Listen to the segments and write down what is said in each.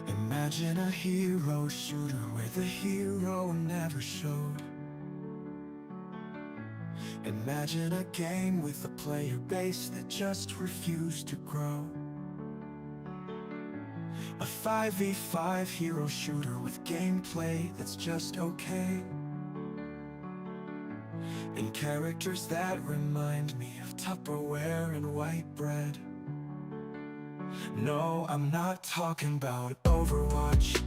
Imagine a hero shooter where the hero never showed. Imagine a game with a player base that just refused to grow. A 5v5 hero shooter with gameplay that's just okay, and characters that remind me of Tupperware and white bread. No, I'm not talking about Overwatch.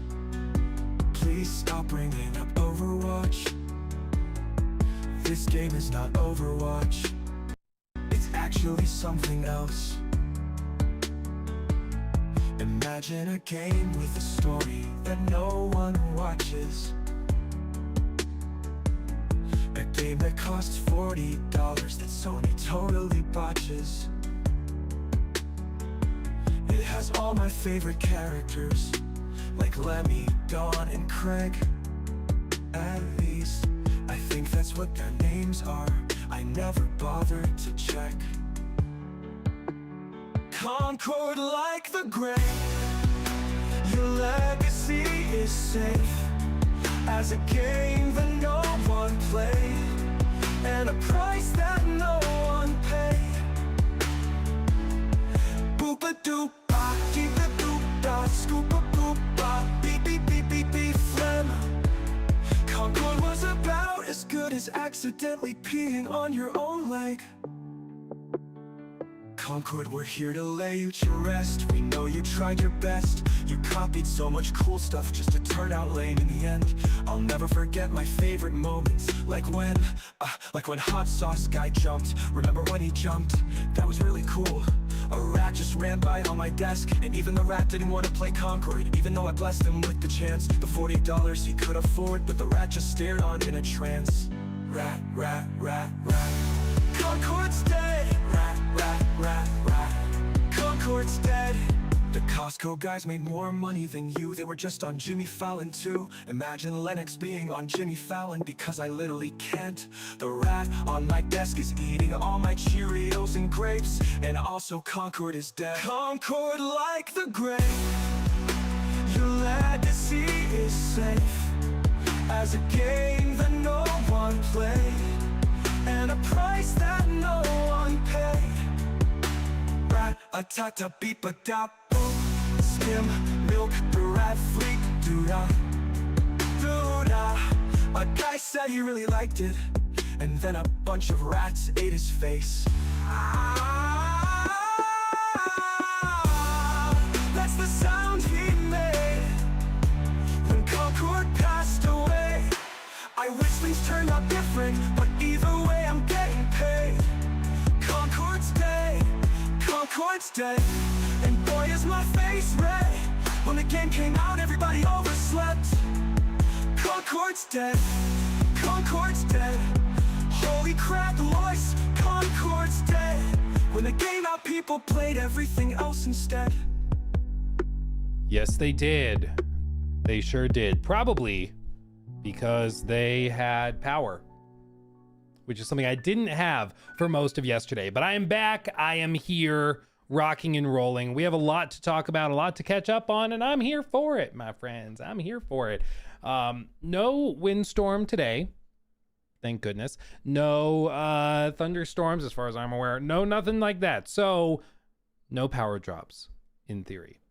Please stop bringing up Overwatch. This game is not Overwatch. It's actually something else. Imagine a game with a story that no one watches. A game that costs $40 that Sony totally botches. It has all my favorite characters, like Lemmy, Dawn, and Craig. At least, I think that's what their names are. I never bothered to check. Concord like the grave, your legacy is safe as a game that no one played, and a price that no one paid. Boopa-doop-ba, deep-a-doop-da, scoop-a-boop-ba, beep-beep-beep-beep-beep, phlegm. Concord was about as good as accidentally peeing on your own leg. Concord, we're here to lay you to rest. We know you tried your best. You copied so much cool stuff just to turn out lame in the end. I'll never forget my favorite moments, like when Hot Sauce Guy jumped. Remember when he jumped? That was really cool. A rat just ran by on my desk, and even the rat didn't want to play Concord, even though I blessed him with the chance. The $40 he could afford, but the rat just stared on in a trance. Rat, rat, rat, rat. Concord's dead. Rat, rat, rat, rat. Concord's dead. The Costco guys made more money than you. They were just on Jimmy Fallon too. Imagine Lennox being on Jimmy Fallon, because I literally can't. The rat on my desk is eating all my Cheerios and grapes, and also Concord is dead. Concord like the grave, your legacy is safe as a game that no one played, and a price that no one paid. Rat-a-ta-ta, beep-a-da-boop. Skim, milk, the rat fleet, doo-da, doo-da. A guy said he really liked it, and then a bunch of rats ate his face. That's the sound he made when Concord passed away. I wish things turned out different, but either way I'm getting paid. Concord's dead, Concord's dead, and boy is my face red. When the game came out, everybody overslept. Concord's dead, Concord's dead. Holy crap, Lois, Concord's dead. When the game out, people played everything else instead. Yes, they did. They sure did. Probably because they had power, which is something I didn't have for most of yesterday. But I am back. I am here, rocking and rolling. We have a lot to talk about, a lot to catch up on, and I'm here for it, my friends. I'm here for it. No windstorm today. Thank goodness. No thunderstorms as far as I'm aware. No, nothing like that. So no power drops in theory.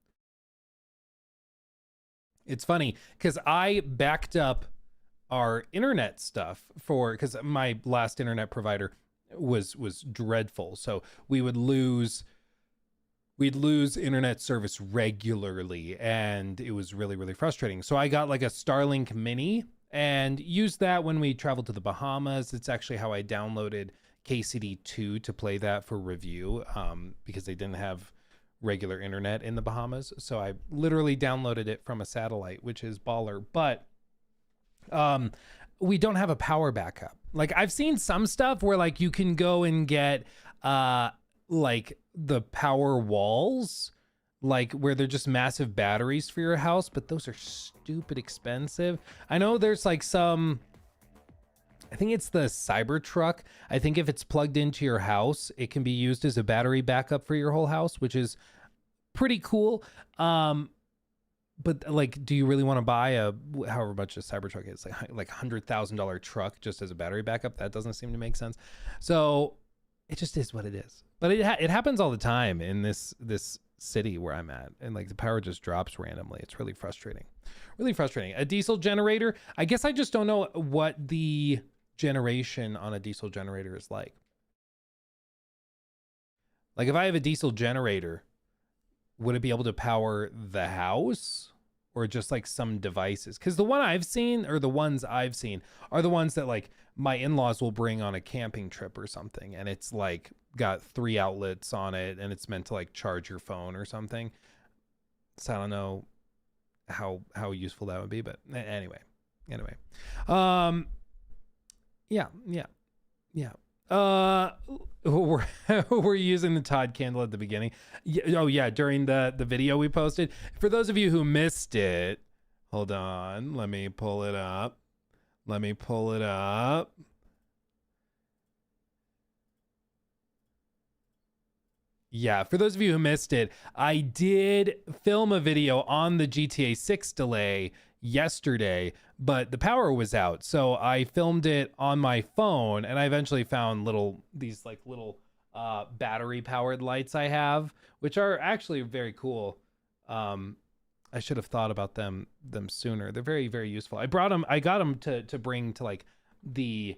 It's funny because I backed up our internet stuff because my last internet provider was dreadful. So we'd lose internet service regularly, and it was really, really frustrating. So I got like a Starlink Mini and used that when we traveled to the Bahamas. It's actually how I downloaded KCD2 to play that for review, because they didn't have regular internet in the Bahamas. So I literally downloaded it from a satellite, which is baller. But we don't have a power backup. Like I've seen some stuff where like you can go and get like the power walls, like where they're just massive batteries for your house, but those are stupid expensive. I know there's like some, I think it's the Cybertruck. I think if it's plugged into your house, it can be used as a battery backup for your whole house, which is pretty cool. but like, do you really want to buy a however much a Cybertruck is, like $100,000 truck just as a battery backup? That doesn't seem to make sense. So it just is what it is. But it happens all the time in this city where I'm at, and like the power just drops randomly. It's really frustrating. Really frustrating. A diesel generator. I guess I just don't know what the generation on a diesel generator is like. Like if I have a diesel generator, would it be able to power the house or just like some devices? Because the ones I've seen are the ones that like my in-laws will bring on a camping trip or something. And it's like got 3 outlets on it and it's meant to like charge your phone or something. So I don't know how useful that would be, but anyway. Yeah. We're using the Todd candle at the beginning. Oh yeah, during the video we posted. For those of you who missed it, hold on, let me pull it up. Yeah, for those of you who missed it, I did film a video on the GTA 6 delay yesterday, but the power was out. So I filmed it on my phone, and I eventually found these little battery powered lights I have, which are actually very cool. I should have thought about them sooner. They're very, very useful. I got them to bring to like the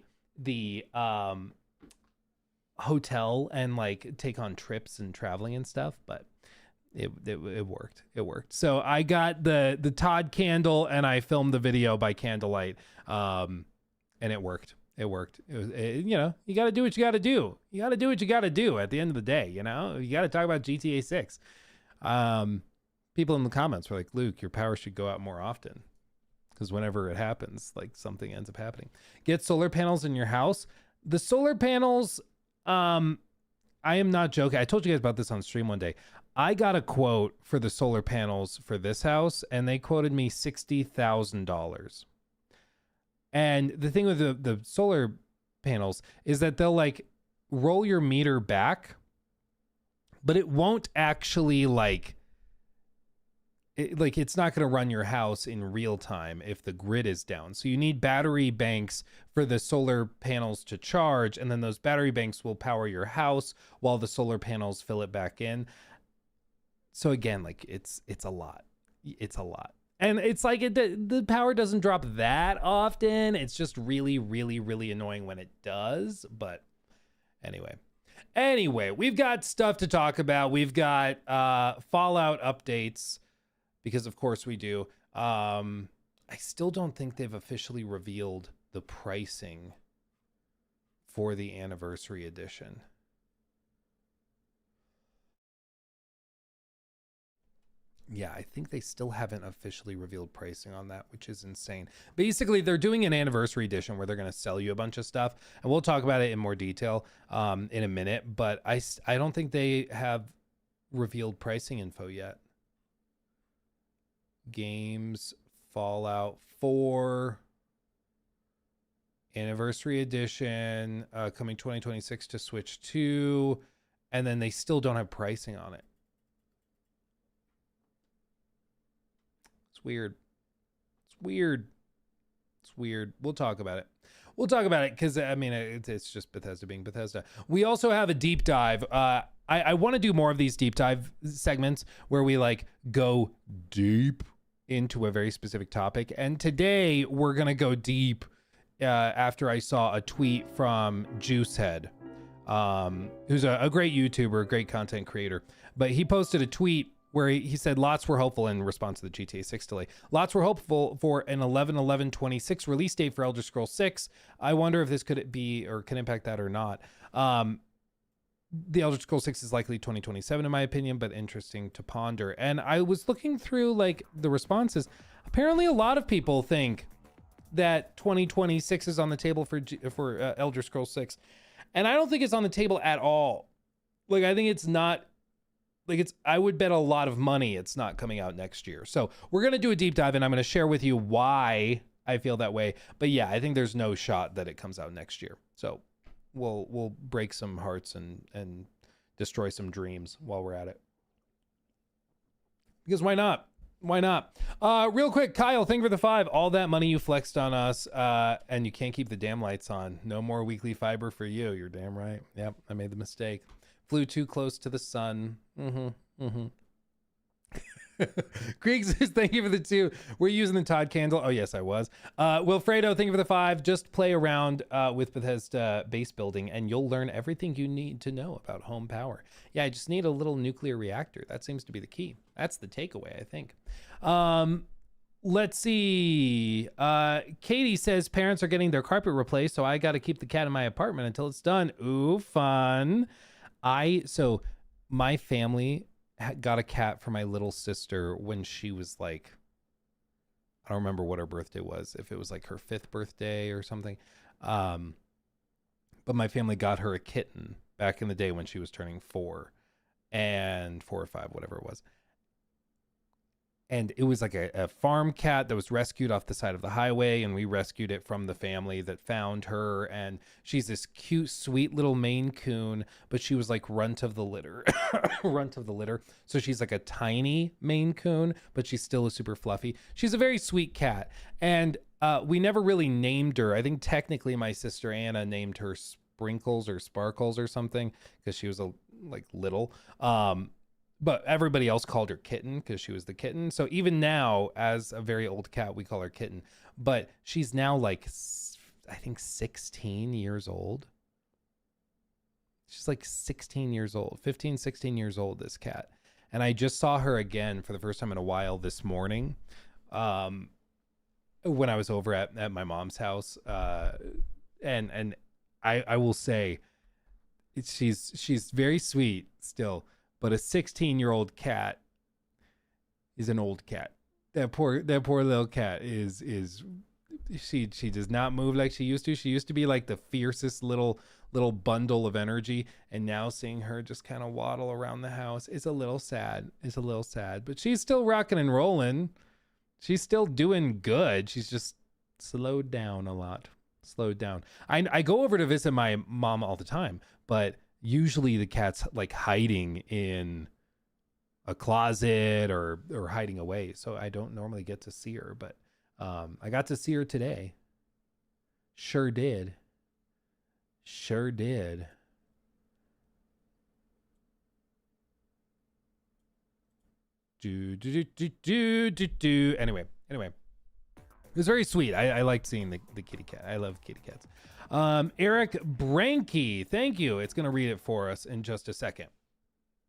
hotel and like take on trips and traveling and stuff, but it worked. So I got the Todd candle and I filmed the video by candlelight, and it worked. You know, you got to do what you got to do. You got to do what you got to do at the end of the day. You know, you got to talk about GTA 6. People in the comments were like, Luke, your power should go out more often, because whenever it happens, like something ends up happening. Get solar panels in your house. The solar panels, I am not joking. I told you guys about this on stream one day. I got a quote for the solar panels for this house, and they quoted me $60,000. And the thing with the solar panels is that they'll like roll your meter back, but it won't actually it's not going to run your house in real time if the grid is down. So you need battery banks for the solar panels to charge, and then those battery banks will power your house while the solar panels fill it back in. So again, like it's a lot. And it's like the power doesn't drop that often. It's just really, really, really annoying when it does. But anyway, we've got stuff to talk about. We've got Fallout updates, because of course we do. I still don't think they've officially revealed the pricing for the anniversary edition. Yeah, I think they still haven't officially revealed pricing on that, which is insane. Basically, they're doing an anniversary edition where they're going to sell you a bunch of stuff, and we'll talk about it in more detail in a minute. But I don't think they have revealed pricing info yet. Games, Fallout 4, anniversary edition, coming 2026 to Switch 2, and then they still don't have pricing on it. It's weird. We'll talk about it. Because I mean, it's just Bethesda being Bethesda. We also have a deep dive. I want to do more of these deep dive segments where we like go deep into a very specific topic. And today we're going to go deep after I saw a tweet from Juicehead, who's a great YouTuber, great content creator. But he posted a tweet where he said lots were hopeful in response to the GTA 6 delay. Lots were hopeful for an 11/11/26 release date for Elder Scrolls 6. I wonder if this could be or can impact that or not. The Elder Scrolls 6 is likely 2027 in my opinion, but interesting to ponder. And I was looking through like the responses. Apparently a lot of people think that 2026 is on the table for Elder Scrolls 6. And I don't think it's on the table at all. Like, I think it's not. Like, I would bet a lot of money it's not coming out next year. So we're going to do a deep dive, and I'm going to share with you why I feel that way. But yeah, I think there's no shot that it comes out next year. So we'll break some hearts and destroy some dreams while we're at it. Because why not? Why not? Real quick, Kyle, thank you for the 5. All that money you flexed on us, and you can't keep the damn lights on. No more weekly fiber for you. You're damn right. Yep, I made the mistake. Flew too close to the sun. Krieg says, thank you for the 2. We're using the Todd candle. Oh, yes, I was. Wilfredo, thank you for the 5. Just play around with Bethesda base building, and you'll learn everything you need to know about home power. Yeah, I just need a little nuclear reactor. That seems to be the key. That's the takeaway, I think. Let's see. Katie says, parents are getting their carpet replaced, so I got to keep the cat in my apartment until it's done. Ooh, fun. So my family got a cat for my little sister when she was like, I don't remember what her birthday was, if it was like her 5th birthday or something. But my family got her a kitten back in the day when she was turning 4 or 5, whatever it was. And it was like a farm cat that was rescued off the side of the highway, and we rescued it from the family that found her. And she's this cute, sweet little Maine Coon, but she was like runt of the litter. Runt of the litter. So she's like a tiny Maine Coon, but she's still a super fluffy. She's a very sweet cat. And we never really named her. I think technically my sister Anna named her Sprinkles or Sparkles or something because she was like little. But everybody else called her Kitten because she was the kitten. So even now, as a very old cat, we call her Kitten. But she's now like, I think 16 years old. She's like 16 years old, 15, 16 years old, this cat. And I just saw her again for the first time in a while this morning when I was over at my mom's house. And I will say, she's very sweet still. But a 16-year-old cat is an old cat. That poor little cat is she does not move like she used to. She used to be like the fiercest little bundle of energy, and now seeing her just kind of waddle around the house is a little sad. But she's still rocking and rolling. She's still doing good. She's just slowed down a lot. I go over to visit my mom all the time, but usually the cat's like hiding in a closet or hiding away. So I don't normally get to see her, but I got to see her today. Sure did. Anyway. It was very sweet. I liked seeing the kitty cat. I love kitty cats. Eric Branke, thank you. It's going to read it for us in just a second.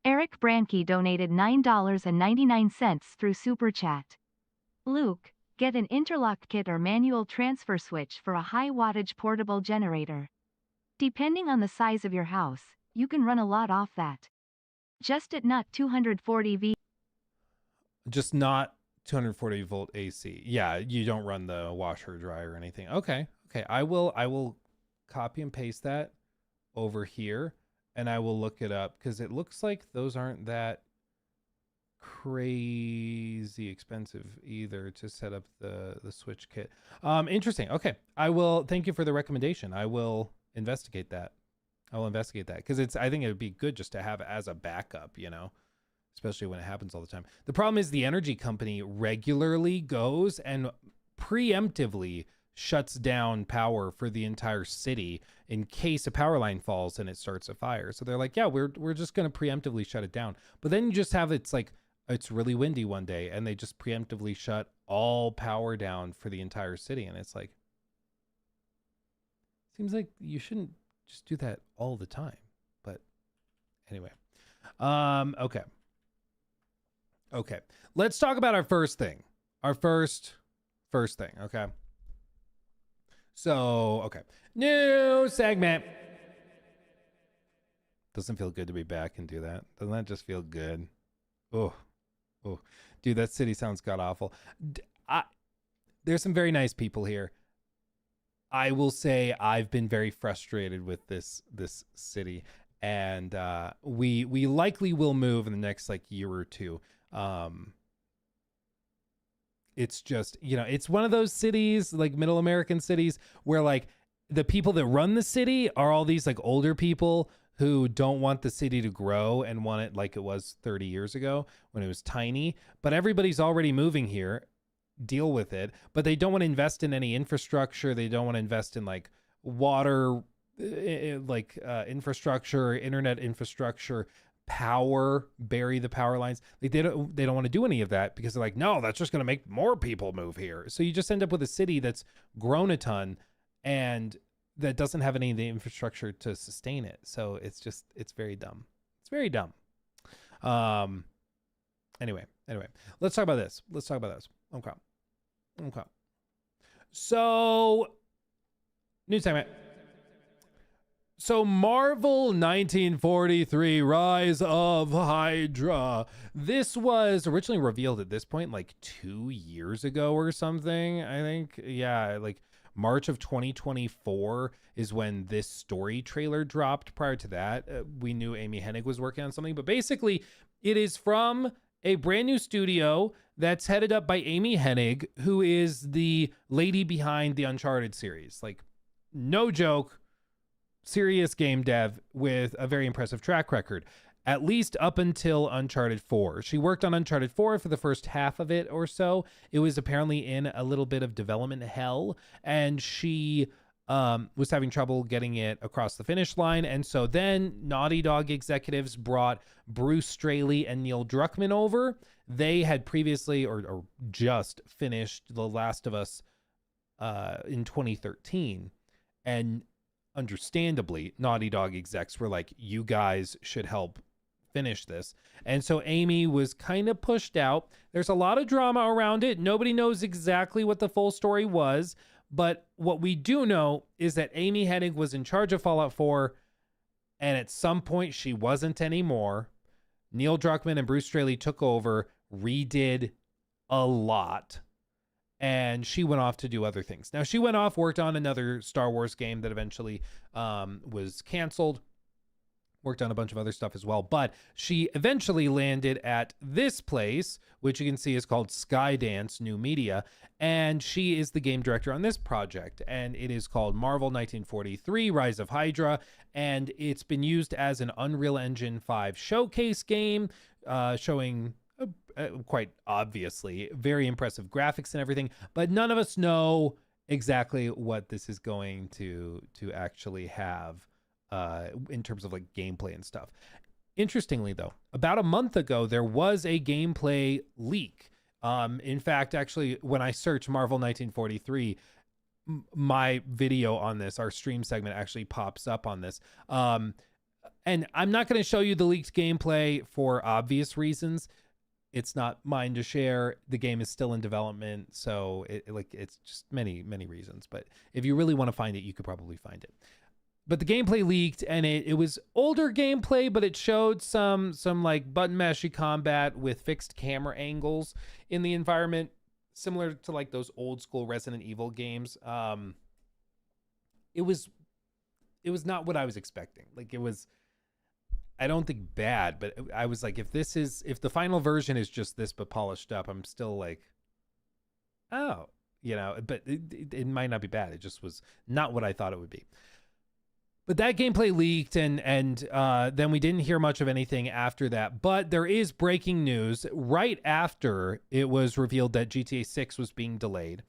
Eric Branke donated $9.99 through Super Chat. Luke, get an interlock kit or manual transfer switch for a high wattage portable generator. Depending on the size of your house, you can run a lot off that. Just at not 240 V. Just not 240 volt AC. Yeah, you don't run the washer, dryer, or anything. Okay. I will copy and paste that over here, and I will look it up because it looks like those aren't that crazy expensive either to set up the switch kit. Interesting. Okay, I will. Thank you for the recommendation. I will investigate that. Because I think it would be good just to have it as a backup, especially when it happens all the time. The problem is the energy company regularly goes and preemptively shuts down power for the entire city in case a power line falls and it starts a fire. So they're like, yeah, we're just going to preemptively shut it down. But then you just have it's really windy one day and they just preemptively shut all power down for the entire city. And it's like, seems like you shouldn't just do that all the time. But anyway, okay. Let's talk about our first thing. Our first thing. Okay. So, okay. New segment. Doesn't feel good to be back and do that. Doesn't that just feel good? Oh, dude, that city sounds god awful. There's some very nice people here. I will say I've been very frustrated with this city, and we likely will move in the next year or two. It's just, it's one of those cities, like middle American cities, where the people that run the city are all these older people who don't want the city to grow and want it like it was 30 years ago when it was tiny, but everybody's already moving here. Deal with it. But they don't want to invest in any infrastructure. They don't want to invest in like water, infrastructure, internet infrastructure, power, bury the power lines. Like they don't want to do any of that because they're like, no, that's just going to make more people move here. So you just end up with a city that's grown a ton and that doesn't have any of the infrastructure to sustain it. So it's very dumb. It's very dumb. Anyway, let's talk about this. Okay. So new segment. So Marvel 1943 Rise of Hydra. This was originally revealed at this point like 2 years ago or something, I think. Yeah, like March of 2024 is when this story trailer dropped. Prior to that, we knew Amy Hennig was working on something, but basically it is from a brand new studio that's headed up by Amy Hennig, who is the lady behind the Uncharted series. Like, no joke, serious game dev with a very impressive track record, at least up until Uncharted 4. She worked on Uncharted 4 for the first half of it or so. It was apparently in a little bit of development hell, and she was having trouble getting it across the finish line. And so then Naughty Dog executives brought Bruce Straley and Neil Druckmann over. They had previously or just finished The Last of Us in 2013. And understandably, Naughty Dog execs were like, you guys should help finish this. And so Amy was kind of pushed out. There's a lot of drama around it. Nobody knows exactly what the full story was. But what we do know is that Amy Hennig was in charge of Fallout 4, and at some point she wasn't anymore. Neil Druckmann and Bruce Straley took over, redid a lot, and she went off to do other things. Now, she went off, worked on another Star Wars game that eventually was canceled, worked on a bunch of other stuff as well, but she eventually landed at this place, which you can see is called Skydance New Media, and she is the game director on this project, and it is called Marvel 1943 Rise of Hydra, and it's been used as an Unreal Engine 5 showcase game, showing quite obviously very impressive graphics and everything, but none of us know exactly what this is going to actually have in terms of like gameplay and stuff. Interestingly, though, about a month ago, there was a gameplay leak. In fact, actually, when I search Marvel 1943, my video on this, our stream segment actually pops up on this. And I'm not going to show you the leaked gameplay for obvious reasons. It's not mine to share. The game is still in development, so it's just many reasons. But if you really want to find it, you could probably find it. But the gameplay leaked, and it was older gameplay, but it showed some like button mashy combat with fixed camera angles in the environment, similar to like those old school Resident Evil games. It was not what I was expecting. Like, it was, I don't think bad, but I was like, if the final version is just this but polished up, I'm still like, oh, but it might not be bad. It just was not what I thought it would be. But that gameplay leaked, and then we didn't hear much of anything after that. But there is breaking news. Right after it was revealed that GTA 6 was being delayed,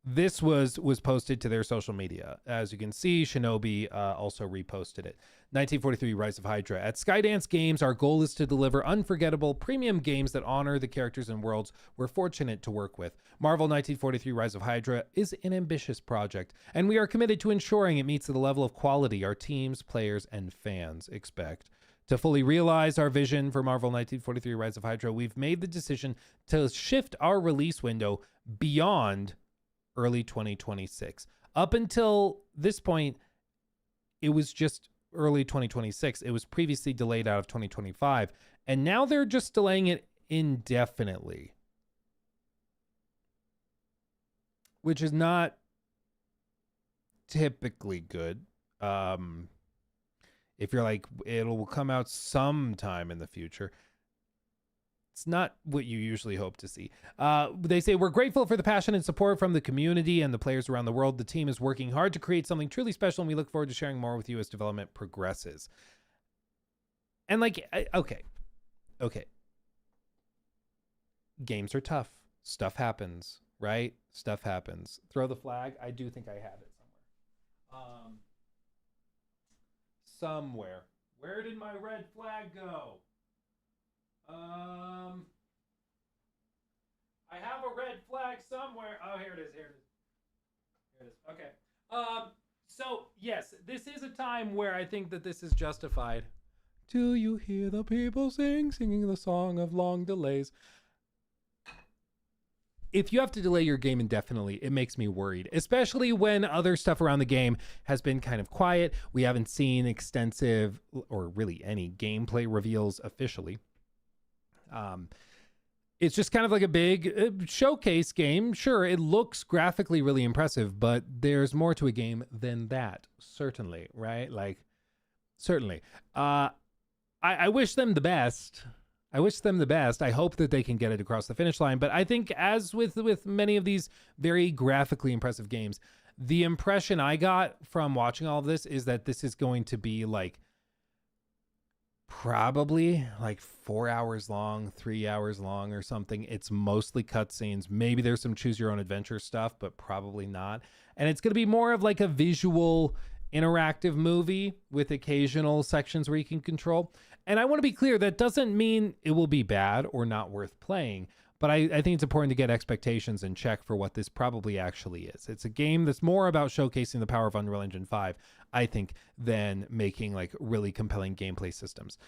this was posted to their social media. As you can see, Shinobi also reposted it. 1943 Rise of Hydra. At Skydance Games, our goal is to deliver unforgettable premium games that honor the characters and worlds we're fortunate to work with. Marvel 1943 Rise of Hydra is an ambitious project, and we are committed to ensuring it meets the level of quality our teams, players, and fans expect. To fully realize our vision for Marvel 1943 Rise of Hydra, we've made the decision to shift our release window beyond early 2026. Up until this point, it was just early 2026. It was previously delayed out of 2025, and now they're just delaying it indefinitely, which is not typically good. If you're like, it will come out sometime in the future, It's not what you usually hope to see. They say, we're grateful for the passion and support from the community and the players around the world. The team is working hard to create something truly special, and we look forward to sharing more with you as development progresses. And like, okay. Games are tough. Stuff happens, right? Stuff happens. Throw the flag. I do think I have it somewhere. Where did my red flag go? I have a red flag somewhere. Oh, here it is. Okay. So yes, this is a time where I think that this is justified. Do you hear the people singing the song of long delays? If you have to delay your game indefinitely, it makes me worried, especially when other stuff around the game has been kind of quiet. We haven't seen extensive or really any gameplay reveals officially. It's just kind of like a big showcase game. Sure, it looks graphically really impressive, but there's more to a game than that. Certainly, right? Like, certainly. I wish them the best. I hope that they can get it across the finish line. But I think, as with many of these very graphically impressive games, the impression I got from watching all of this is that this is going to be like probably like 4 hours long, 3 hours long or something. It's mostly cutscenes. Maybe there's some choose your own adventure stuff, but probably not. And it's going to be more of like a visual interactive movie with occasional sections where you can control. And I want to be clear, that doesn't mean it will be bad or not worth playing, but I think it's important to get expectations in check for what this probably actually is. It's a game that's more about showcasing the power of Unreal Engine 5, I think, than making like really compelling gameplay systems.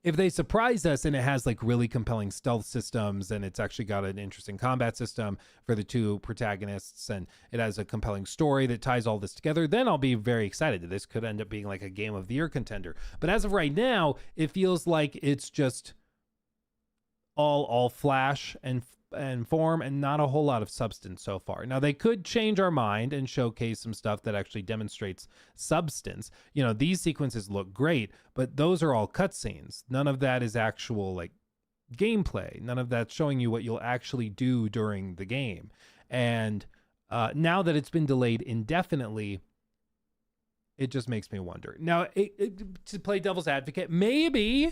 If they surprise us and it has like really compelling stealth systems, and it's actually got an interesting combat system for the two protagonists, and it has a compelling story that ties all this together, then I'll be very excited. This could end up being like a game of the year contender. But as of right now, it feels like it's just all flash and form and not a whole lot of substance so far. Now, they could change our mind and showcase some stuff that actually demonstrates substance. You know, these sequences look great, but those are all cutscenes. None of that is actual like gameplay. None of that's showing you what you'll actually do during the game. And now that it's been delayed indefinitely, it just makes me wonder. Now, to play devil's advocate, maybe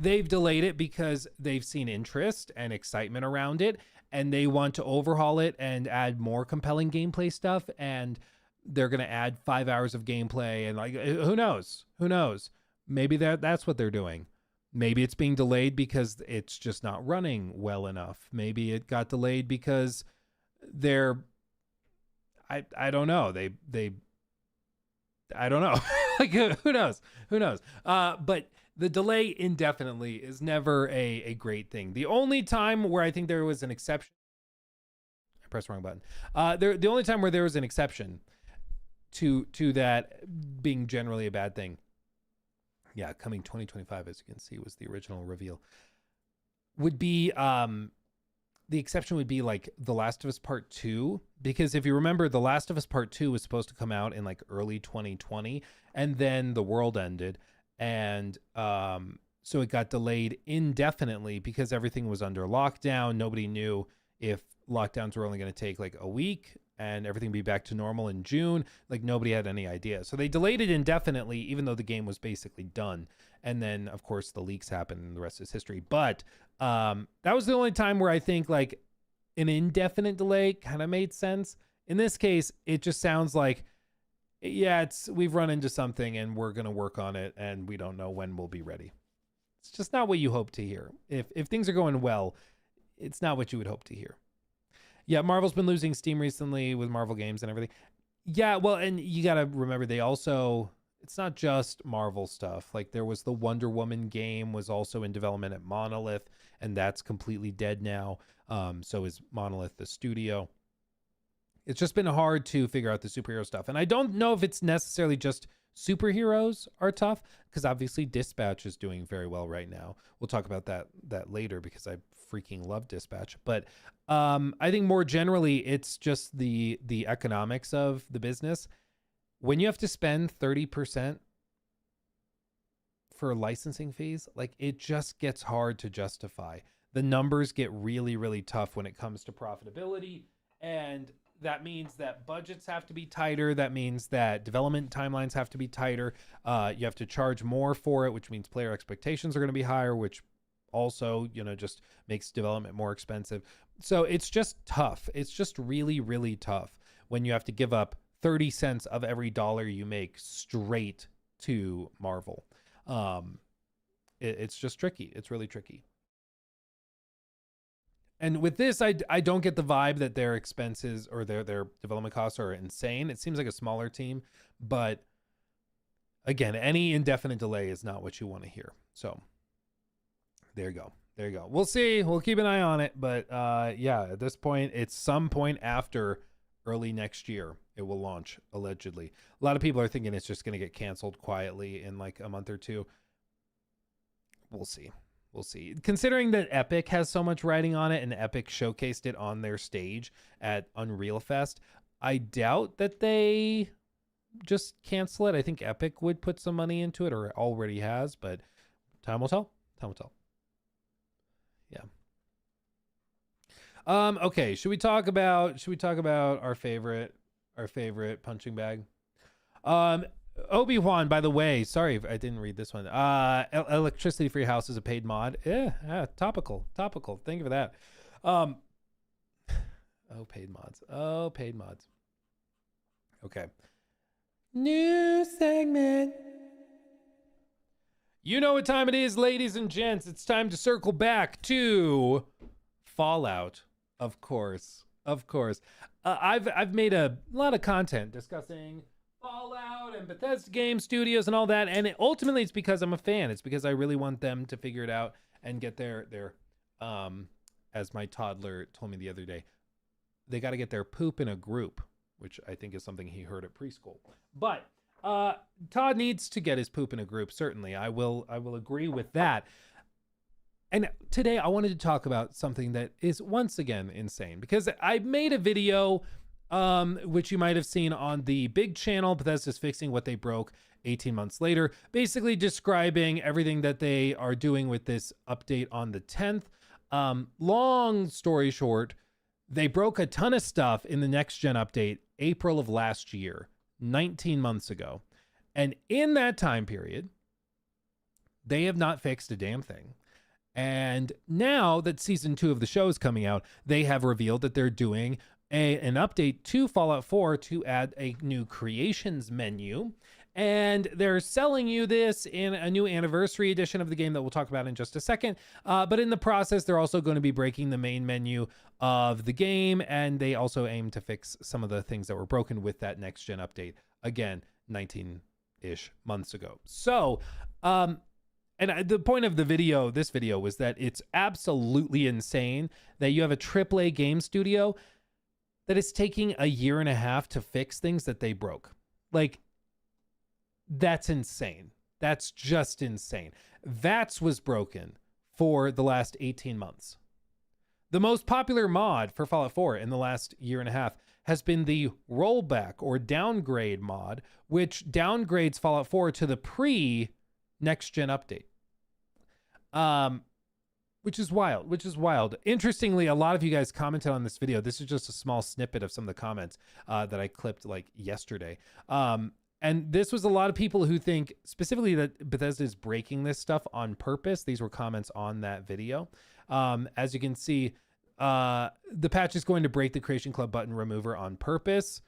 they've delayed it because they've seen interest and excitement around it, and they want to overhaul it and add more compelling gameplay stuff, and they're going to add 5 hours of gameplay, and like, who knows? Maybe that's what they're doing. Maybe it's being delayed because it's just not running well enough. Maybe it got delayed because I don't know. I don't know. Like, who knows? But the delay indefinitely is never a great thing. The only time where I think there was an exception, I pressed the wrong button. The only time where there was an exception to that being generally a bad thing, yeah, coming 2025, as you can see, was the original reveal, would be the exception would be like The Last of Us Part 2, because if you remember, The Last of Us Part 2 was supposed to come out in like early 2020, and then the world ended. And so it got delayed indefinitely because everything was under lockdown. Nobody knew if lockdowns were only going to take like a week and everything be back to normal in June. Like, nobody had any idea. So they delayed it indefinitely, even though the game was basically done. And then, of course, the leaks happened and the rest is history. But that was the only time where I think like an indefinite delay kind of made sense. In this case, it just sounds like, yeah, we've run into something and we're going to work on it and we don't know when we'll be ready. It's just not what you hope to hear. If things are going well, it's not what you would hope to hear. Yeah, Marvel's been losing steam recently with Marvel games and everything. Yeah, well, and you got to remember, it's not just Marvel stuff. Like, there was the Wonder Woman game was also in development at Monolith, and that's completely dead now. So is Monolith, the studio. It's just been hard to figure out the superhero stuff. And I don't know if it's necessarily just superheroes are tough, because obviously Dispatch is doing very well right now. We'll talk about that later because I freaking love Dispatch. But I think more generally, it's just the economics of the business. When you have to spend 30%, for licensing fees, like it just gets hard to justify. The numbers get really, really tough when it comes to profitability. And that means that budgets have to be tighter. That means that development timelines have to be tighter. You have to charge more for it, which means player expectations are going to be higher, which also, just makes development more expensive. So it's just tough. It's just really, really tough when you have to give up 30 cents of every dollar you make straight to Marvel. It's just tricky. It's really tricky. And with this, I don't get the vibe that their expenses or their development costs are insane. It seems like a smaller team, but again, any indefinite delay is not what you want to hear. So there you go. There you go. We'll see. We'll keep an eye on it. But yeah, at this point, it's some point after early next year it will launch, allegedly. A lot of people are thinking it's just going to get canceled quietly in like a month or two. We'll see. We'll see. Considering that Epic has so much writing on it and Epic showcased it on their stage at Unreal Fest, I doubt that they just cancel it. I think Epic would put some money into it, or already has, but time will tell. Time will tell. Yeah. Okay, should we talk about our favorite punching bag? Obi-Wan, by the way, sorry if I didn't read this one. Electricity for your house is a paid mod. Yeah, topical. Thank you for that. Paid mods. Okay. New segment. You know what time it is, ladies and gents. It's time to circle back to Fallout, of course. I've made a lot of content discussing Fallout and Bethesda Game Studios and all that, and ultimately it's because I'm a fan. It's because I really want them to figure it out and get their as my toddler told me the other day, they got to get their poop in a group, which I think is something he heard at preschool. But Todd needs to get his poop in a group, certainly. I will agree with that. And today I wanted to talk about something that is once again insane, because I made a video which you might have seen on the big channel, Bethesda's Fixing What They Broke 18 months later, basically describing everything that they are doing with this update on the 10th. Long story short, they broke a ton of stuff in the next gen update, April of last year, 19 months ago. And in that time period, they have not fixed a damn thing. And now that season 2 of the show is coming out, they have revealed that they're doing an update to Fallout 4 to add a new creations menu. And they're selling you this in a new anniversary edition of the game that we'll talk about in just a second. But in the process, they're also going to be breaking the main menu of the game. And they also aim to fix some of the things that were broken with that next gen update. Again, 19-ish months ago. So, and the point of this video was that it's absolutely insane that you have a AAA game studio that is taking a year and a half to fix things that they broke. Like, that's insane. That's just insane. VATS was broken for the last 18 months. The most popular mod for Fallout 4 in the last year and a half has been the rollback or downgrade mod, which downgrades Fallout 4 to the pre-next gen update. Which is wild. Interestingly, a lot of you guys commented on this video. This is just a small snippet of some of the comments that I clipped like yesterday. And this was a lot of people who think specifically that Bethesda is breaking this stuff on purpose. These were comments on that video. As you can see, the patch is going to break the Creation Club button remover on purpose,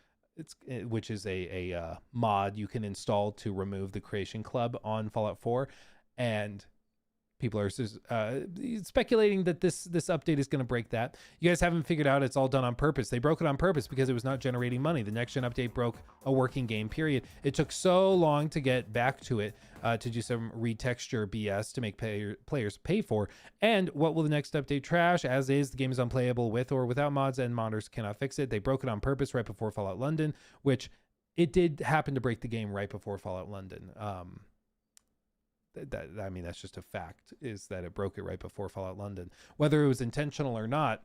which is a mod you can install to remove the Creation Club on Fallout 4. And people are speculating that this update is going to break that. You guys haven't figured out it's all done on purpose. They broke it on purpose because it was not generating money. The next gen update broke a working game, period. It took so long to get back to it, to do some retexture BS to make players pay for. And what will the next update trash? As is, the game is unplayable with or without mods, and modders cannot fix it. They broke it on purpose right before Fallout London, which it did happen to break the game right before Fallout London. I mean, that's just a fact, is that it broke it right before Fallout London. Whether it was intentional or not,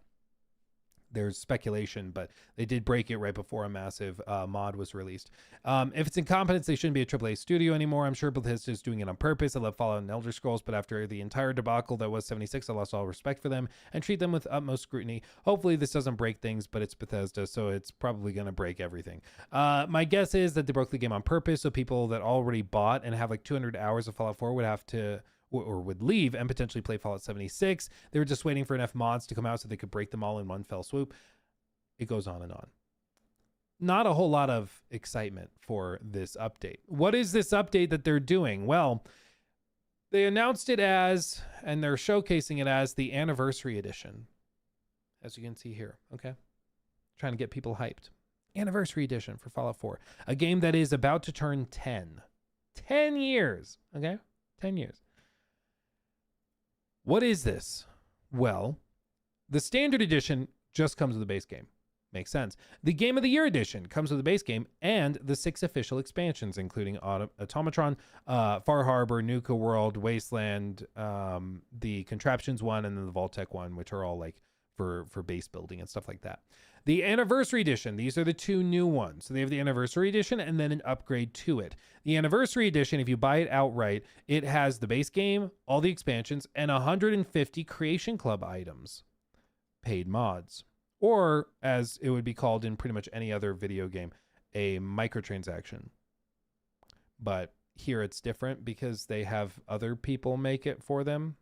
There's speculation, but they did break it right before a massive mod was released. If it's incompetence, they shouldn't be a AAA studio anymore. I'm sure Bethesda is doing it on purpose. I love Fallout and Elder Scrolls, but after the entire debacle that was 76, I lost all respect for them and treat them with utmost scrutiny. Hopefully this doesn't break things, but it's Bethesda, so it's probably going to break everything. My guess is that they broke the game on purpose, so people that already bought and have like 200 hours of Fallout 4 would have to or would leave and potentially play Fallout 76. They were just waiting for enough mods to come out so they could break them all in one fell swoop. It goes on and on. Not a whole lot of excitement for this update. What is this update that they're doing? Well, they announced it as, and they're showcasing it as, the Anniversary Edition. As you can see here, okay? Trying to get people hyped. Anniversary Edition for Fallout 4. A game that is about to turn 10. 10 years, okay? 10 years. What is this? Well, the Standard Edition just comes with the base game. Makes sense. The Game of the Year Edition comes with the base game and the 6 official expansions, including Automatron, Far Harbor, Nuka World, Wasteland, the Contraptions one, and then the Vault-Tec one, which are all like for base building and stuff like that. The Anniversary Edition, these are the 2 new ones. So they have the Anniversary Edition and then an upgrade to it. The Anniversary Edition, if you buy it outright, it has the base game, all the expansions, and 150 Creation Club items, paid mods. Or, as it would be called in pretty much any other video game, a microtransaction. But here it's different because they have other people make it for them.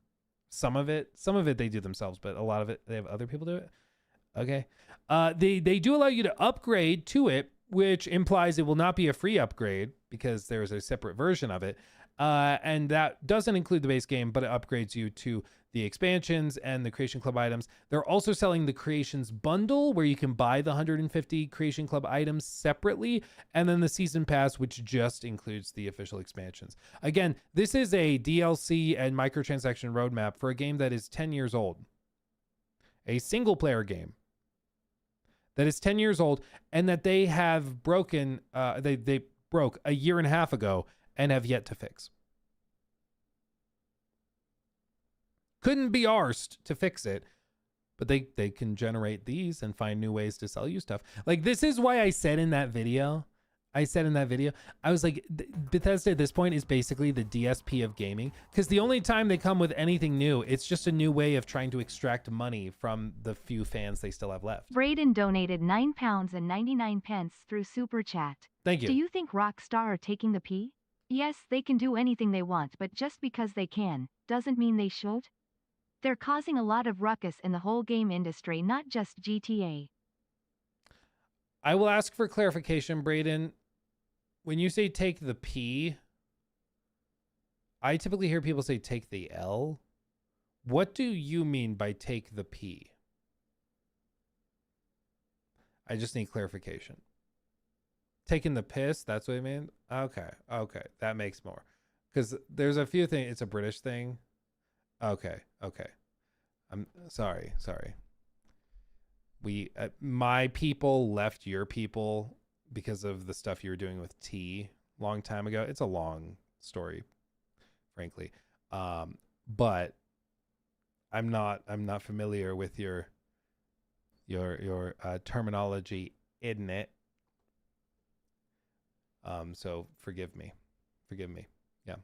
Some of it they do themselves, but a lot of it they have other people do it. Okay. They do allow you to upgrade to it, which implies it will not be a free upgrade because there's a separate version of it. And that doesn't include the base game, but it upgrades you to the expansions and the Creation Club items. They're also selling the Creations Bundle, where you can buy the 150 Creation Club items separately, and then the Season Pass, which just includes the official expansions. Again, this is a DLC and microtransaction roadmap for a game that is 10 years old. A single-player game that is 10 years old, and that they have broken, they broke a year and a half ago and have yet to fix. Couldn't be arsed to fix it, but they can generate these and find new ways to sell you stuff. Like, this is why I said in that video, I was like, Bethesda at this point is basically the DSP of gaming, because the only time they come with anything new, it's just a new way of trying to extract money from the few fans they still have left. Braden donated £9.99 through Super Chat. Thank you. Do you think Rockstar are taking the pee? Yes, they can do anything they want, but just because they can, doesn't mean they should. They're causing a lot of ruckus in the whole game industry, not just GTA. I will ask for clarification, Braden. When you say take the P, I typically hear people say take the L. What do you mean by take the P? I just need clarification. Taking the piss, that's what I mean? Okay, that makes more. Because there's a few things, it's a British thing. Okay. I'm sorry. My people left your people because of the stuff you were doing with T long time ago. It's a long story, frankly. But I'm not familiar with your terminology, isn't it? So forgive me. Yeah.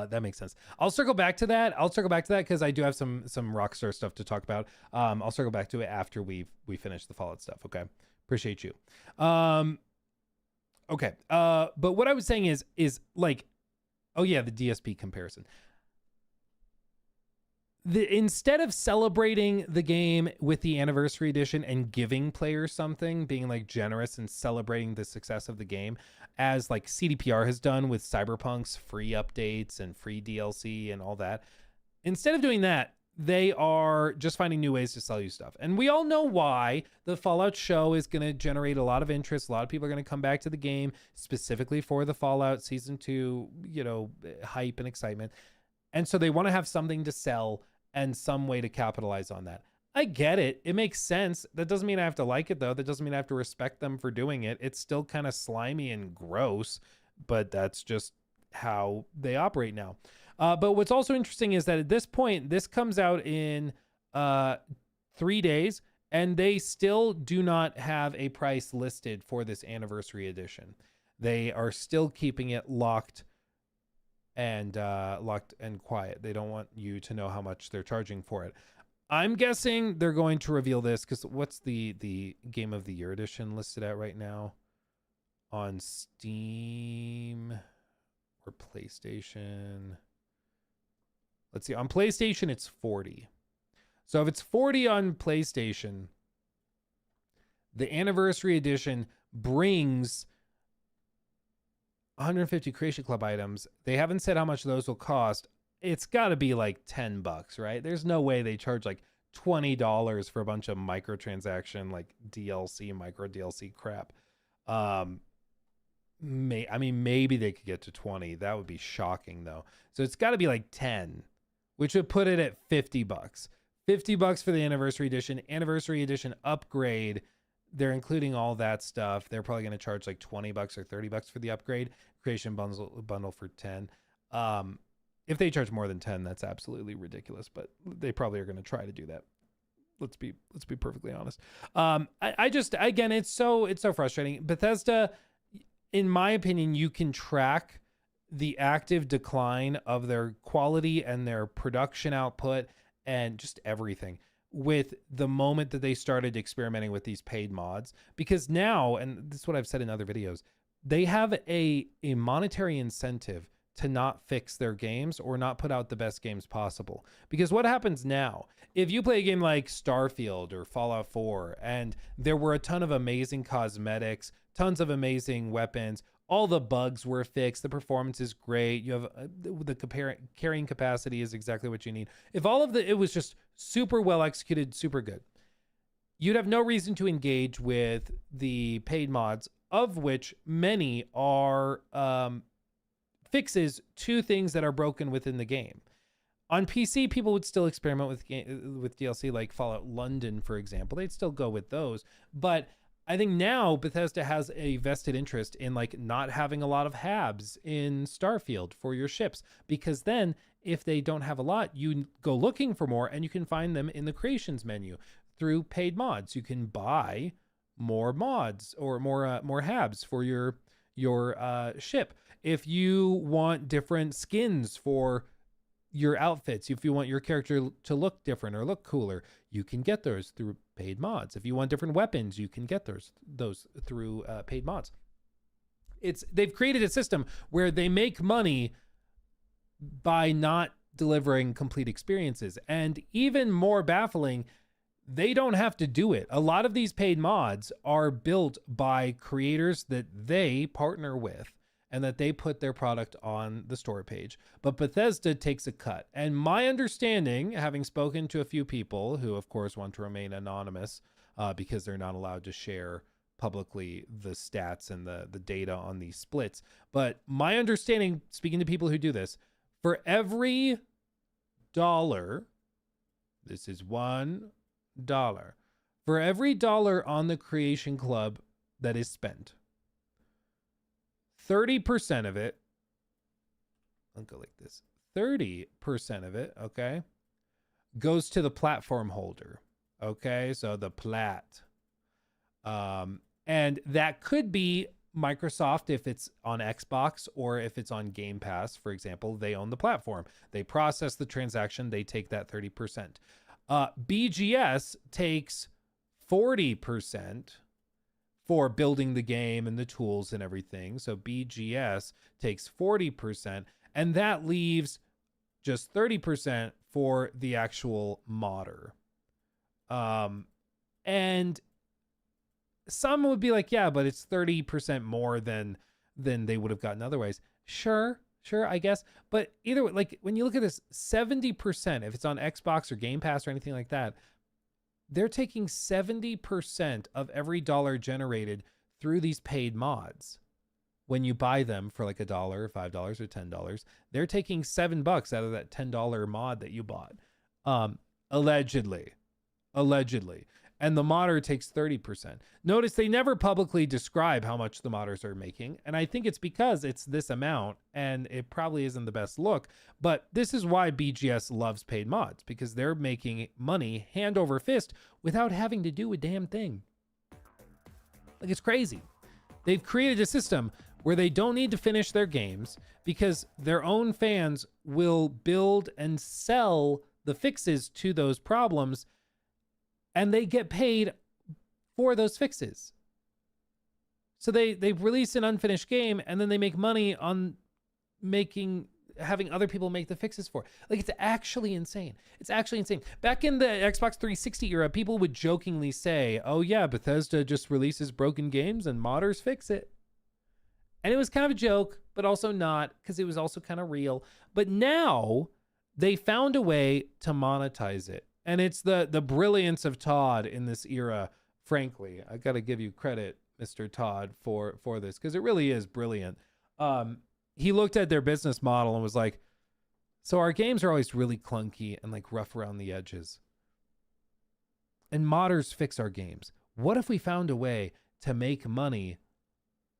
That makes sense. I'll circle back to that because I do have some Rockstar stuff to talk about. I'll circle back to it after we finish the Fallout stuff. Okay. Appreciate you. Okay. But what I was saying is like, oh yeah, the DSP comparison. Instead of celebrating the game with the Anniversary Edition and giving players something, being like generous and celebrating the success of the game, as like CDPR has done with Cyberpunk's free updates and free DLC and all that, instead of doing that, they are just finding new ways to sell you stuff. And we all know why. The Fallout show is going to generate a lot of interest. A lot of people are going to come back to the game specifically for the Fallout Season 2, hype and excitement. And so they want to have something to sell and some way to capitalize on that. I get it. It makes sense. That doesn't mean I have to like it, though. That doesn't mean I have to respect them for doing it. It's still kind of slimy and gross, but that's just how they operate now. But what's also interesting is that at this point, this comes out in 3 days, And they still do not have a price listed for this anniversary edition. They are still keeping it locked and quiet. They don't want you to know how much they're charging for it. I'm guessing they're going to reveal this, because what's the Game of the Year edition listed at right now on Steam or PlayStation? Let's see. On PlayStation, it's 40. So if it's 40 on PlayStation, the anniversary edition brings 150 Creation Club items. They haven't said how much those will cost. It's got to be like $10, right? There's no way they charge like $20 for a bunch of microtransaction, like DLC, micro DLC crap. Maybe they could get to 20. That would be shocking though. So it's got to be like 10, which would put it at $50. $50 for the anniversary edition upgrade. They're including all that stuff. They're probably going to charge like $20 or $30 for the upgrade. Creation bundle for 10. If they charge more than 10, that's absolutely ridiculous, but they probably are going to try to do that. Let's be perfectly honest. Again, it's so frustrating. Bethesda, in my opinion, you can track the active decline of their quality and their production output and just everything with the moment that they started experimenting with these paid mods. Because now, and this is what I've said in other videos, they have a monetary incentive to not fix their games or not put out the best games possible. Because what happens now, if you play a game like Starfield or Fallout 4 and there were a ton of amazing cosmetics, tons of amazing weapons, all the bugs were fixed, the performance is great, you have the carrying capacity is exactly what you need. If all of it was just super well executed, super good, you'd have no reason to engage with the paid mods, of which many are fixes to things that are broken within the game. On PC, people would still experiment with DLC like Fallout London, for example. They'd still go with those, but I think now Bethesda has a vested interest in like not having a lot of HABs in Starfield for your ships, because then if they don't have a lot, you go looking for more and you can find them in the creations menu through paid mods. You can buy more mods or more HABs for your ship. If you want different skins for your outfits, if you want your character to look different or look cooler, you can get those through paid mods. If you want different weapons, you can get those through paid mods. They've created a system where they make money by not delivering complete experiences. And even more baffling, they don't have to do it. A lot of these paid mods are built by creators that they partner with and that they put their product on the store page. But Bethesda takes a cut. And my understanding, having spoken to a few people who, of course, want to remain anonymous because they're not allowed to share publicly the stats and the data on these splits. But my understanding, speaking to people who do this, for every $1, this is $1, for every $1 on the Creation Club that is spent, 30% of it, I'll go like this, 30% of it, okay, goes to the platform holder, okay, so the plat. And that could be Microsoft if it's on Xbox or if it's on Game Pass, for example. They own the platform. They process the transaction. They take that 30%. BGS takes 40% for building the game and the tools and everything. So BGS takes 40%, and that leaves just 30% for the actual modder. And some would be like, yeah, but it's 30% more than they would have gotten otherwise. Sure, I guess. But either way, like when you look at this, 70%, if it's on Xbox or Game Pass or anything like that, they're taking 70% of every $1 generated through these paid mods. When you buy them for like $1, $5, or $10, they're taking $7 out of that $10 mod that you bought. Allegedly. and the modder takes 30%. Notice they never publicly describe how much the modders are making, and I think it's because it's this amount, and it probably isn't the best look, but this is why BGS loves paid mods, because they're making money hand over fist without having to do a damn thing. Like, it's crazy. They've created a system where they don't need to finish their games because their own fans will build and sell the fixes to those problems, and they get paid for those fixes. So they release an unfinished game, and then they make money on having other people make the fixes for it. Like, it's actually insane. It's actually insane. Back in the Xbox 360 era, people would jokingly say, oh yeah, Bethesda just releases broken games and modders fix it. And it was kind of a joke, but also not, because it was also kind of real. But now they found a way to monetize it. And it's the brilliance of Todd in this era, frankly. I got to give you credit, Mr. Todd, for this, because it really is brilliant. He looked at their business model and was like, so our games are always really clunky and like rough around the edges. And modders fix our games. What if we found a way to make money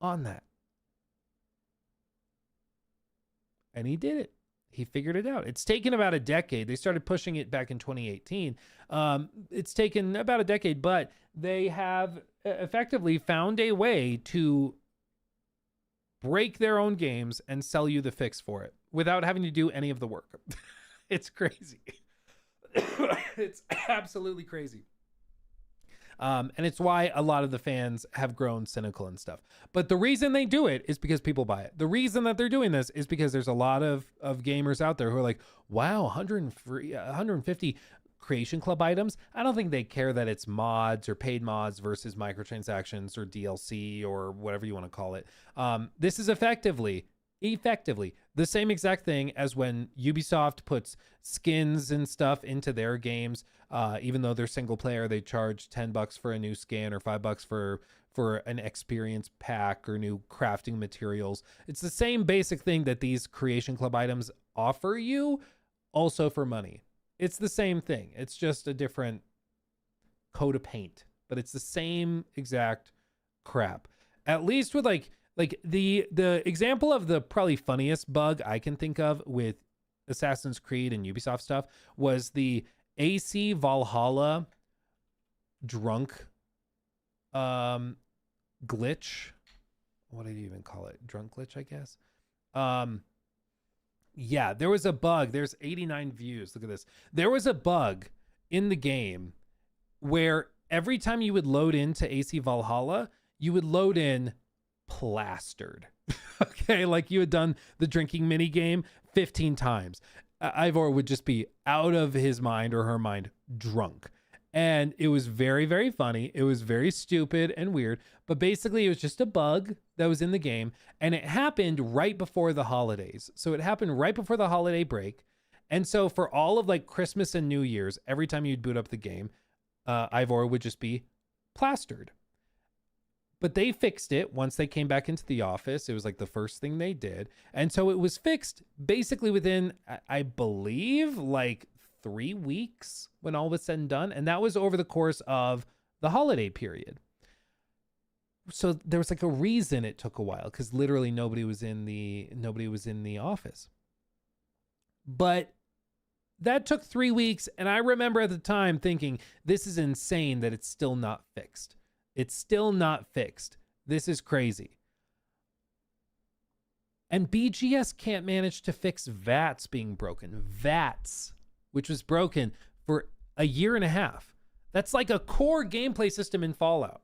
on that? And he did it. He figured it out. It's taken about a decade. They started pushing it back in 2018. It's taken about a decade, but they have effectively found a way to break their own games and sell you the fix for it without having to do any of the work. It's crazy. It's absolutely crazy. And it's why a lot of the fans have grown cynical and stuff. But the reason they do it is because people buy it. The reason that they're doing this is because there's a lot of gamers out there who are like, wow, 150 Creation Club items. I don't think they care that it's mods or paid mods versus microtransactions or DLC or whatever you want to call it. This is effectively the same exact thing as when Ubisoft puts skins and stuff into their games. Even though they're single player, they charge $10 for a new skin or $5 for an experience pack or new crafting materials. It's the same basic thing that these Creation Club items offer you, also for money. It's the same thing. It's just a different coat of paint, but it's the same exact crap. At least with like the example of the probably funniest bug I can think of with Assassin's Creed and Ubisoft stuff was the AC Valhalla drunk glitch. What did you even call it? Drunk glitch, I guess. Yeah, there was a bug. There's 89 views. Look at this. There was a bug in the game where every time you would load into AC Valhalla, you would load in plastered. Okay, like you had done the drinking mini game 15 times. Ivor would just be out of his mind or her mind drunk. And it was very, very funny. It was very stupid and weird. But basically, it was just a bug that was in the game. And it happened right before the holidays. So it happened right before the holiday break. And so for all of like Christmas and New Year's, every time you'd boot up the game, Ivor would just be plastered. But they fixed it once they came back into the office. It was like the first thing they did. And so it was fixed basically within, I believe, like 3 weeks when all was said and done. And that was over the course of the holiday period. So there was like a reason it took a while, because literally nobody was in the office. But that took 3 weeks. And I remember at the time thinking, this is insane that it's still not fixed. It's still not fixed. This is crazy. And BGS can't manage to fix VATS being broken. VATS, which was broken for a year and a half. That's like a core gameplay system in Fallout.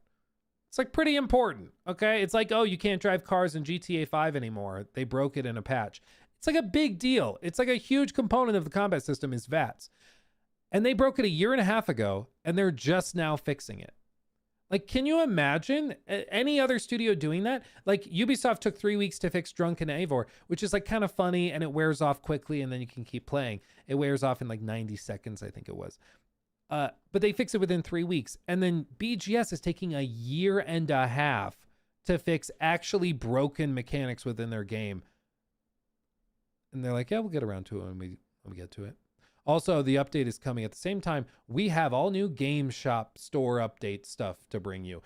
It's like pretty important, okay? It's like, oh, you can't drive cars in GTA 5 anymore. They broke it in a patch. It's like a big deal. It's like a huge component of the combat system is VATS. And they broke it a year and a half ago, and they're just now fixing it. Like, can you imagine any other studio doing that? Like, Ubisoft took 3 weeks to fix Drunken Eivor, which is like kind of funny, and it wears off quickly, and then you can keep playing. It wears off in like 90 seconds, I think it was. But they fix it within 3 weeks. And then BGS is taking a year and a half to fix actually broken mechanics within their game. And they're like, yeah, we'll get around to it when we get to it. Also, the update is coming at the same time. We have all new Game Shop store update stuff to bring you.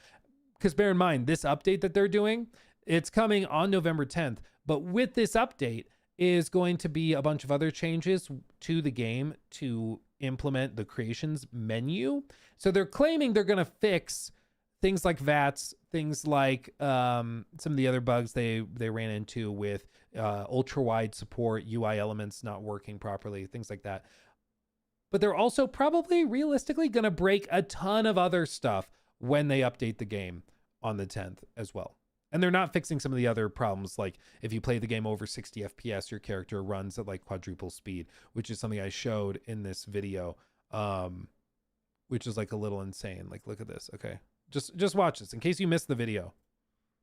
Because bear in mind, this update that they're doing, it's coming on November 10th. But with this update is going to be a bunch of other changes to the game to implement the creations menu. So they're claiming they're going to fix things like VATs, things like some of the other bugs they ran into with ultra wide support, UI elements not working properly, things like that. But they're also probably realistically going to break a ton of other stuff when they update the game on the 10th as well. And they're not fixing some of the other problems, like if you play the game over 60 FPS, your character runs at like quadruple speed, which is something I showed in this video, which is like a little insane. Like, look at this. Okay, just watch this in case you missed the video.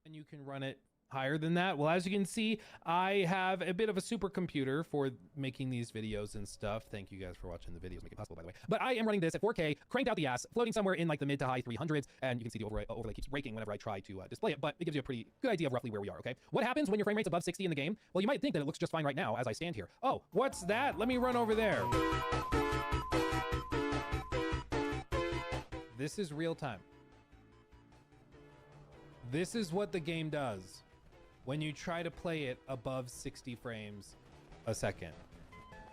And you can run it higher than that. Well, as you can see, I have a bit of a supercomputer for making these videos and stuff. Thank you guys for watching the videos, make it possible, by the way. But I am running this at 4K, cranked out the ass, floating somewhere in like the mid to high 300s, and you can see the overlay keeps breaking whenever I try to display it, but it gives you a pretty good idea of roughly where we are, okay? What happens when your frame rate's above 60 in the game? Well, you might think that it looks just fine right now as I stand here. Oh, what's that? Let me run over there. This is real time. This is what the game does when you try to play it above 60 frames a second.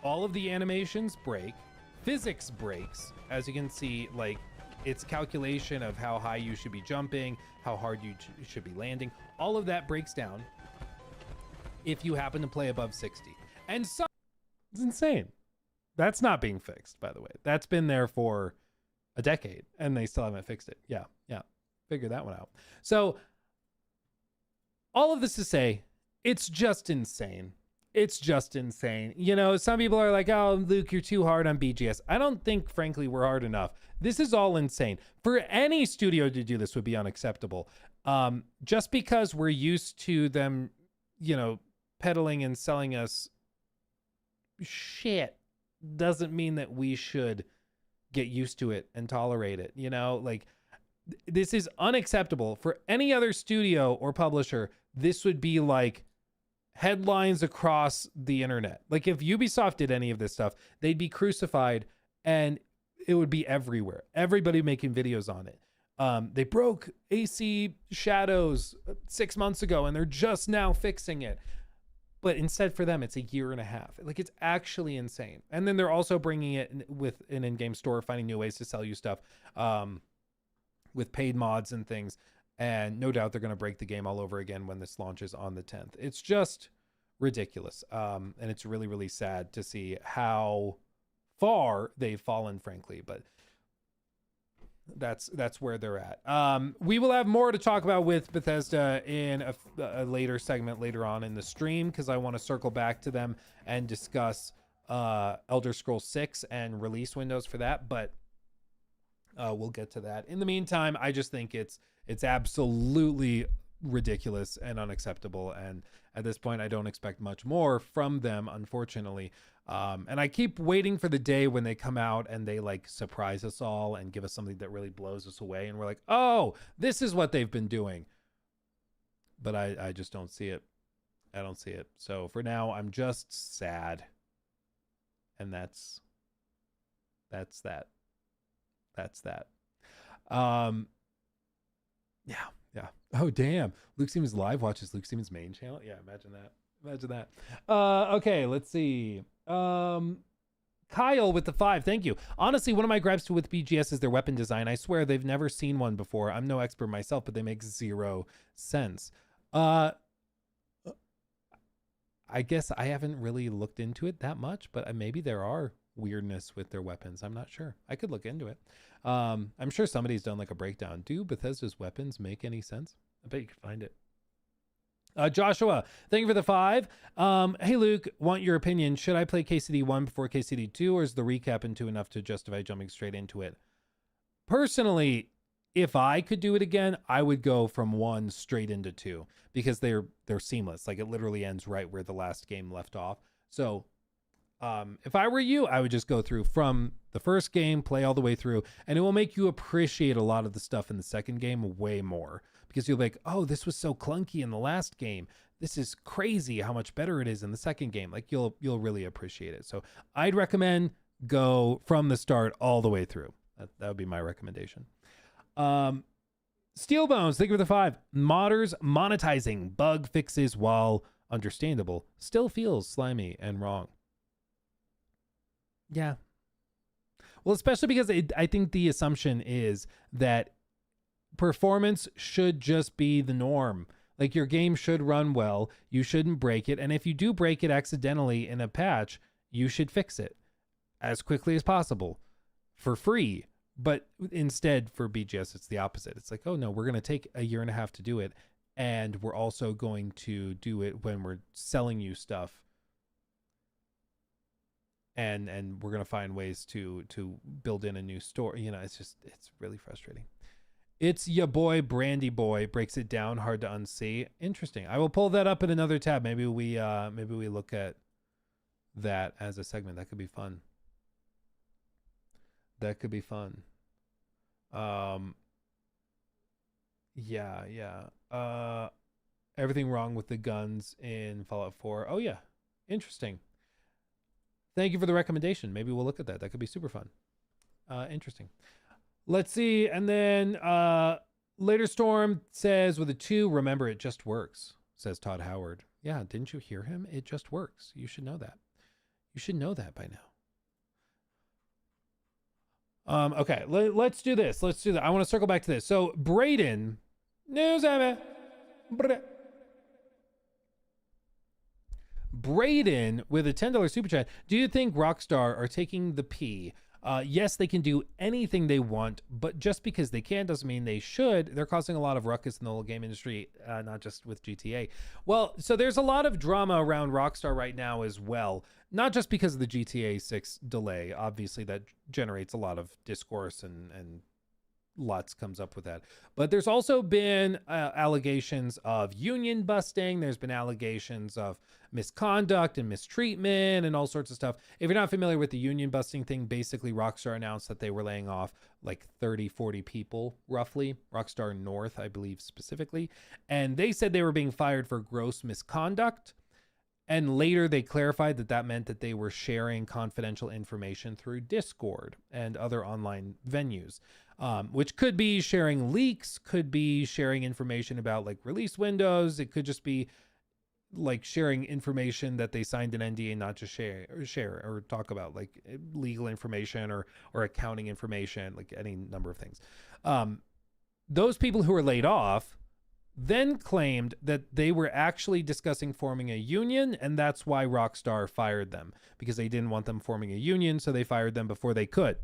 All of the animations break, physics breaks, as you can see, like its calculation of how high you should be jumping, how hard you should be landing, all of that breaks down if you happen to play above 60. And so it's insane. That's not being fixed, by the way. That's been there for a decade and they still haven't fixed it. Yeah. Figure that one out. So all of this to say, it's just insane. It's just insane. You know, some people are like, oh, Luke, you're too hard on BGS. I don't think, frankly, we're hard enough. This is all insane. For any studio to do this would be unacceptable. Just because we're used to them, you know, peddling and selling us shit doesn't mean that we should get used to it and tolerate it. You know, like, this is unacceptable for any other studio or publisher. This would be like headlines across the internet. Like if Ubisoft did any of this stuff, they'd be crucified and it would be everywhere. Everybody making videos on it. They broke AC Shadows 6 months ago and they're just now fixing it. But instead for them, it's a year and a half. Like it's actually insane. And then they're also bringing it with an in-game store, finding new ways to sell you stuff. With paid mods and things, and no doubt they're going to break the game all over again when this launches on the 10th. It's just ridiculous, and it's really, really sad to see how far they've fallen, frankly, but that's where they're at. We will have more to talk about with Bethesda in a later segment later on in the stream, because I want to circle back to them and discuss Elder Scrolls 6 and release windows for that, but we'll get to that. In the meantime, I just think it's absolutely ridiculous and unacceptable. And at this point, I don't expect much more from them, unfortunately. And I keep waiting for the day when they come out and they like surprise us all and give us something that really blows us away. And we're like, oh, this is what they've been doing. But I just don't see it. I don't see it. So for now, I'm just sad. And that's that. That's that. Yeah. Oh, damn. Luke Siemens Live watches Luke Siemens main channel. Yeah, imagine that. Okay, let's see. Kyle with the 5. Thank you. Honestly, one of my gripes with BGS is their weapon design. I swear they've never seen one before. I'm no expert myself, but they make zero sense. I guess I haven't really looked into it that much, but maybe there are weirdness with their weapons. I'm not sure. I could look into it. I'm sure somebody's done like a breakdown. Do Bethesda's weapons make any sense? I bet you could find it. Joshua, thank you for the 5. Hey Luke, want your opinion. Should I play KCD 1 before KCD 2, or is the recap into enough to justify jumping straight into it? Personally, if I could do it again, I would go from 1 straight into 2 because they're seamless. Like it literally ends right where the last game left off. So if I were you, I would just go through from the first game, play all the way through, and it will make you appreciate a lot of the stuff in the second game way more, because you're like, oh, this was so clunky in the last game. This is crazy how much better it is in the second game. Like you'll really appreciate it. So I'd recommend go from the start all the way through. That would be my recommendation. Steel Bones, thank you for the 5. Modders monetizing bug fixes, while understandable, still feels slimy and wrong. Yeah. Well, especially because I think the assumption is that performance should just be the norm. Like, your game should run well. You shouldn't break it. And if you do break it accidentally in a patch, you should fix it as quickly as possible for free. But instead, for BGS, it's the opposite. It's like, oh no, we're going to take a year and a half to do it. And we're also going to do it when we're selling you stuff. And we're going to find ways to build in a new store. You know, it's really frustrating. It's ya boy, Brandy Boy, breaks it down, hard to unsee. Interesting. I will pull that up in another tab. Maybe we look at that as a segment. That could be fun. That could be fun. Yeah. Everything wrong with the guns in Fallout 4. Oh yeah. Interesting. Thank you for the recommendation. Maybe we'll look at that. That could be super fun. Interesting. Let's see. And then Later Storm says with a 2, remember, it just works, says Todd Howard. Yeah, didn't you hear him? It just works. You should know that. You should know that by now. Okay, let's do this. Let's do that. I want to circle back to this. So Braden, Braden with a $10 super chat. Do you think Rockstar are taking the P? Yes, they can do anything they want, but just because they can doesn't mean they should. They're causing a lot of ruckus in the whole game industry, not just with GTA. Well, so there's a lot of drama around Rockstar right now as well, not just because of the GTA 6 delay. Obviously, that generates a lot of discourse and lots comes up with that. But there's also been allegations of union busting. There's been allegations of misconduct and mistreatment and all sorts of stuff. If you're not familiar with the union busting thing, basically Rockstar announced that they were laying off like 30-40 people roughly, Rockstar North, I believe specifically, and they said they were being fired for gross misconduct. And later they clarified that that meant that they were sharing confidential information through Discord and other online venues, which could be sharing leaks, could be sharing information about like release windows. It could just be like sharing information that they signed an NDA not to share or talk about, like legal information or accounting information, like any number of things. Those people who were laid off then claimed that they were actually discussing forming a union, and that's why Rockstar fired them, because they didn't want them forming a union, so they fired them before they could.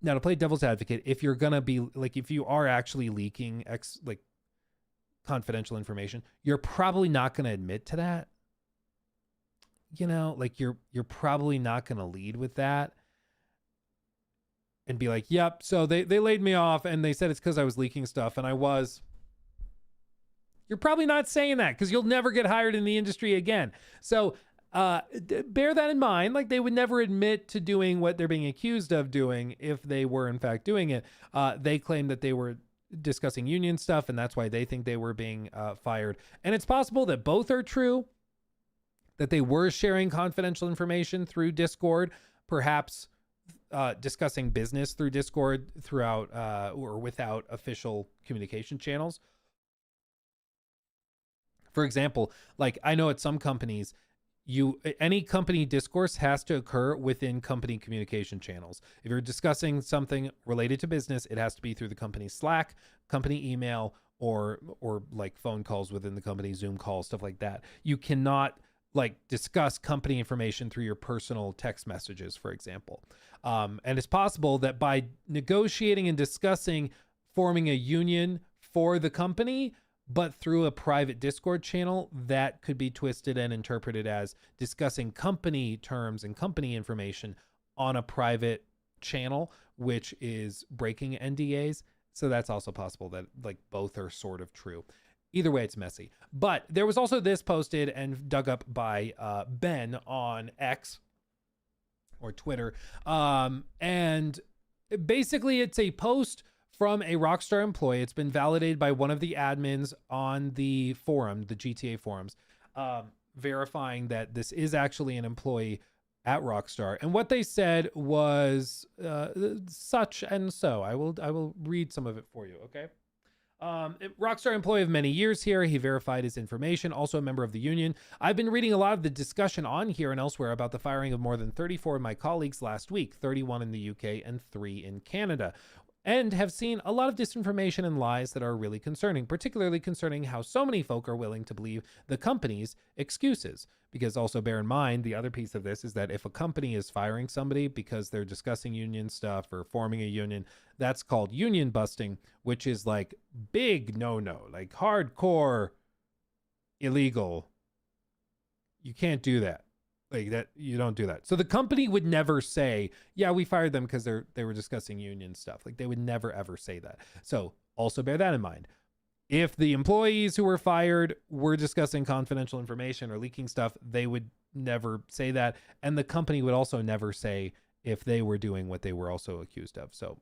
Now, to play devil's advocate, if you're gonna be like, if you are actually leaking confidential information, you're probably not gonna admit to that. You know, like you're probably not gonna lead with that and be like, yep, so they laid me off and they said it's because I was leaking stuff, and I was. You're probably not saying that because you'll never get hired in the industry again. So bear that in mind. Like, they would never admit to doing what they're being accused of doing if they were in fact doing it. They claim that they were discussing union stuff, and that's why they think they were being fired. And it's possible that both are true, that they were sharing confidential information through Discord, perhaps discussing business through Discord throughout or without official communication channels. For example, like I know at some companies, any company discourse has to occur within company communication channels. If you're discussing something related to business, it has to be through the company Slack, company email, or like phone calls within the company, Zoom calls, stuff like that. You cannot like discuss company information through your personal text messages, for example. And it's possible that by negotiating and discussing forming a union for the company, but through a private Discord channel, that could be twisted and interpreted as discussing company terms and company information on a private channel, which is breaking NDAs. So that's also possible that like both are sort of true. Either way, it's messy. But there was also this posted and dug up by Ben on X or Twitter. And basically it's a post from a Rockstar employee. It's been validated by one of the admins on the forum, the GTA forums, verifying that this is actually an employee at Rockstar, and what they said was such and so. I will read some of it for you. Okay. Rockstar employee of many years here. He verified his information, also a member of the union. I've been reading a lot of the discussion on here and elsewhere about the firing of more than 34 of my colleagues last week, 31 in the UK and 3 in Canada, and have seen a lot of disinformation and lies that are really concerning, particularly concerning how so many folk are willing to believe the company's excuses. Because also bear in mind, the other piece of this is that if a company is firing somebody because they're discussing union stuff or forming a union, that's called union busting, which is like big no-no, like hardcore illegal. You can't do that. Like that, you don't do that. So the company would never say, yeah, we fired them because they were discussing union stuff. Like they would never ever say that. So also bear that in mind. If the employees who were fired were discussing confidential information or leaking stuff, they would never say that. And the company would also never say if they were doing what they were also accused of. So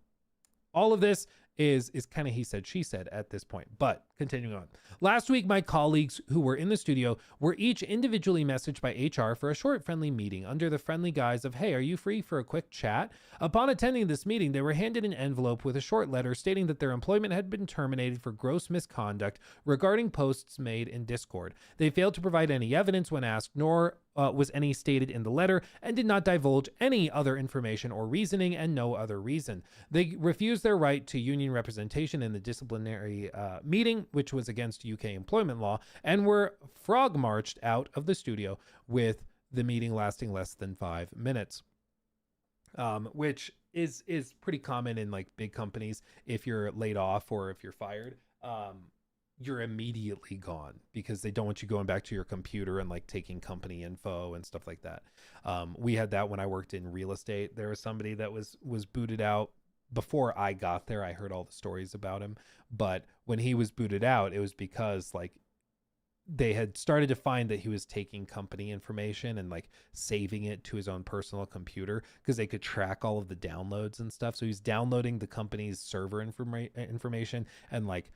all of this is kind of he said, she said at this point. But continuing on. Last week, my colleagues who were in the studio were each individually messaged by HR for a short friendly meeting under the friendly guise of, hey, are you free for a quick chat? Upon attending this meeting, they were handed an envelope with a short letter stating that their employment had been terminated for gross misconduct regarding posts made in Discord. They failed to provide any evidence when asked, nor was any stated in the letter, and did not divulge any other information or reasoning, and no other reason. They refused their right to union representation in the disciplinary meeting, which was against UK employment law, and were frog marched out of the studio with the meeting lasting less than 5 minutes. Which is pretty common in like big companies. If you're laid off or if you're fired, you're immediately gone because they don't want you going back to your computer and like taking company info and stuff like that. We had that when I worked in real estate. There was somebody that was booted out before I got there. I heard all the stories about him, but when he was booted out, it was because like they had started to find that he was taking company information and like saving it to his own personal computer because they could track all of the downloads and stuff. So he's downloading the company's server information and like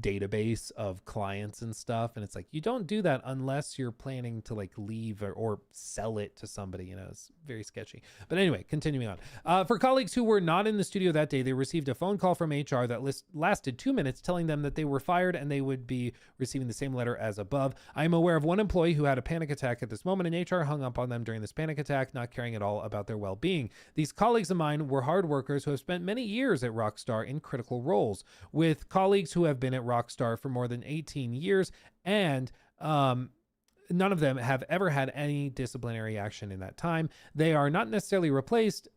database of clients and stuff, and it's like you don't do that unless you're planning to like leave or sell it to somebody. You know, it's very sketchy. But anyway, continuing on. For colleagues who were not in the studio that day, they received a phone call from HR that lasted 2 minutes, telling them that they were fired and they would be receiving the same letter as above. I am aware of one employee who had a panic attack at this moment, and HR hung up on them during this panic attack, not caring at all about their well-being. These colleagues of mine were hard workers who have spent many years at Rockstar in critical roles, with colleagues who have been at Rockstar for more than 18 years, and none of them have ever had any disciplinary action in that time. They are not necessarily replaced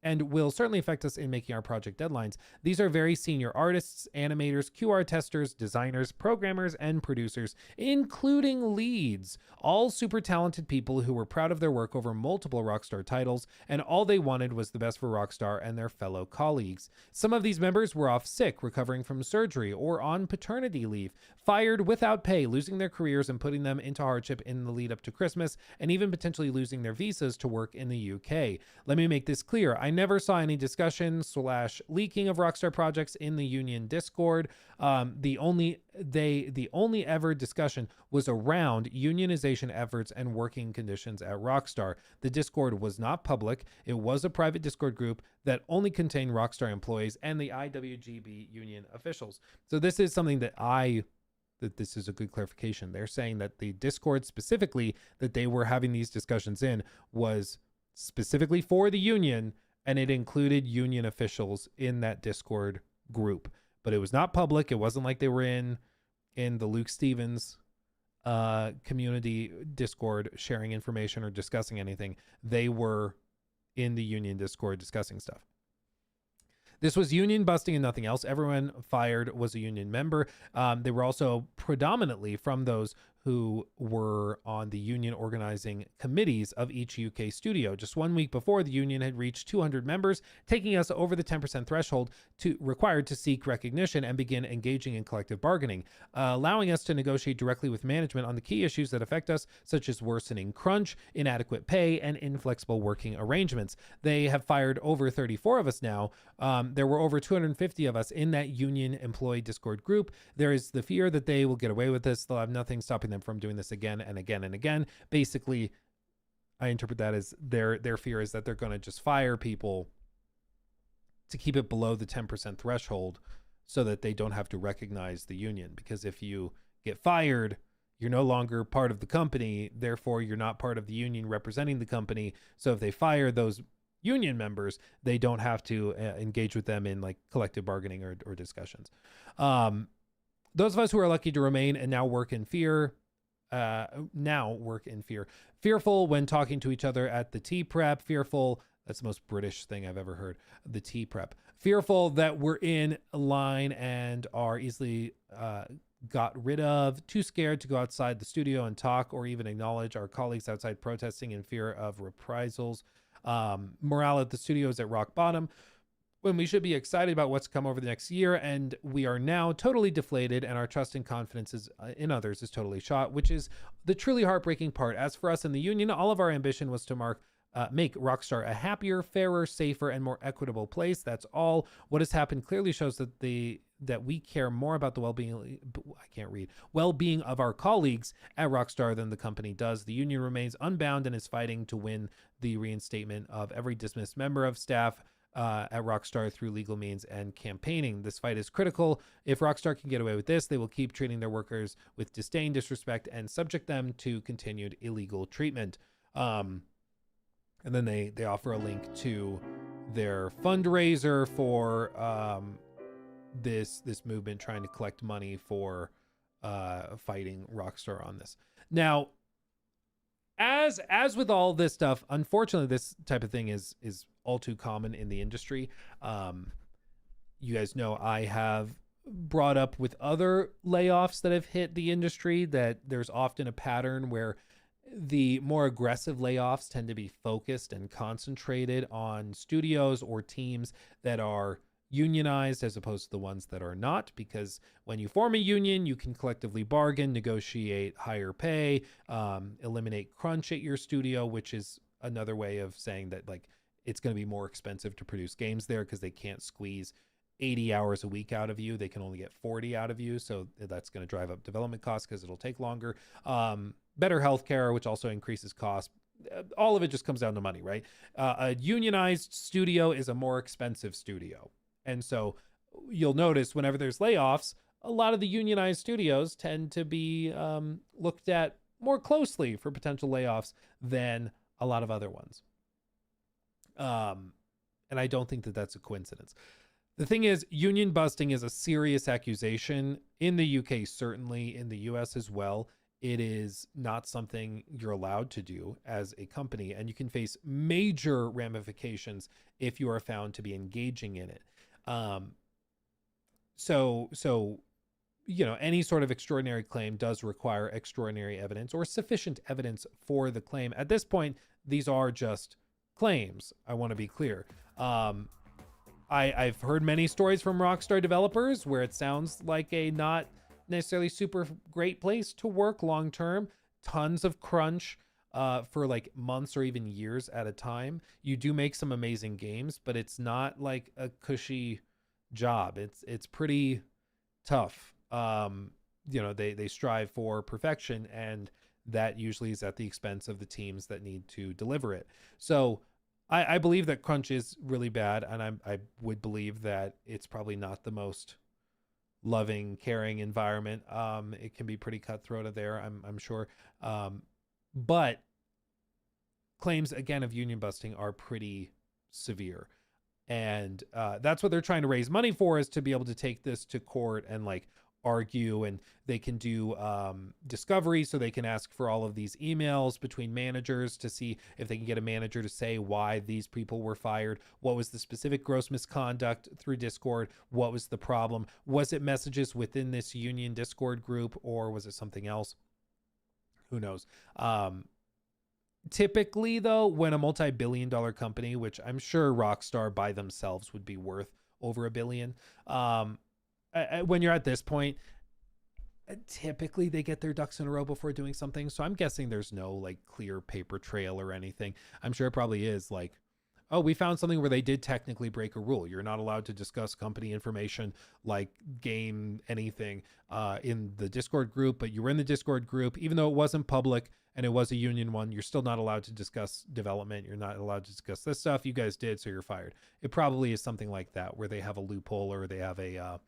and will certainly affect us in making our project deadlines. These are very senior artists, animators, QR testers, designers, programmers, and producers, including leads, all super talented people who were proud of their work over multiple Rockstar titles, and all they wanted was the best for Rockstar and their fellow colleagues. Some of these members were off sick, recovering from surgery, or on paternity leave, fired without pay, losing their careers and putting them into hardship in the lead up to Christmas, and even potentially losing their visas to work in the UK. Let me make this clear. I never saw any discussion / leaking of Rockstar projects in the union Discord. The only ever discussion was around unionization efforts and working conditions at Rockstar. The Discord was not public. It was a private Discord group that only contained Rockstar employees and the IWGB union officials. So this is something that this is a good clarification. They're saying that the Discord specifically that they were having these discussions in was specifically for the union, and it included union officials in that Discord group. But it was not public. It wasn't like they were in the Luke Stevens community Discord sharing information or discussing anything. They were in the union Discord discussing stuff. This was union busting and nothing else. Everyone fired was a union member. They were also predominantly from those who were on the union organizing committees of each UK studio. Just 1 week before, the union had reached 200 members, taking us over the 10% threshold required to seek recognition and begin engaging in collective bargaining, allowing us to negotiate directly with management on the key issues that affect us, such as worsening crunch, inadequate pay, and inflexible working arrangements. They have fired over 34 of us now. There were over 250 of us in that union employee Discord group. There is the fear that they will get away with this. They'll have nothing stopping them from doing this again and again and again. Basically, I interpret that as their fear is that they're going to just fire people to keep it below the 10% threshold so that they don't have to recognize the union. Because if you get fired, you're no longer part of the company. Therefore, you're not part of the union representing the company. So if they fire those union members, they don't have to engage with them in like collective bargaining or discussions. Those of us who are lucky to remain and now work in fear, fearful when talking to each other at the tea prep, fearful. That's the most British thing I've ever heard. The tea prep. Fearful that we're in line and are easily got rid of. Too scared to go outside the studio and talk or even acknowledge our colleagues outside protesting in fear of reprisals. Morale at the studio is at rock bottom when we should be excited about what's come over the next year. And we are now totally deflated and our trust and confidence in others is totally shot, which is the truly heartbreaking part. As for us in the union, all of our ambition was to make Rockstar a happier, fairer, safer, and more equitable place. That's all. What has happened clearly shows that we care more about the well-being of our colleagues at Rockstar than the company does. The union remains unbound and is fighting to win the reinstatement of every dismissed member of staff at Rockstar through legal means and campaigning. This fight is critical. If Rockstar can get away with this, they will keep treating their workers with disdain, disrespect, and subject them to continued illegal treatment. And then they offer a link to their fundraiser for this movement trying to collect money for fighting Rockstar on this. Now, as with all this stuff, unfortunately, this type of thing is all too common in the industry. You guys know I have brought up with other layoffs that have hit the industry that there's often a pattern where the more aggressive layoffs tend to be focused and concentrated on studios or teams that are unionized as opposed to the ones that are not, because when you form a union, you can collectively bargain, negotiate higher pay, eliminate crunch at your studio, which is another way of saying that like it's going to be more expensive to produce games there because they can't squeeze 80 hours a week out of you. They can only get 40 out of you. So that's going to drive up development costs because it'll take longer. Better healthcare, which also increases costs. All of it just comes down to money, right? A unionized studio is a more expensive studio. And so you'll notice whenever there's layoffs, a lot of the unionized studios tend to be looked at more closely for potential layoffs than a lot of other ones. And I don't think that that's a coincidence. The thing is, union busting is a serious accusation in the UK, certainly in the US as well. It is not something you're allowed to do as a company, and you can face major ramifications if you are found to be engaging in it. So, you know, any sort of extraordinary claim does require extraordinary evidence or sufficient evidence for the claim. At this point, these are just claims. I want to be clear. I've heard many stories from Rockstar developers where it sounds like a not necessarily super great place to work long term. Tons of crunch for like months or even years at a time. You do make some amazing games, but it's not like a cushy job. It's pretty tough. You know, they strive for perfection, and that usually is at the expense of the teams that need to deliver it. So I believe that crunch is really bad, and I would believe that it's probably not the most loving, caring environment. It can be pretty cutthroat of there, I'm sure. But claims, again, of union busting are pretty severe. And that's what they're trying to raise money for, is to be able to take this to court and like argue, and they can do discovery, so they can ask for all of these emails between managers to see if they can get a manager to say why these people were fired. What was the specific gross misconduct through Discord? What was the problem? Was it messages within this union Discord group, or was it something else? Who knows? Typically, though, when a multi-billion-dollar company, which I'm sure Rockstar by themselves would be worth over $1 billion, when you're at this point, typically they get their ducks in a row before doing something. So I'm guessing there's no like clear paper trail or anything. I'm sure it probably is like, oh, we found something where they did technically break a rule. You're not allowed to discuss company information like game anything in the Discord group, but you were in the Discord group, even though it wasn't public, and it was a union one, you're still not allowed to discuss development. You're not allowed to discuss this stuff. You guys did, so you're fired. It probably is something like that, where they have a loophole or they have a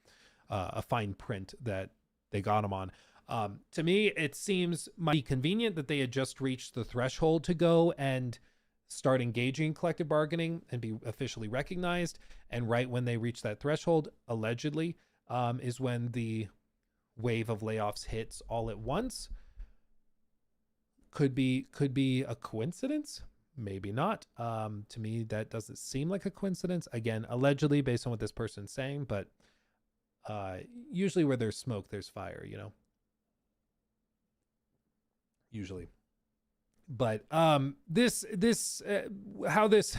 fine print that they got them on. To me, it seems mighty convenient that they had just reached the threshold to go and start engaging in collective bargaining and be officially recognized. And right when they reach that threshold, allegedly, is when the wave of layoffs hits all at once. Could be a coincidence, maybe not. To me, that doesn't seem like a coincidence. Again, allegedly, based on what this person's saying, but usually where there's smoke, there's fire, you know. Usually. But this how this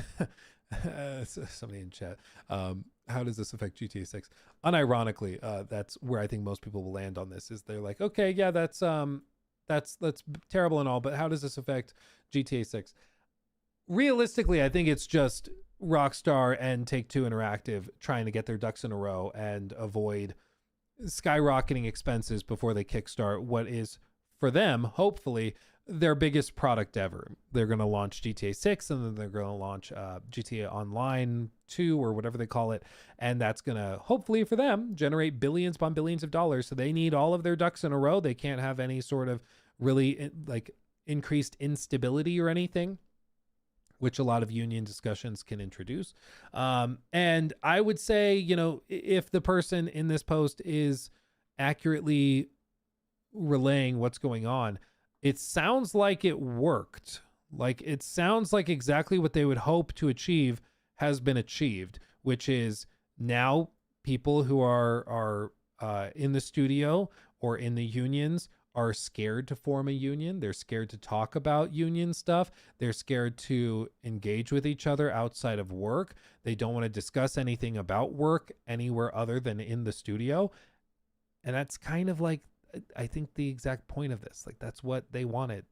somebody in chat, how does this affect GTA 6? Unironically, that's where I think most people will land on this, is they're like, okay, yeah, that's terrible and all, but how does this affect GTA 6? Realistically, I think it's just Rockstar and Take-Two Interactive trying to get their ducks in a row and avoid skyrocketing expenses before they kickstart what is, for them, hopefully, their biggest product ever. They're going to launch GTA 6, and then they're going to launch GTA Online 2 or whatever they call it. And that's going to, hopefully for them, generate billions upon billions of dollars. So they need all of their ducks in a row. They can't have any sort of really like increased instability or anything, which a lot of union discussions can introduce. And I would say, you know, if the person in this post is accurately relaying what's going on, it sounds like it worked. Like, it sounds like exactly what they would hope to achieve has been achieved, which is now people who are in the studio or in the unions are scared to form a union. They're scared to talk about union stuff. They're scared to engage with each other outside of work. They don't want to discuss anything about work anywhere other than in the studio. And that's kind of like, I think, the exact point of this. Like, that's what they wanted.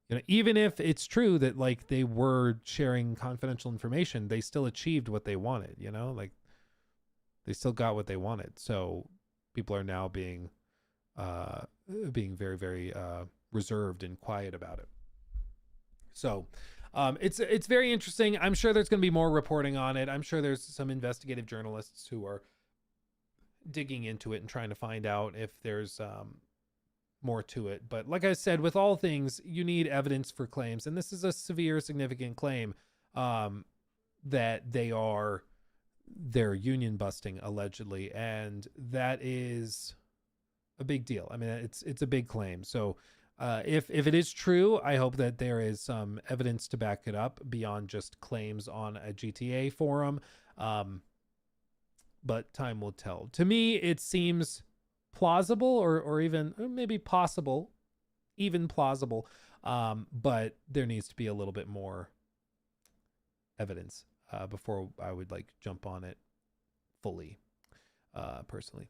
You know, even if it's true that like they were sharing confidential information, they still achieved what they wanted, you know, like they still got what they wanted. So people are now being very, very reserved and quiet about it. So it's very interesting. I'm sure there's going to be more reporting on it. I'm sure there's some investigative journalists who are digging into it and trying to find out if there's more to it. But like I said, with all things, you need evidence for claims. And this is a severe, significant claim that they're union busting, allegedly. And that is a big deal. I mean, it's a big claim. So if it is true, I hope that there is some evidence to back it up beyond just claims on a GTA forum. But time will tell. To me, it seems plausible or even maybe possible, even plausible. But there needs to be a little bit more evidence before I would like jump on it fully, personally.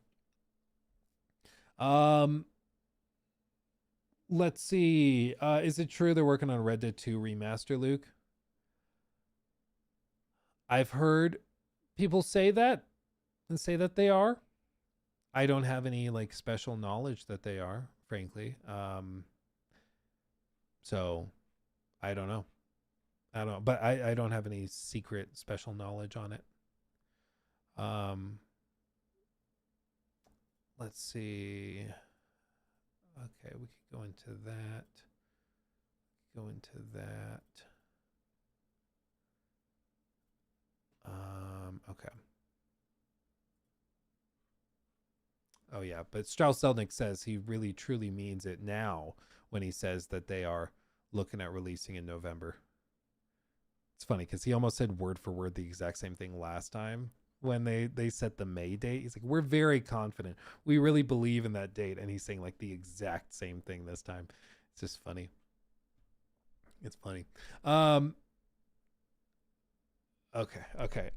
Let's see. Is it true they're working on Red Dead 2 remaster, Luke? I've heard people say that and say that they are. I don't have any like special knowledge that they are, frankly. So I don't know. But I don't have any secret special knowledge on it. Let's see. Okay, we could go into that. Okay. Oh yeah, but Strauss Zelnick says he really truly means it now when he says that they are looking at releasing in November. It's funny because he almost said word for word the exact same thing last time when they set the May date. He's like, we're very confident. We really believe in that date. And he's saying like the exact same thing this time. It's just funny. It's funny. Okay.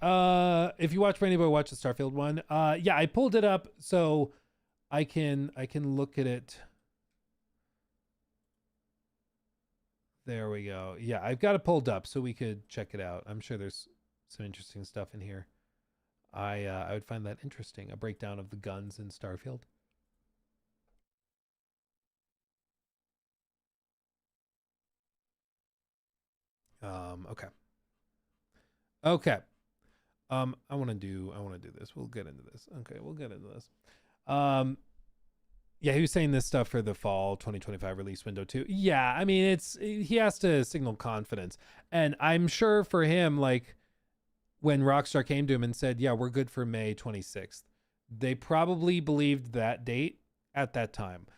If you watch Brandy Boy, watch the Starfield one. Yeah, I pulled it up so I can look at it. There we go. Yeah, I've got it pulled up so we could check it out. I'm sure there's some interesting stuff in here. I would find that interesting, a breakdown of the guns in Starfield. Okay. Okay. I want to do this. We'll get into this. Okay, we'll get into this. Yeah, he was saying this stuff for the fall 2025 release window too. Yeah, I mean, he has to signal confidence. And I'm sure for him, like when Rockstar came to him and said, "Yeah, we're good for May 26th." They probably believed that date at that time.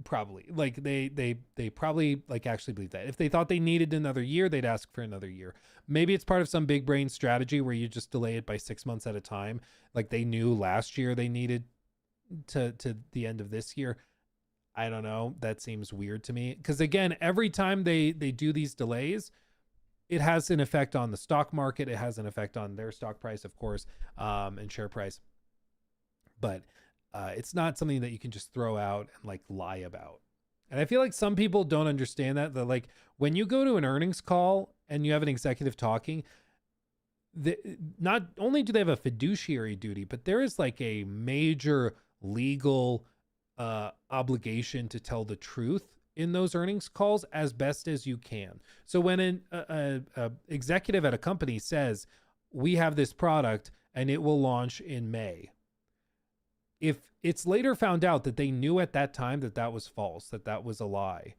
Probably like they probably like actually believe that. If they thought they needed another year, they'd ask for another year. Maybe it's part of some big brain strategy where you just delay it by 6 months at a time. Like they knew last year they needed to the end of this year. I don't know. That seems weird to me because again, every time they do these delays, it has an effect on the stock market. It has an effect on their stock price, of course, and share price. But it's not something that you can just throw out and like lie about. And I feel like some people don't understand that like when you go to an earnings call and you have an executive talking, not only do they have a fiduciary duty, but there is like a major legal obligation to tell the truth in those earnings calls as best as you can. So when an executive at a company says, "We have this product and it will launch in May," if it's later found out that they knew at that time that that was false, that that was a lie,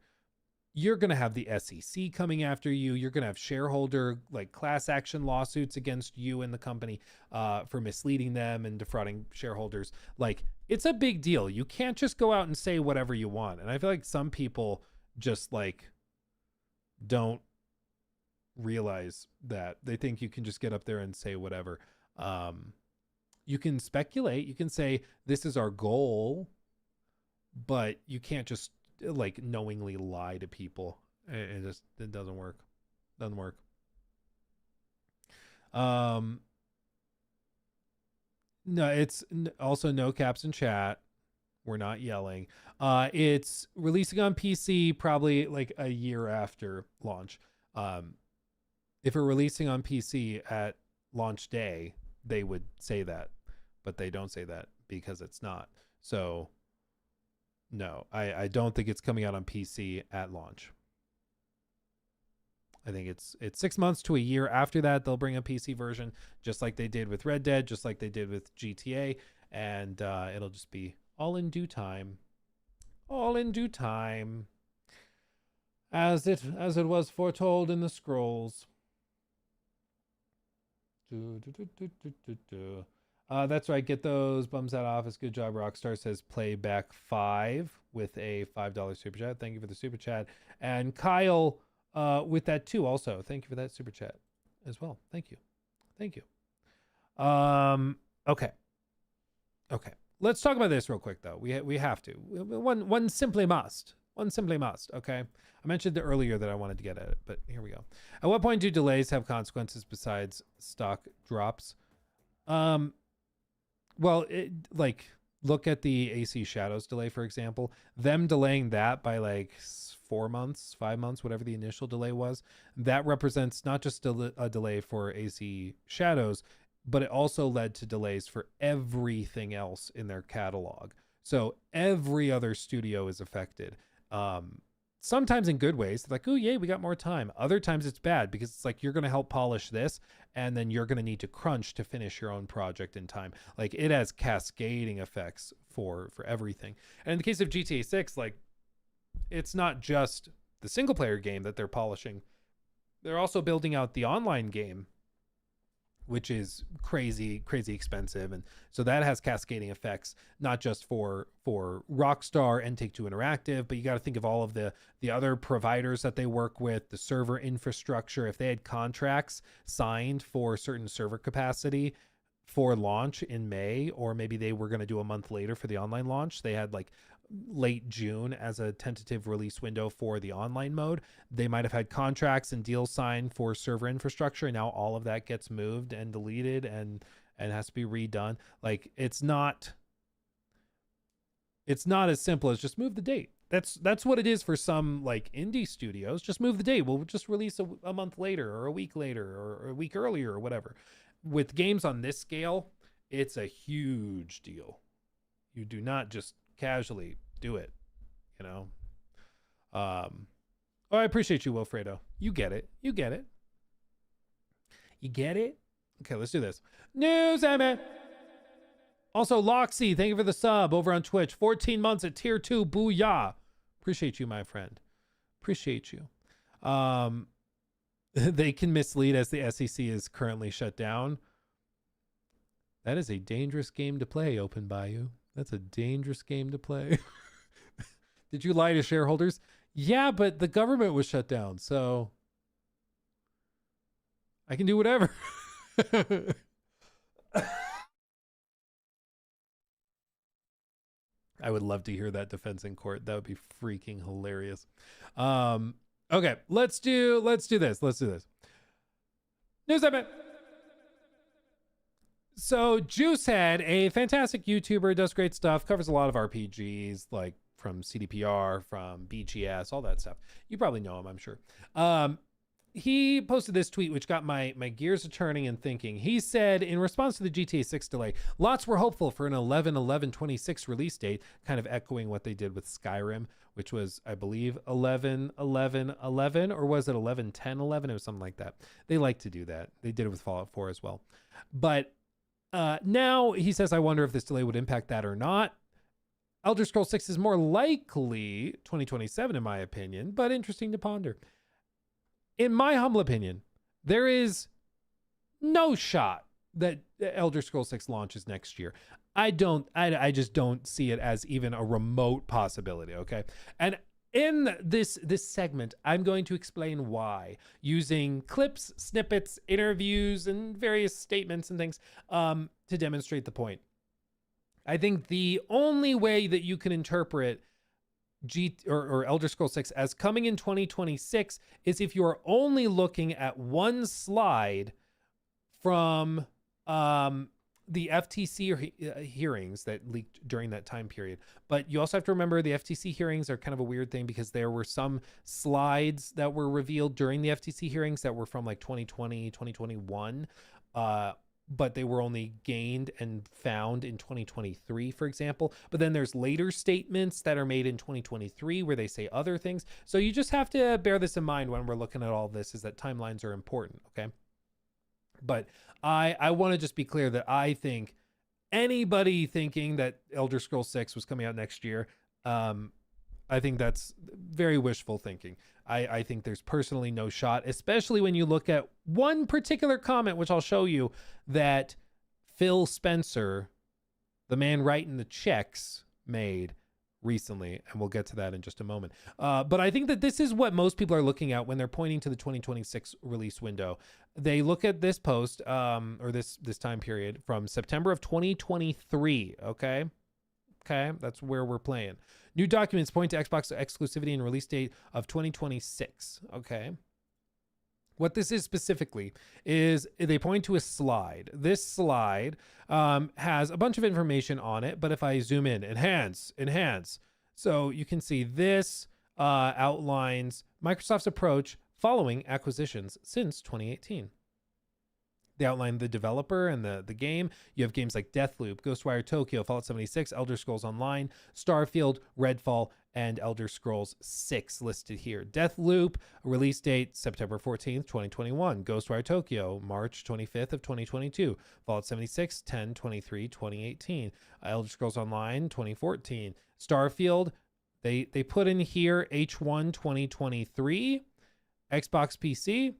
you're going to have the SEC coming after you. You're going to have shareholder like class action lawsuits against you and the company for misleading them and defrauding shareholders. Like it's a big deal. You can't just go out and say whatever you want. And I feel like some people just like don't realize that. They think you can just get up there and say whatever. You can speculate, you can say this is our goal, but you can't just like knowingly lie to people. It doesn't work. Doesn't work. No, it's also no caps in chat. We're not yelling. It's releasing on PC probably like a year after launch. If we're releasing on PC at launch day, they would say that, but they don't say that because it's not. So no, I don't think it's coming out on PC at launch. I think it's 6 months to a year after that they'll bring a PC version, just like they did with Red Dead, just like they did with GTA, and it'll just be all in due time. All in due time. As it was foretold in the scrolls. That's right. Get those bums out of office. Good job, Rockstar, says Playback 5 with a $5 super chat. Thank you for the super chat. And Kyle with that too also. Thank you for that super chat as well. Thank you. Thank you. Okay. Let's talk about this real quick though. We have to. One simply must. One simply must. Okay. I mentioned earlier that I wanted to get at it, but here we go. At what point do delays have consequences besides stock drops? Well, look at the AC Shadows delay, for example. Them delaying that by like 4 months, 5 months, whatever the initial delay was, that represents not just a delay for AC Shadows, but it also led to delays for everything else in their catalog. So every other studio is affected. Sometimes in good ways, like, oh, yay, we got more time. Other times it's bad because it's like you're going to help polish this and then you're going to need to crunch to finish your own project in time. Like it has cascading effects for everything. And in the case of GTA 6, like it's not just the single player game that they're polishing. They're also building out the online game, which is crazy expensive. And so that has cascading effects, not just for Rockstar and Take-Two Interactive, but you got to think of all of the other providers that they work with, the server infrastructure. If they had contracts signed for certain server capacity for launch in May, or maybe they were going to do a month later for the online launch, they had like late June as a tentative release window for the online mode. They might have had contracts and deals signed for server infrastructure, and now all of that gets moved and deleted and has to be redone. Like it's not as simple as just move the date. That's what it is for some like indie studios. Just move the date. We'll just release a month later or a week later or a week earlier or whatever. With games on this scale, it's a huge deal. You do not just casually do it, you know. Oh, I appreciate you, Wilfredo. You get it. You get it. You get it? Okay, let's do this. News, Emma. Also, Loxy, thank you for the sub over on Twitch. 14 months at tier 2. Booyah. Appreciate you, my friend. Appreciate you. They can mislead as the SEC is currently shut down. That is a dangerous game to play, Open Bayou. That's a dangerous game to play. Did you lie to shareholders? Yeah, but the government was shut down, so I can do whatever. I would love to hear that defense in court. That would be freaking hilarious. Okay, let's do this. Let's do this. News segment. So Juicehead, a fantastic YouTuber, does great stuff, covers a lot of RPGs, like from CDPR, from BGS, all that stuff. You probably know him, I'm sure. He posted this tweet, which got my gears turning and thinking. He said, in response to the GTA 6 delay, lots were hopeful for an 11/11/26 release date, kind of echoing what they did with Skyrim, which was, I believe, 11/11/11, or was it 11/10/11? It was something like that. They like to do that. They did it with Fallout 4 as well. But now he says, I wonder if this delay would impact that or not. Elder Scrolls 6 is more likely 2027, in my opinion, but interesting to ponder. In my humble opinion, there is no shot that Elder Scrolls 6 launches next year. I just don't see it as even a remote possibility, okay? And in this segment, I'm going to explain why, using clips, snippets, interviews, and various statements and things to demonstrate the point. I think the only way that you can interpret or Elder Scrolls 6 as coming in 2026 is if you're only looking at one slide from the FTC hearings that leaked during that time period. But you also have to remember the FTC hearings are kind of a weird thing because there were some slides that were revealed during the FTC hearings that were from like 2020, 2021. But they were only gained and found in 2023, for example. But then there's later statements that are made in 2023 where they say other things. So you just have to bear this in mind when we're looking at all this, is that timelines are important, okay? But I want to just be clear that I think anybody thinking that Elder Scrolls 6 was coming out next year, I think that's very wishful thinking. I think there's personally no shot, especially when you look at one particular comment, which I'll show you, that Phil Spencer, the man writing the checks, made recently, and we'll get to that in just a moment. But I think that this is what most people are looking at when they're pointing to the 2026 release window. They look at this post, or this time period from September of 2023, okay? Okay, that's where we're playing. New documents point to Xbox exclusivity and release date of 2026. Okay. What this is specifically is they point to a slide. This slide has a bunch of information on it, but if I zoom in, enhance. So you can see this outlines Microsoft's approach following acquisitions since 2018. They outline the developer and the game. You have games like Deathloop, Ghostwire Tokyo, Fallout 76, Elder Scrolls Online, Starfield, Redfall, and Elder Scrolls 6 listed here. Deathloop, release date September 14th, 2021. Ghostwire Tokyo, March 25th of 2022. Fallout 76, 10/23/2018. Elder Scrolls Online, 2014. Starfield, they put in here H1 2023. Xbox PC.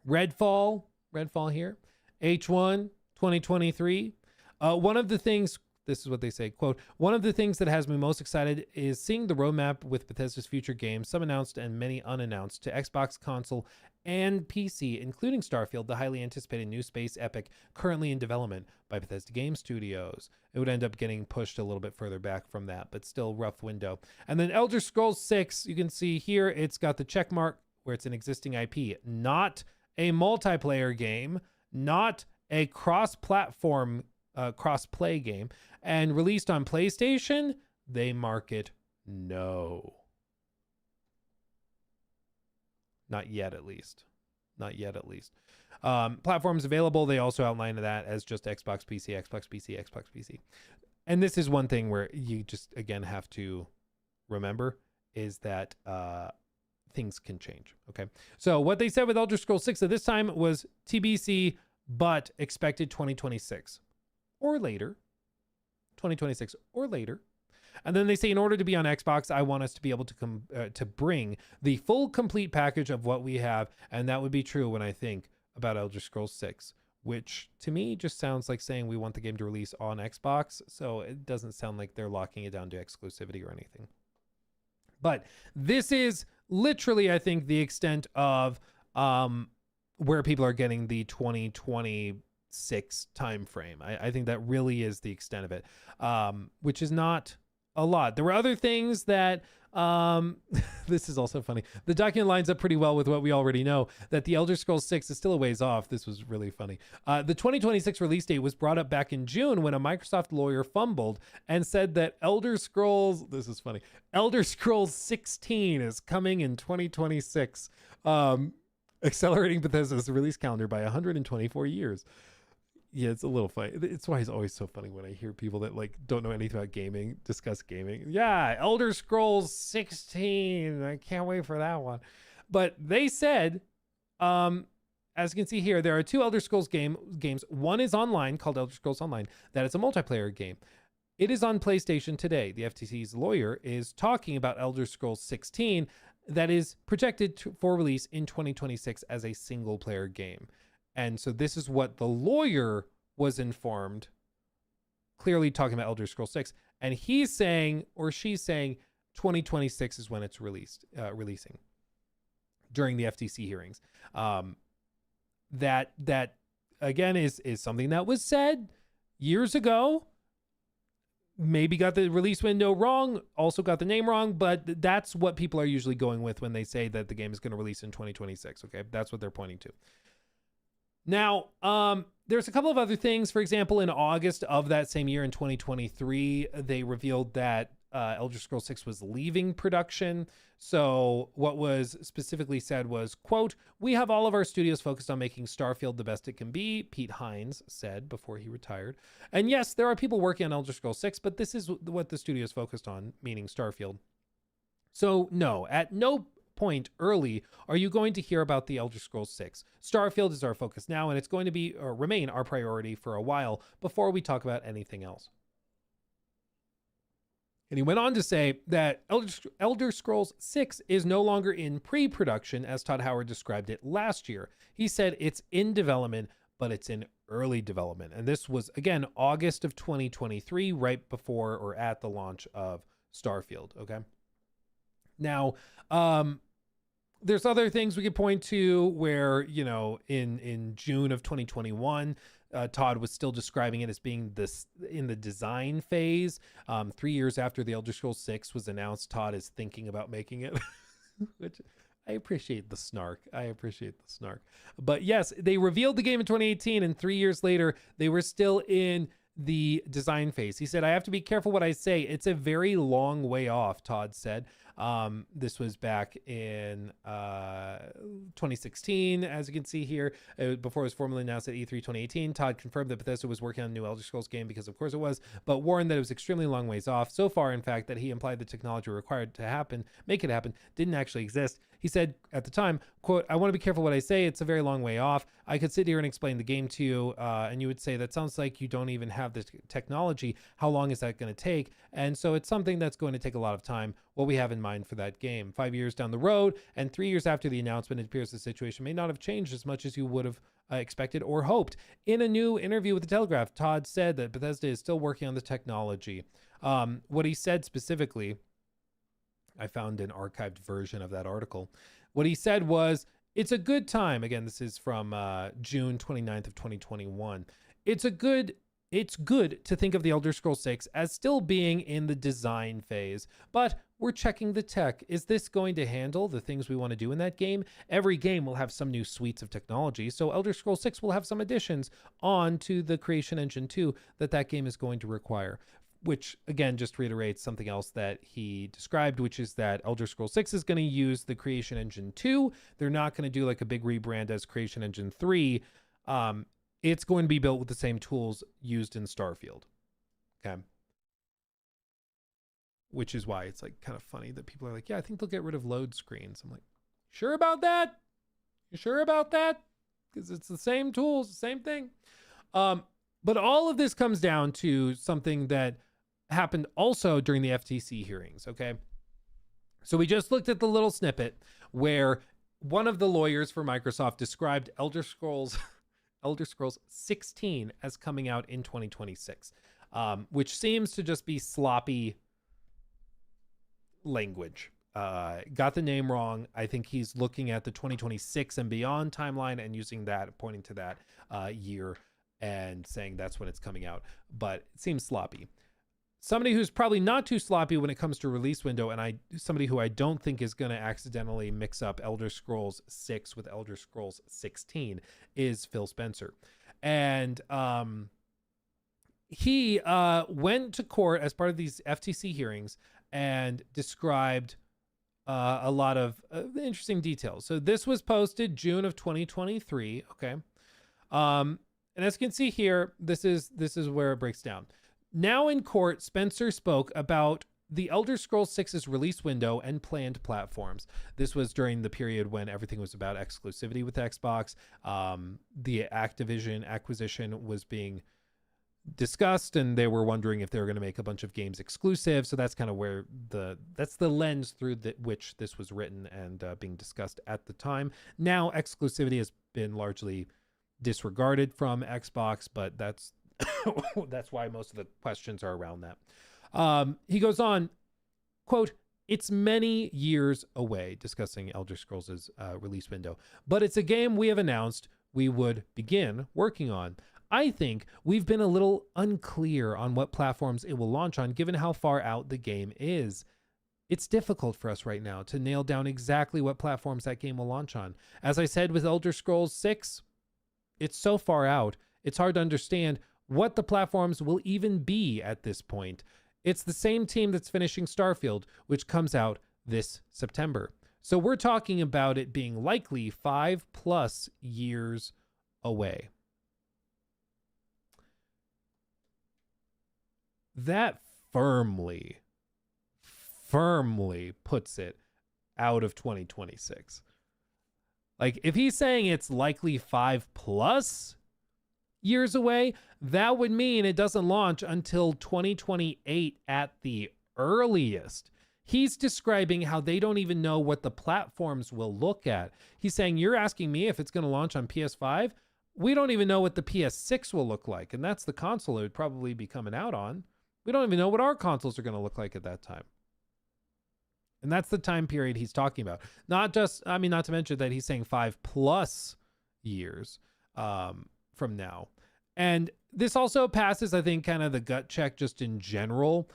Redfall here, H1 2023. One of the things, this is what they say, quote, one of the things that has me most excited is seeing the roadmap with Bethesda's future games, some announced and many unannounced, to Xbox console and PC, including Starfield, the highly anticipated new space epic currently in development by Bethesda Game Studios. It would end up getting pushed a little bit further back from that, but still rough window. And then Elder Scrolls 6, you can see here, it's got the check mark where it's an existing IP, not a multiplayer game, not a cross-platform, cross-play game, and released on PlayStation, they mark it no. Not yet, at least. Platforms available, they also outline that as just Xbox PC, Xbox PC, Xbox PC. And this is one thing where you just, again, have to remember, is that things can change. Okay. So what they said with Elder Scrolls 6 at this time was TBC, but expected 2026 or later. 2026 or later. And then they say, in order to be on Xbox, I want us to be able to bring the full complete package of what we have. And that would be true when I think about Elder Scrolls 6, which to me just sounds like saying we want the game to release on Xbox. So it doesn't sound like they're locking it down to exclusivity or anything. But this is literally, I think, the extent of where people are getting the 2026 time frame. I think that really is the extent of it, which is not a lot. There were other things that this is also funny. The document lines up pretty well with what we already know, that the Elder Scrolls 6 is still a ways off. This was really funny. The 2026 release date was brought up back in June when a Microsoft lawyer fumbled and said that Elder Scrolls 16 is coming in 2026, accelerating Bethesda's release calendar by 124 years. Yeah, it's a little funny. It's why it's always so funny when I hear people that like don't know anything about gaming discuss gaming. Yeah, Elder Scrolls 16. I can't wait for that one. But they said, as you can see here, there are two Elder Scrolls games. One is online, called Elder Scrolls Online. That is a multiplayer game. It is on PlayStation today. The FTC's lawyer is talking about Elder Scrolls 16 that is projected for release in 2026 as a single player game. And so this is what the lawyer was informed, clearly talking about Elder Scrolls 6. And he's saying, or she's saying, 2026 is when it's releasing during the FTC hearings. That again is something that was said years ago. Maybe got the release window wrong, also got the name wrong, but that's what people are usually going with when they say that the game is going to release in 2026. Okay, that's what they're pointing to. Now, there's a couple of other things. For example, in August of that same year in 2023, they revealed that Elder Scrolls 6 was leaving production. So what was specifically said was, quote, "We have all of our studios focused on making Starfield the best it can be," Pete Hines said before he retired. And yes, there are people working on Elder Scrolls 6, but this is what the studio is focused on, meaning Starfield. So no, at no point early are you going to hear about the Elder Scrolls 6. Starfield is our focus now, and it's going to be or remain our priority for a while before we talk about anything else. And he went on to say that Elder Scrolls 6 is no longer in pre-production, as Todd Howard described it last year. He said it's in development, but it's in early development. And this was, again, August of 2023, right before or at the launch of Starfield, okay? Now, there's other things we could point to where, you know, in June of 2021, Todd was still describing it as being this in the design phase. 3 years after the Elder Scrolls 6 was announced, Todd is thinking about making it, which I appreciate the snark. But yes, they revealed the game in 2018, and 3 years later, they were still in the design phase. He said, "I have to be careful what I say. It's a very long way off," Todd said. This was back in 2016, as you can see here, before it was formally announced at E3 2018. Todd confirmed that Bethesda was working on a new Elder Scrolls game, because of course it was, but warned that it was extremely long ways off. So far, in fact, that he implied the technology required to make it happen, didn't actually exist. He said at the time, quote, "I want to be careful what I say. It's a very long way off. I could sit here and explain the game to you, and you would say, that sounds like you don't even have the technology. How long is that going to take?" And so it's something that's going to take a lot of time. What we have in mind for that game, 5 years down the road, and 3 years after the announcement, it appears the situation may not have changed as much as you would have expected or hoped. In a new interview with The Telegraph, Todd said that Bethesda is still working on the technology. What he said specifically, I found an archived version of that article. What he said was, "It's a good time." Again, this is from June 29th of 2021. It's good to think of the Elder Scrolls 6 as still being in the design phase, but we're checking the tech. Is this going to handle the things we want to do in that game? Every game will have some new suites of technology, so Elder Scrolls 6 will have some additions on to the Creation Engine 2 that game is going to require. Which, again, just reiterates something else that he described, which is that Elder Scrolls 6 is going to use the Creation Engine 2. They're not going to do like a big rebrand as Creation Engine 3. It's going to be built with the same tools used in Starfield. Okay. which is why it's like kind of funny that people are like, yeah, I think they'll get rid of load screens. I'm like, sure about that? You sure about that? Because it's the same tools, the same thing. But all of this comes down to something that happened also during the FTC hearings, okay? So we just looked at the little snippet where one of the lawyers for Microsoft described Elder Scrolls 16 as coming out in 2026, which seems to just be sloppy language. Got the name wrong. I think he's looking at the 2026 and beyond timeline and using that, pointing to that year and saying that's when it's coming out, but it seems sloppy. Somebody who's probably not too sloppy when it comes to release window, and somebody who I don't think is going to accidentally mix up Elder Scrolls 6 with Elder Scrolls 16 is Phil Spencer. And he went to court as part of these FTC hearings and described a lot of interesting details. So this was posted June of 2023. Okay. And as you can see here, this is where it breaks down. Now in court, Spencer spoke about the Elder Scrolls 6's release window and planned platforms. This was during the period when everything was about exclusivity with Xbox. The Activision acquisition was being discussed, and they were wondering if they were going to make a bunch of games exclusive. So that's kind of where that's the lens through which this was written and being discussed at the time. Now exclusivity has been largely disregarded from Xbox, but that's that's why most of the questions are around that. He goes on, quote, "It's many years away," discussing Elder Scrolls' release window, "but it's a game we have announced we would begin working on. I think we've been a little unclear on what platforms it will launch on, given how far out the game is. It's difficult for us right now to nail down exactly what platforms that game will launch on. As I said with Elder Scrolls 6, it's so far out, it's hard to understand what the platforms will even be at this point. It's the same team that's finishing Starfield, which comes out this September. So we're talking about it being likely 5+ years away." That firmly puts it out of 2026. Like, if he's saying it's likely 5+ years away, that would mean it doesn't launch until 2028 at the earliest. He's describing how they don't even know what the platforms will look at. He's saying, you're asking me if it's going to launch on PS5? We don't even know what the PS6 will look like, and that's the console it would probably be coming out on. We don't even know what our consoles are going to look like at that time. And that's the time period he's talking about. Not to mention that he's saying 5+ years from now. And this also passes, I think, kind of the gut check just in general.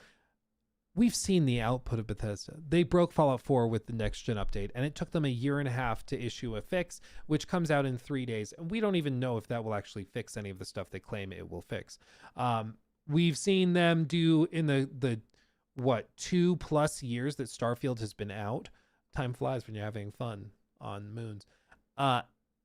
We've seen the output of Bethesda. They broke Fallout 4 with the next gen update, and it took them 1.5 years to issue a fix, which comes out in 3 days. And we don't even know if that will actually fix any of the stuff they claim it will fix. We've seen them do in the 2+ years that Starfield has been out. Time flies when you're having fun on moons.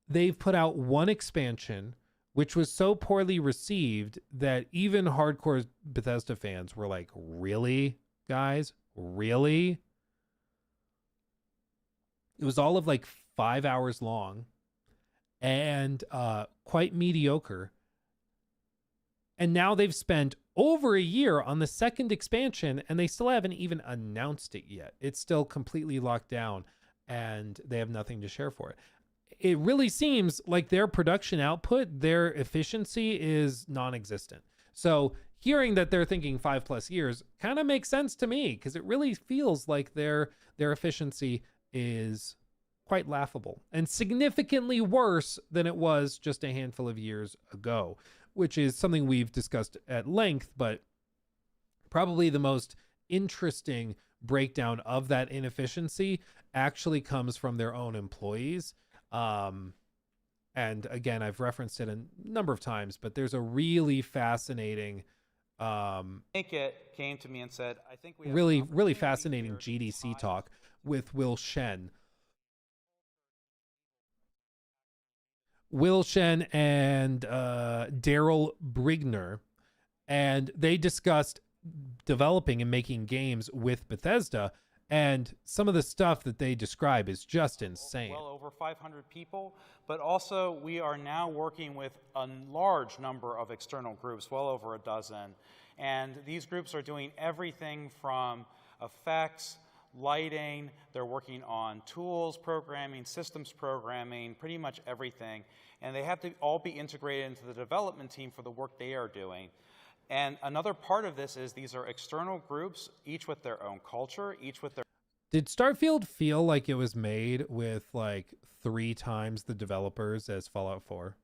They've put out one expansion, which was so poorly received that even hardcore Bethesda fans were like, really, guys? Really? It was all of like 5 hours long and quite mediocre. And now they've spent over 1 year on the second expansion, and they still haven't even announced it yet. It's still completely locked down, and they have nothing to share for it. It really seems like their production output, their efficiency is non-existent. So hearing that they're thinking 5+ years kind of makes sense to me, because it really feels like their efficiency is quite laughable and significantly worse than it was just a handful of years ago, which is something we've discussed at length, but probably the most interesting breakdown of that inefficiency actually comes from their own employees. And again, I've referenced it a number of times, but there's a really fascinating, It came to me and said, I think we have really fascinating GDC talk with Will Shen. Will Shen and Daryl Brigner, and they discussed developing and making games with Bethesda, and some of the stuff that they describe is just insane. Well over 500 people, but also we are now working with a large number of external groups, well over a dozen. And these groups are doing everything from effects, lighting, they're working on tools programming, systems programming, pretty much everything. And they have to all be integrated into the development team for the work they are doing. And another part of this is these are external groups, each with their own culture, each with their... Did Starfield feel like it was made with like 3 times the developers as Fallout 4?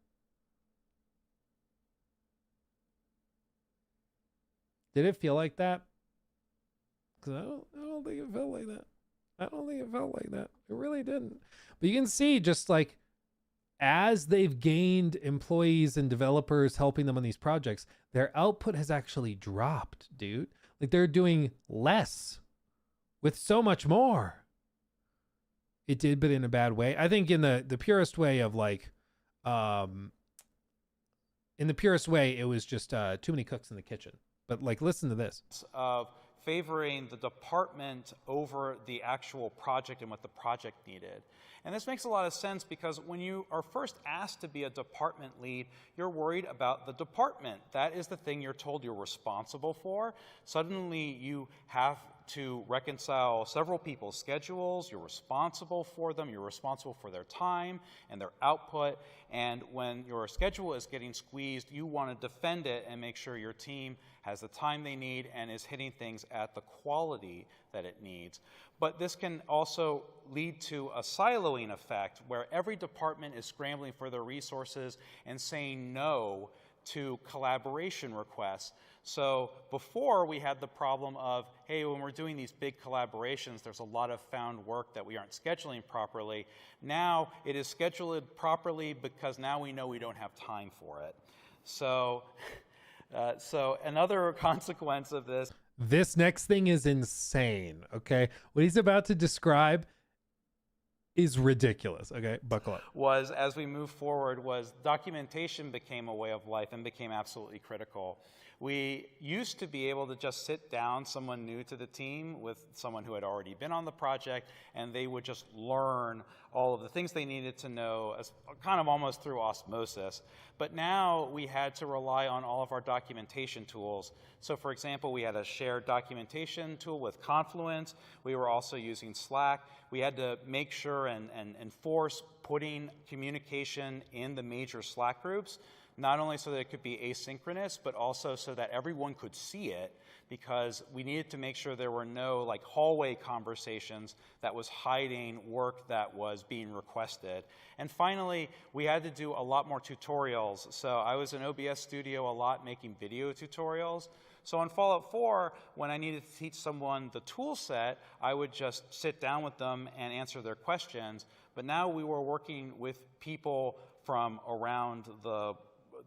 Did it feel like that? Because I don't think it felt like that. I don't think it felt like that. It really didn't. But you can see just like as they've gained employees and developers helping them on these projects, their output has actually dropped, dude. Like they're doing less with so much more. It did, but in a bad way. I think in the purest way of like, in the purest way, it was just too many cooks in the kitchen. But like, listen to this. Of favoring the department over the actual project and what the project needed. And this makes a lot of sense because when you are first asked to be a department lead, you're worried about the department. That is the thing you're told you're responsible for. Suddenly you have to reconcile several people's schedules. You're responsible for them. You're responsible for their time and their output. And when your schedule is getting squeezed, you want to defend it and make sure your team has the time they need and is hitting things at the quality that it needs. But this can also lead to a siloing effect where every department is scrambling for their resources and saying no to collaboration requests. So before we had the problem of, hey, when we're doing these big collaborations, there's a lot of found work that we aren't scheduling properly. Now it is scheduled properly because now we know we don't have time for it. So, so another consequence of this next thing is insane, okay? What he's about to describe is ridiculous, okay? Buckle up. Was, as we move forward, was documentation became a way of life and became absolutely critical. We used to be able to just sit down someone new to the team with someone who had already been on the project, and they would just learn all of the things they needed to know, as kind of almost through osmosis. But now we had to rely on all of our documentation tools. So for example, we had a shared documentation tool with Confluence. We were also using Slack. We had to make sure and enforce putting communication in the major Slack groups, not only so that it could be asynchronous, but also so that everyone could see it, because we needed to make sure there were no like hallway conversations that was hiding work that was being requested. And finally, we had to do a lot more tutorials. So I was in OBS Studio a lot making video tutorials. So on Fallout 4, when I needed to teach someone the tool set, I would just sit down with them and answer their questions. But now we were working with people from around the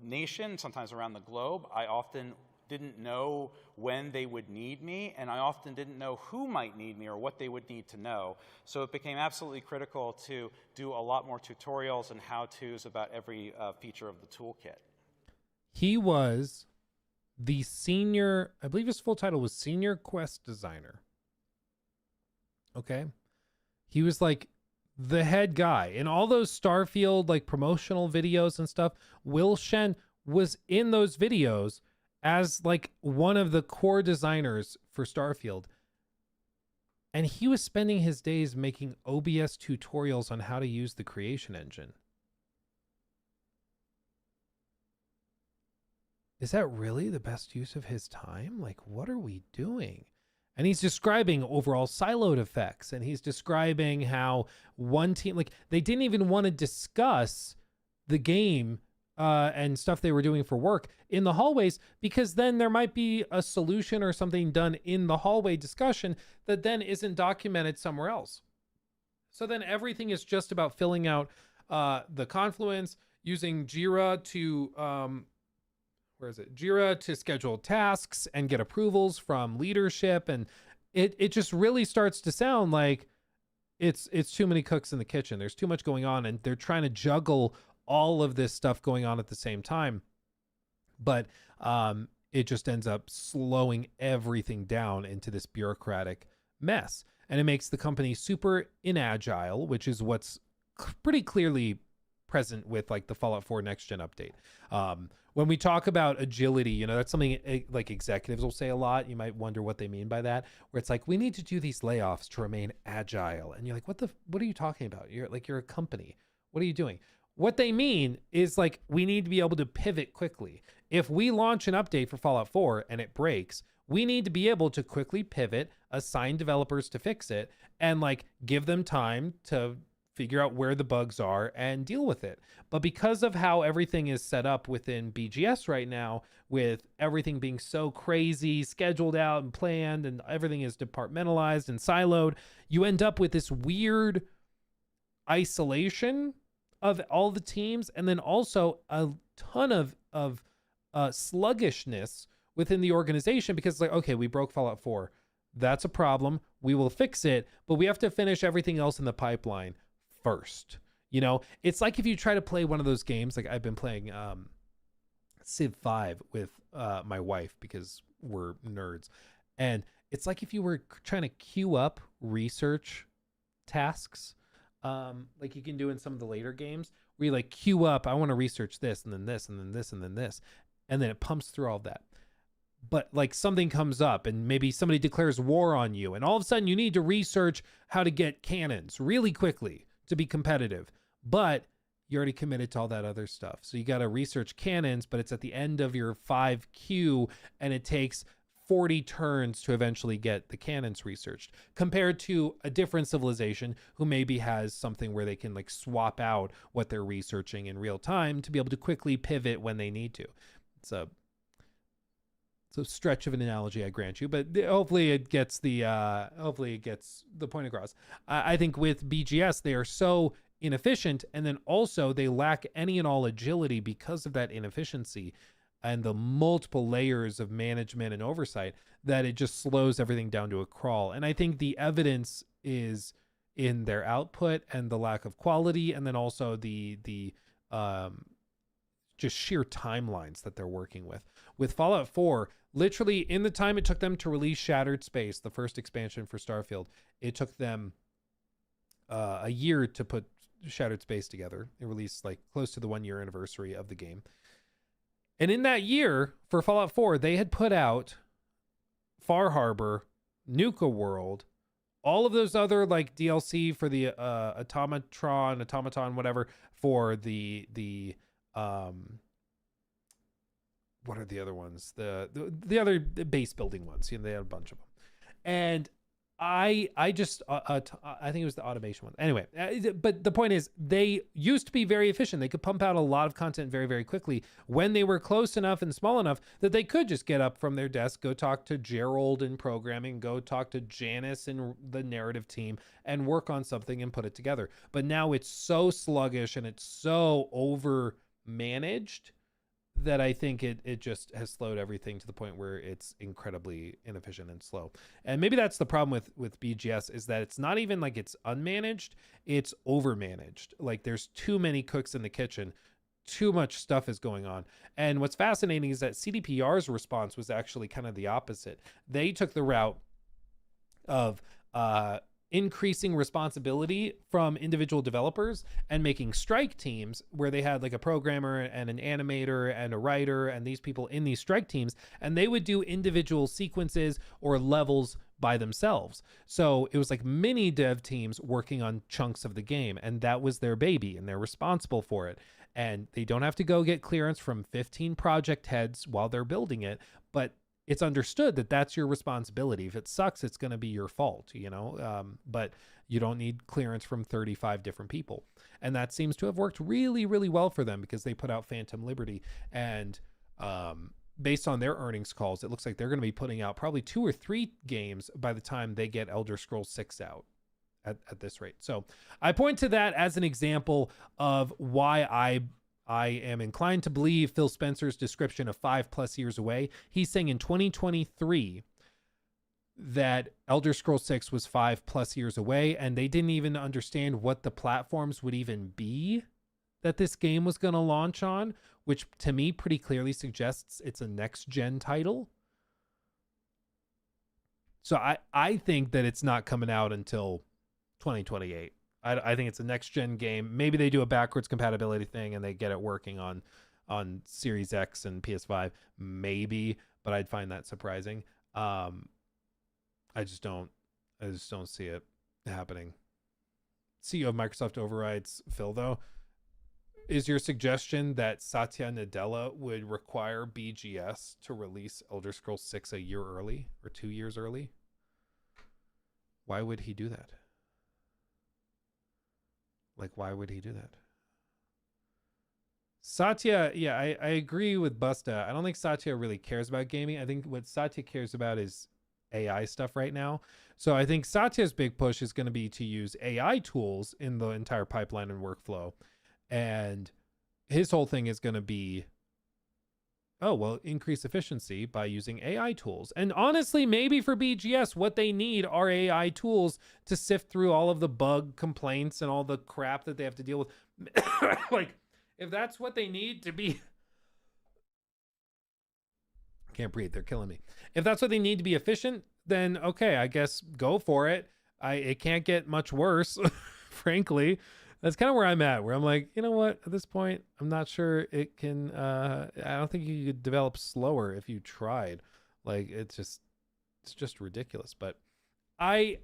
nation, sometimes around the globe. I often didn't know when they would need me, and I often didn't know who might need me or what they would need to know. So it became absolutely critical to do a lot more tutorials and how-tos about every feature of the toolkit. He was the senior, I believe his full title was Senior Quest Designer. Okay. He was like the head guy in all those Starfield like promotional videos and stuff. Will Shen was in those videos as like one of the core designers for Starfield. And he was spending his days making OBS tutorials on how to use the creation engine. Is that really the best use of his time? Like, what are we doing? And he's describing overall siloed effects, and he's describing how one team, like, they didn't even want to discuss the game and stuff they were doing for work in the hallways, because then there might be a solution or something done in the hallway discussion that then isn't documented somewhere else. So then everything is just about filling out the Confluence, using Jira to Jira to schedule tasks and get approvals from leadership. And it just really starts to sound like it's too many cooks in the kitchen. There's too much going on, and they're trying to juggle all of this stuff going on at the same time. But it just ends up slowing everything down into this bureaucratic mess. And it makes the company super inagile, which is what's pretty clearly present with like the Fallout 4 next gen update. When we talk about agility, you know, that's something like executives will say a lot. You might wonder what they mean by that, where it's like, we need to do these layoffs to remain agile. And you're like, what are you talking about? You're a company. What are you doing? What they mean is like, we need to be able to pivot quickly. If we launch an update for Fallout 4 and it breaks, we need to be able to quickly pivot, assign developers to fix it, and like give them time to figure out where the bugs are and deal with it. But because of how everything is set up within BGS right now, with everything being so crazy, scheduled out and planned, and everything is departmentalized and siloed, you end up with this weird isolation of all the teams, and then also a ton of sluggishness within the organization, because it's like, okay, we broke Fallout 4. That's a problem. We will fix it, but we have to finish everything else in the pipeline first. You know, it's like if you try to play one of those games, like I've been playing Civ 5 with my wife because we're nerds. And it's like if you were trying to queue up research tasks, like you can do in some of the later games, where you like queue up, I want to research this and then this and then this and then this. And then it pumps through all of that. But like something comes up and maybe somebody declares war on you, and all of a sudden you need to research how to get cannons really quickly to be competitive. But you already committed to all that other stuff. So you got to research cannons, but it's at the end of your 5 queue, and it takes 40 turns to eventually get the cannons researched, compared to a different civilization who maybe has something where they can like swap out what they're researching in real time to be able to quickly pivot when they need to. It's a stretch of an analogy, I grant you, but hopefully it gets the point across. I think with BGS, they are so inefficient, and then also they lack any and all agility because of that inefficiency and the multiple layers of management and oversight, that it just slows everything down to a crawl. And I think the evidence is in their output and the lack of quality, and then also the just sheer timelines that they're working with. With Fallout 4, literally in the time it took them to release Shattered Space, the first expansion for Starfield, it took them a year to put Shattered Space together. It released like close to the 1-year anniversary of the game. And in that year, for Fallout 4, they had put out Far Harbor, Nuka World, all of those other like DLC for the automaton, whatever, for the what are the other ones? The other base building ones. You know, they had a bunch of them. And I just I think it was the automation one. Anyway, but the point is, they used to be very efficient. They could pump out a lot of content very, very quickly when they were close enough and small enough that they could just get up from their desk, go talk to Gerald in programming, go talk to Janice in the narrative team, and work on something and put it together. But now it's so sluggish and it's so over managed that I think it just has slowed everything to the point where it's incredibly inefficient and slow. And maybe that's the problem with BGS, is that it's not even like it's unmanaged, it's overmanaged. Like there's too many cooks in the kitchen, too much stuff is going on. And what's fascinating is that CDPR's response was actually kind of the opposite. They took the route of increasing responsibility from individual developers and making strike teams where they had like a programmer and an animator and a writer and these people in these strike teams, and they would do individual sequences or levels by themselves. So it was like mini dev teams working on chunks of the game, and that was their baby and they're responsible for it. And they don't have to go get clearance from 15 project heads while they're building it, but it's understood that that's your responsibility. If it sucks, it's going to be your fault, you know, but you don't need clearance from 35 different people. And that seems to have worked really, really well for them, because they put out Phantom Liberty, and based on their earnings calls, it looks like they're going to be putting out probably 2 or 3 games by the time they get Elder Scrolls 6 out at this rate. So I point to that as an example of why I am inclined to believe Phil Spencer's description of 5+ years away. He's saying in 2023 that Elder Scrolls 6 was 5+ years away, and they didn't even understand what the platforms would even be that this game was going to launch on, which to me pretty clearly suggests it's a next gen title. So I think that it's not coming out until 2028. I think it's a next gen game. Maybe they do a backwards compatibility thing and they get it working on Series X and PS5. Maybe, but I'd find that surprising. I just don't see it happening. CEO of Microsoft overrides Phil, though. Is your suggestion that Satya Nadella would require BGS to release Elder Scrolls 6 a year early or 2 years early? Why would he do that? Like, why would he do that? Satya, yeah, I agree with Busta. I don't think Satya really cares about gaming. I think what Satya cares about is AI stuff right now. So I think Satya's big push is going to be to use AI tools in the entire pipeline and workflow. And his whole thing is going to be, oh, well, increase efficiency by using AI tools. And honestly, maybe for BGS, what they need are AI tools to sift through all of the bug complaints and all the crap that they have to deal with. Like, if that's what they need to be... Can't breathe. They're killing me. If that's what they need to be efficient, then okay, I guess go for it. It can't get much worse, frankly. That's kind of where I'm at, where I'm like, you know what, at this point, I'm not sure it can, I don't think you could develop slower if you tried. Like, it's just ridiculous. But I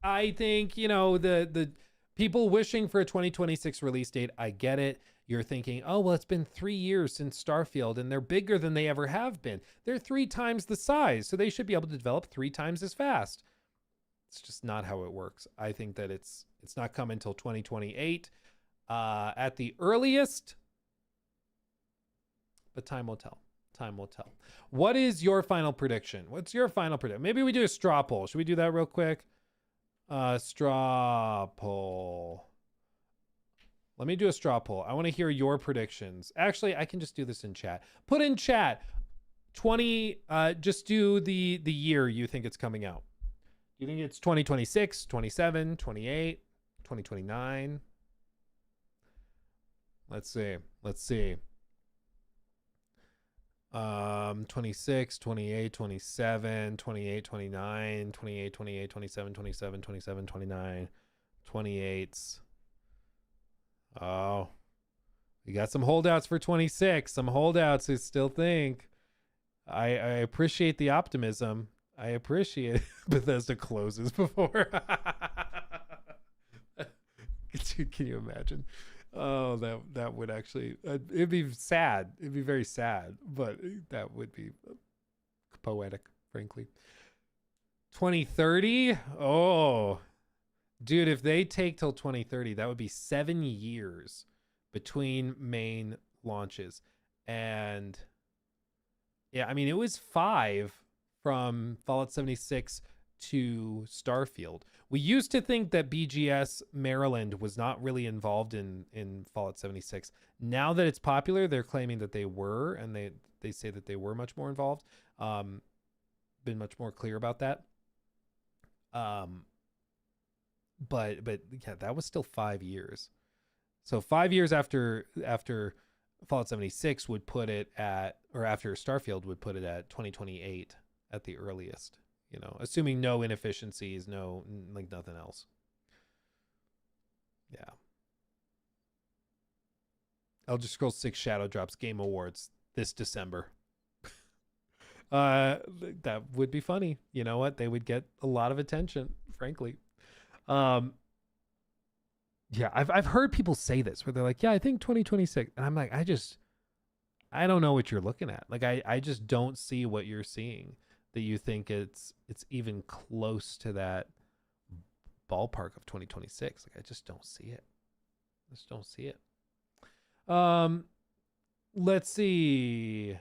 think, you know, the people wishing for a 2026 release date, I get it. You're thinking, oh, well, it's been 3 years since Starfield and they're bigger than they ever have been. They're 3 times the size, so they should be able to develop 3 times as fast. It's just not how it works. I think that it's not coming until 2028 at the earliest, but time will tell. Time will tell. What is your final prediction? What's your final prediction? Maybe we do a straw poll. Should we do that real quick? Straw poll. Let me do a straw poll. I want to hear your predictions. Actually, I can just do this in chat. Put in chat just do the year you think it's coming out. Do you think it's 2026, 27, 28, 2029? Let's see. 26, 28, 27, 28, 29, 28, 28, 27, 27, 27, 29, 28. Oh, we got some holdouts for 26. Some holdouts who still think. I appreciate the optimism. I appreciate it. Bethesda closes before. Dude, can you imagine? Oh, that would actually, it'd be sad. It'd be very sad, but that would be poetic, frankly. 2030? Oh, dude, if they take till 2030, that would be 7 years between main launches. And yeah, I mean, it was 5 from Fallout 76 to Starfield. We used to think that BGS Maryland was not really involved in Fallout 76. Now that it's popular, they're claiming that they were, and they say that they were much more involved. Been much more clear about that. But yeah, that was still 5 years. So 5 years after Fallout 76 would put it at, or after Starfield would put it at 2028 at the earliest. You know, assuming no inefficiencies, no, like nothing else. Yeah. Elder Scrolls 6 Shadow drops Game Awards this December. That would be funny. You know what? They would get a lot of attention, frankly. Yeah, I've heard people say this where they're like, yeah, I think 2026. And I'm like, I don't know what you're looking at. Like, I just don't see what you're seeing, that you think it's even close to that ballpark of 2026. Like, I just don't see it. Let's see.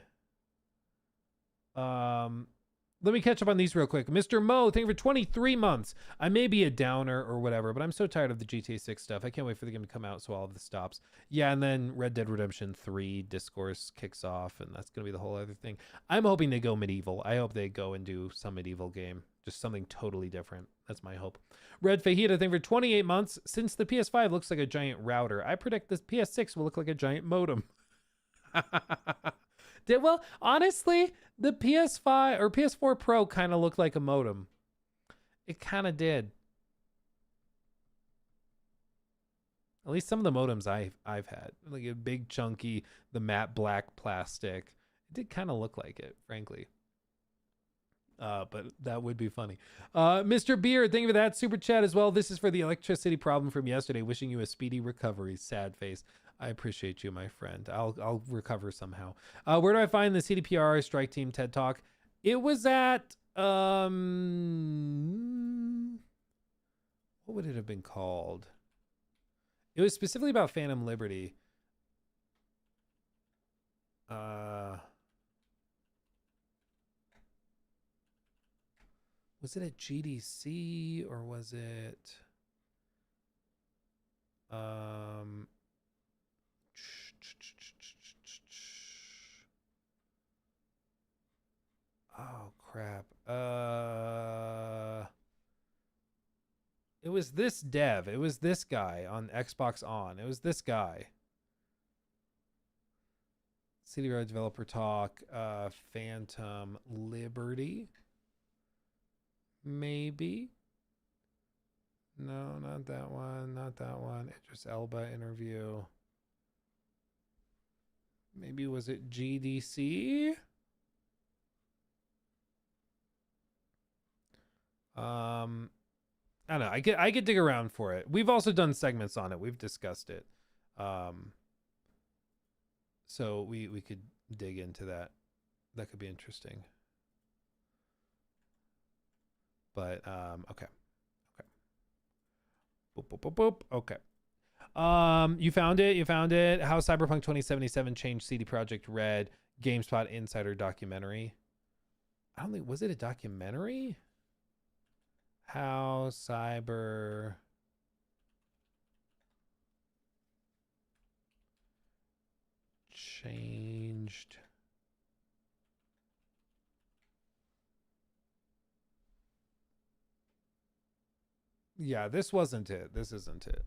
Let me catch up on these real quick. Mr. Mo, thank you for 23 months. I may be a downer or whatever, but I'm so tired of the GTA 6 stuff. I can't wait for the game to come out so all of this stops. Yeah, and then Red Dead Redemption 3 Discourse kicks off, and that's going to be the whole other thing. I'm hoping they go medieval. I hope they go and do some medieval game. Just something totally different. That's my hope. Red Fajita, thank you for 28 months. Since the PS5 looks like a giant router, I predict this PS6 will look like a giant modem. Well, honestly, the PS5 or PS4 Pro kind of looked like a modem. It kind of did. At least some of the modems I've had, like a big chunky, the matte black plastic. It did kind of look like it, frankly. But that would be funny. Mr. Beard, thank you for that super chat as well. This is for the electricity problem from yesterday. Wishing you a speedy recovery. Sad face. I appreciate you, my friend. I'll recover somehow. Where do I find the CDPR Strike Team TED Talk? It was at what would it have been called? It was specifically about Phantom Liberty. Was it at GDC or was it oh crap. It was this dev. It was this guy on Xbox On. It was this guy. CD Road Developer Talk, Phantom Liberty. Maybe. No, not that one. Not that one. Idris Elba interview. Maybe was it GDC? I don't know. I could dig around for it. We've also done segments on it. We've discussed it. So we could dig into that. That could be interesting. But okay. Boop, boop, boop, boop. Okay. You found it. How Cyberpunk 2077 changed CD Projekt Red GameSpot Insider documentary. I don't think, was it a documentary? How Cyber changed this wasn't it. This isn't it.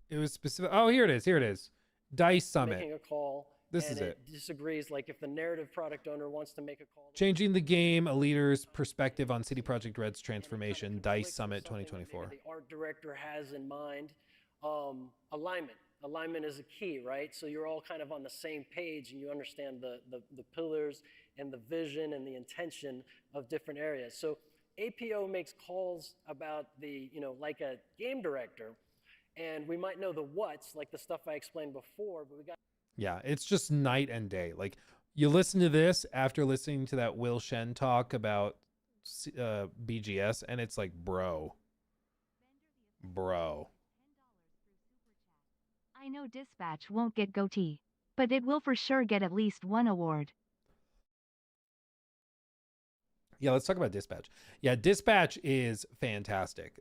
It was specific. Oh, here it is. DICE Summit. Making a call. This is it. Disagrees. Like if the narrative product owner wants to make a call. Changing the game, a leader's perspective on CD Projekt Red's transformation. DICE Summit 2024. The art director has in mind alignment. Alignment is a key, right? So you're all kind of on the same page and you understand the pillars and the vision and the intention of different areas. So APO makes calls about like a game director, and we might know the what's, like the stuff I explained before, but we got. Yeah, it's just night and day. Like you listen to this after listening to that Will Shen talk about BGS, and it's like, bro. I know Dispatch won't get GOTY, but it will for sure get at least one award. Yeah, let's talk about Dispatch. Yeah, Dispatch is fantastic.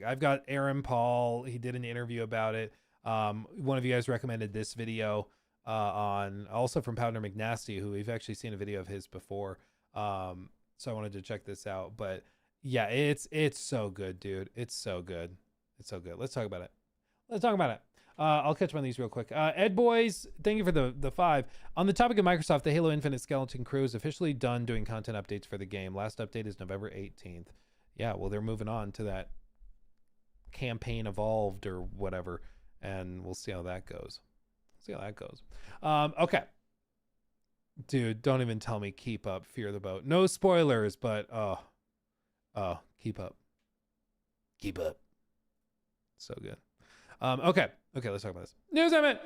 I've got Aaron Paul. He did an interview about it. One of you guys recommended this video on, also from Powder McNasty, who we've actually seen a video of his before. So I wanted to check this out. But yeah, it's so good, dude. It's so good. Let's talk about it. I'll catch up on these real quick. Ed Boys, thank you for the 5. On the topic of Microsoft, the Halo Infinite Skeleton Crew is officially done doing content updates for the game. Last update is November 18th. Yeah, well, they're moving on to that campaign evolved or whatever, and we'll see how that goes. Okay. Dude, don't even tell me keep up, fear the boat. No spoilers, but keep up. So good. Okay, let's talk about this. News Emmett.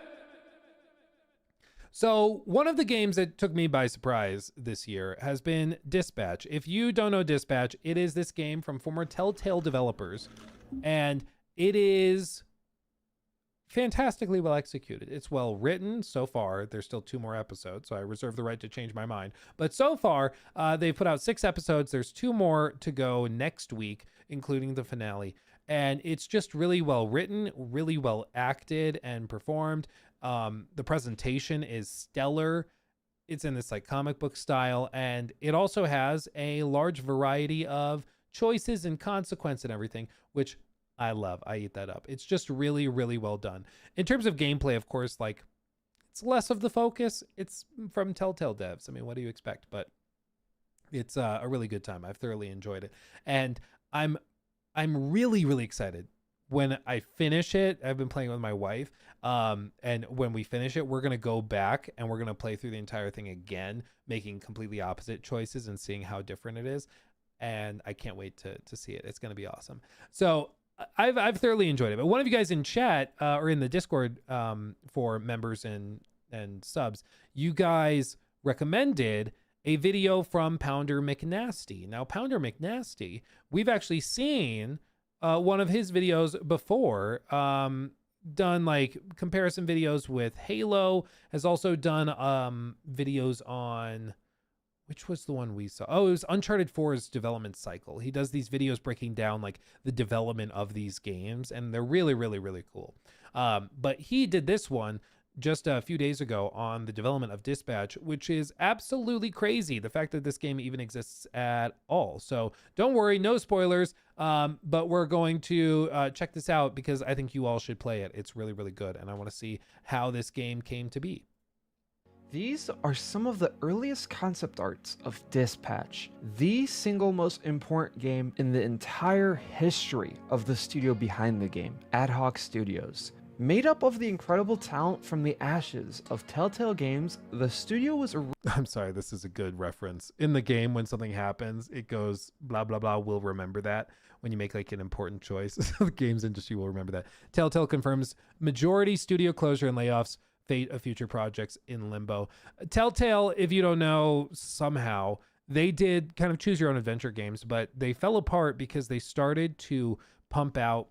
So one of the games that took me by surprise this year has been Dispatch. If you don't know Dispatch, it is this game from former Telltale developers, and it is fantastically well executed. It's well written so far. There's still 2 more episodes, so I reserve the right to change my mind. But so far, they've put out 6 episodes. There's 2 more to go next week, including the finale. And it's just really well written, really well acted and performed. The presentation is stellar. It's in this like comic book style, and it also has a large variety of choices and consequence and everything, which I love. I eat that up. It's just really, really well done. In terms of gameplay, of course, like it's less of the focus. It's from Telltale devs. I mean, what do you expect? But it's a really good time. I've thoroughly enjoyed it, and I'm really, really excited when I finish it. I've been playing with my wife, and when we finish it, we're gonna go back and we're gonna play through the entire thing again, making completely opposite choices and seeing how different it is. And I can't wait to see it. It's gonna be awesome. So I've thoroughly enjoyed it. But one of you guys in chat or in the Discord for members and subs, you guys recommended a video from Pounder McNasty. Now, Pounder McNasty, we've actually seen one of his videos before, done like comparison videos with Halo, has also done videos on, which was the one we saw? Oh, it was Uncharted 4's development cycle. He does these videos breaking down like the development of these games, and they're really, really, really cool. But he did this one just a few days ago on the development of Dispatch, which is absolutely crazy, the fact that this game even exists at all. So don't worry, no spoilers, but we're going to check this out because I think you all should play it. It's really, really good, and I want to see how this game came to be. These are some of the earliest concept arts of Dispatch, the single most important game in the entire history of the studio behind the game, Ad Hoc Studios. Made up of the incredible talent from the ashes of Telltale Games, the studio was I'm sorry, this is a good reference. In the game, when something happens, it goes blah, blah, blah. We'll remember that when you make like an important choice. The games industry will remember that. Telltale confirms majority studio closure and layoffs, fate of future projects in limbo. Telltale, if you don't know, somehow they did kind of choose your own adventure games, but they fell apart because they started to pump out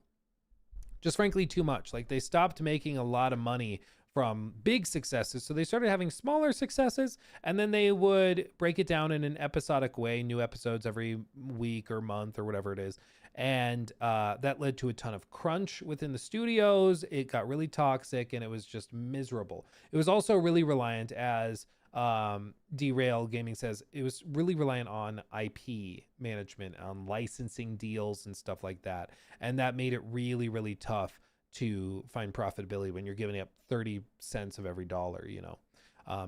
just frankly too much. Like they stopped making a lot of money from big successes, so they started having smaller successes, and then they would break it down in an episodic way, new episodes every week or month or whatever it is. And that led to a ton of crunch within the studios. It got really toxic and it was just miserable. It was also really reliant, as Derail Gaming says, it was really reliant on IP management, on licensing deals and stuff like that. And that made it really, really tough to find profitability when you're giving up 30 cents of every dollar, you know.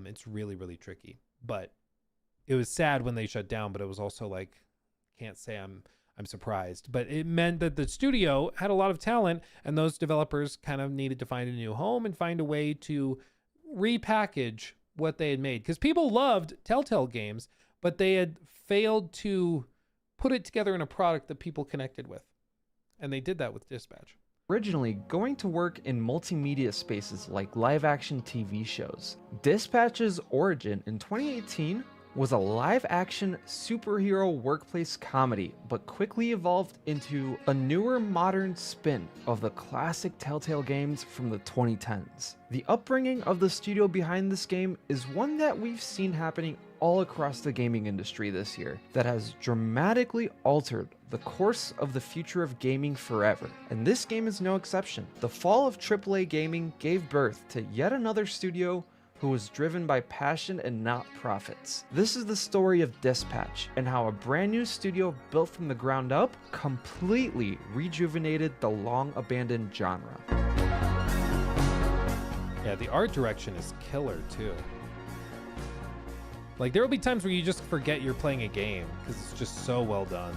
It's really, really tricky. But it was sad when they shut down, but it was also like, can't say I'm surprised. But it meant that the studio had a lot of talent, and those developers kind of needed to find a new home and find a way to repackage what they had made, because people loved Telltale games, but they had failed to put it together in a product that people connected with, and they did that with Dispatch. originally going to work in multimedia spaces like live-action TV shows. Dispatch's origin in 2018 was a live-action superhero workplace comedy, but quickly evolved into a newer modern spin of the classic Telltale games from the 2010s. The upbringing of the studio behind this game is one that we've seen happening all across the gaming industry this year that has dramatically altered the course of the future of gaming forever, and this game is no exception. The fall of AAA gaming gave birth to yet another studio who was driven by passion and not profits. This is the story of Dispatch, and how a brand new studio built from the ground up completely rejuvenated the long abandoned genre. Yeah, the art direction is killer too. Like there will be times where you just forget you're playing a game because it's just so well done.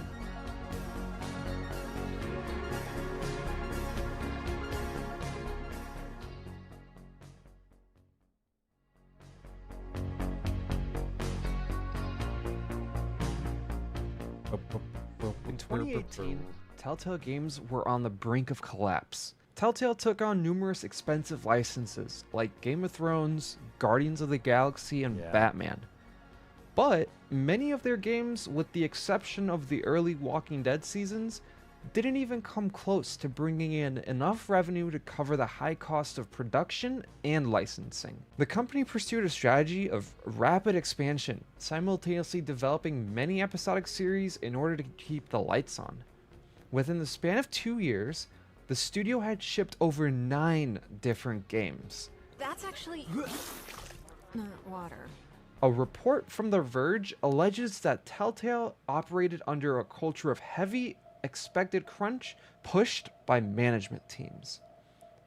In 2018, Telltale Games were on the brink of collapse. Telltale took on numerous expensive licenses like Game of Thrones, Guardians of the Galaxy, and Batman. But many of their games, with the exception of the early Walking Dead seasons, didn't even come close to bringing in enough revenue to cover the high cost of production and licensing. The company pursued a strategy of rapid expansion, simultaneously developing many episodic series in order to keep the lights on. Within the span of 2 years, the studio had shipped over 9 different games. That's actually not water. A report from The Verge alleges that Telltale operated under a culture of heavy expected crunch pushed by management teams.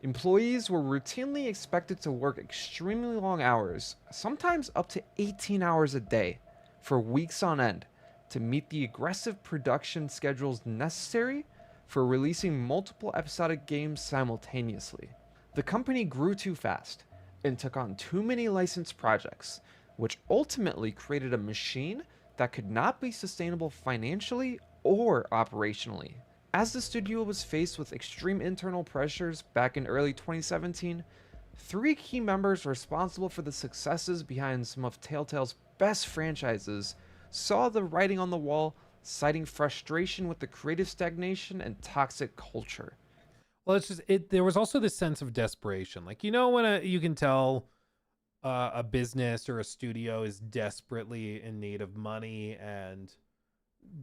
Employees were routinely expected to work extremely long hours, sometimes up to 18 hours a day, for weeks on end, to meet the aggressive production schedules necessary for releasing multiple episodic games simultaneously. The company grew too fast and took on too many licensed projects, which ultimately created a machine that could not be sustainable financially or operationally. As the studio was faced with extreme internal pressures back in early 2017, 3 key members responsible for the successes behind some of Telltale's best franchises saw the writing on the wall, citing frustration with the creative stagnation and toxic culture. Well, it's just there was also this sense of desperation. Like, you know, when you can tell a business or a studio is desperately in need of money and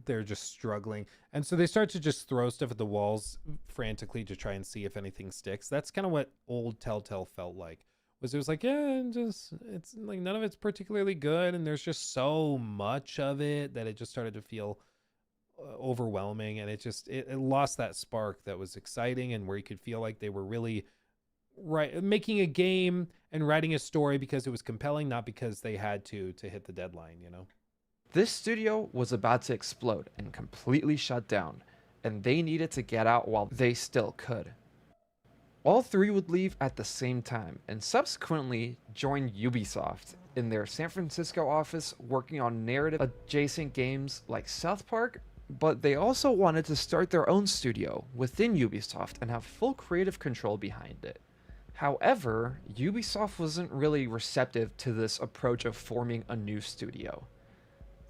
they're just struggling, and so they start to just throw stuff at the walls frantically to try and see if anything sticks. That's kind of what old Telltale felt like. Was it was like, yeah, just it's like none of it's particularly good, and there's just so much of it that it just started to feel overwhelming, and it lost that spark that was exciting and where you could feel like they were really making a game and writing a story because it was compelling, not because they had to hit the deadline, you know. This studio was about to explode and completely shut down, and they needed to get out while they still could. All 3 would leave at the same time and subsequently join Ubisoft in their San Francisco office working on narrative adjacent games like South Park, but they also wanted to start their own studio within Ubisoft and have full creative control behind it. However, Ubisoft wasn't really receptive to this approach of forming a new studio.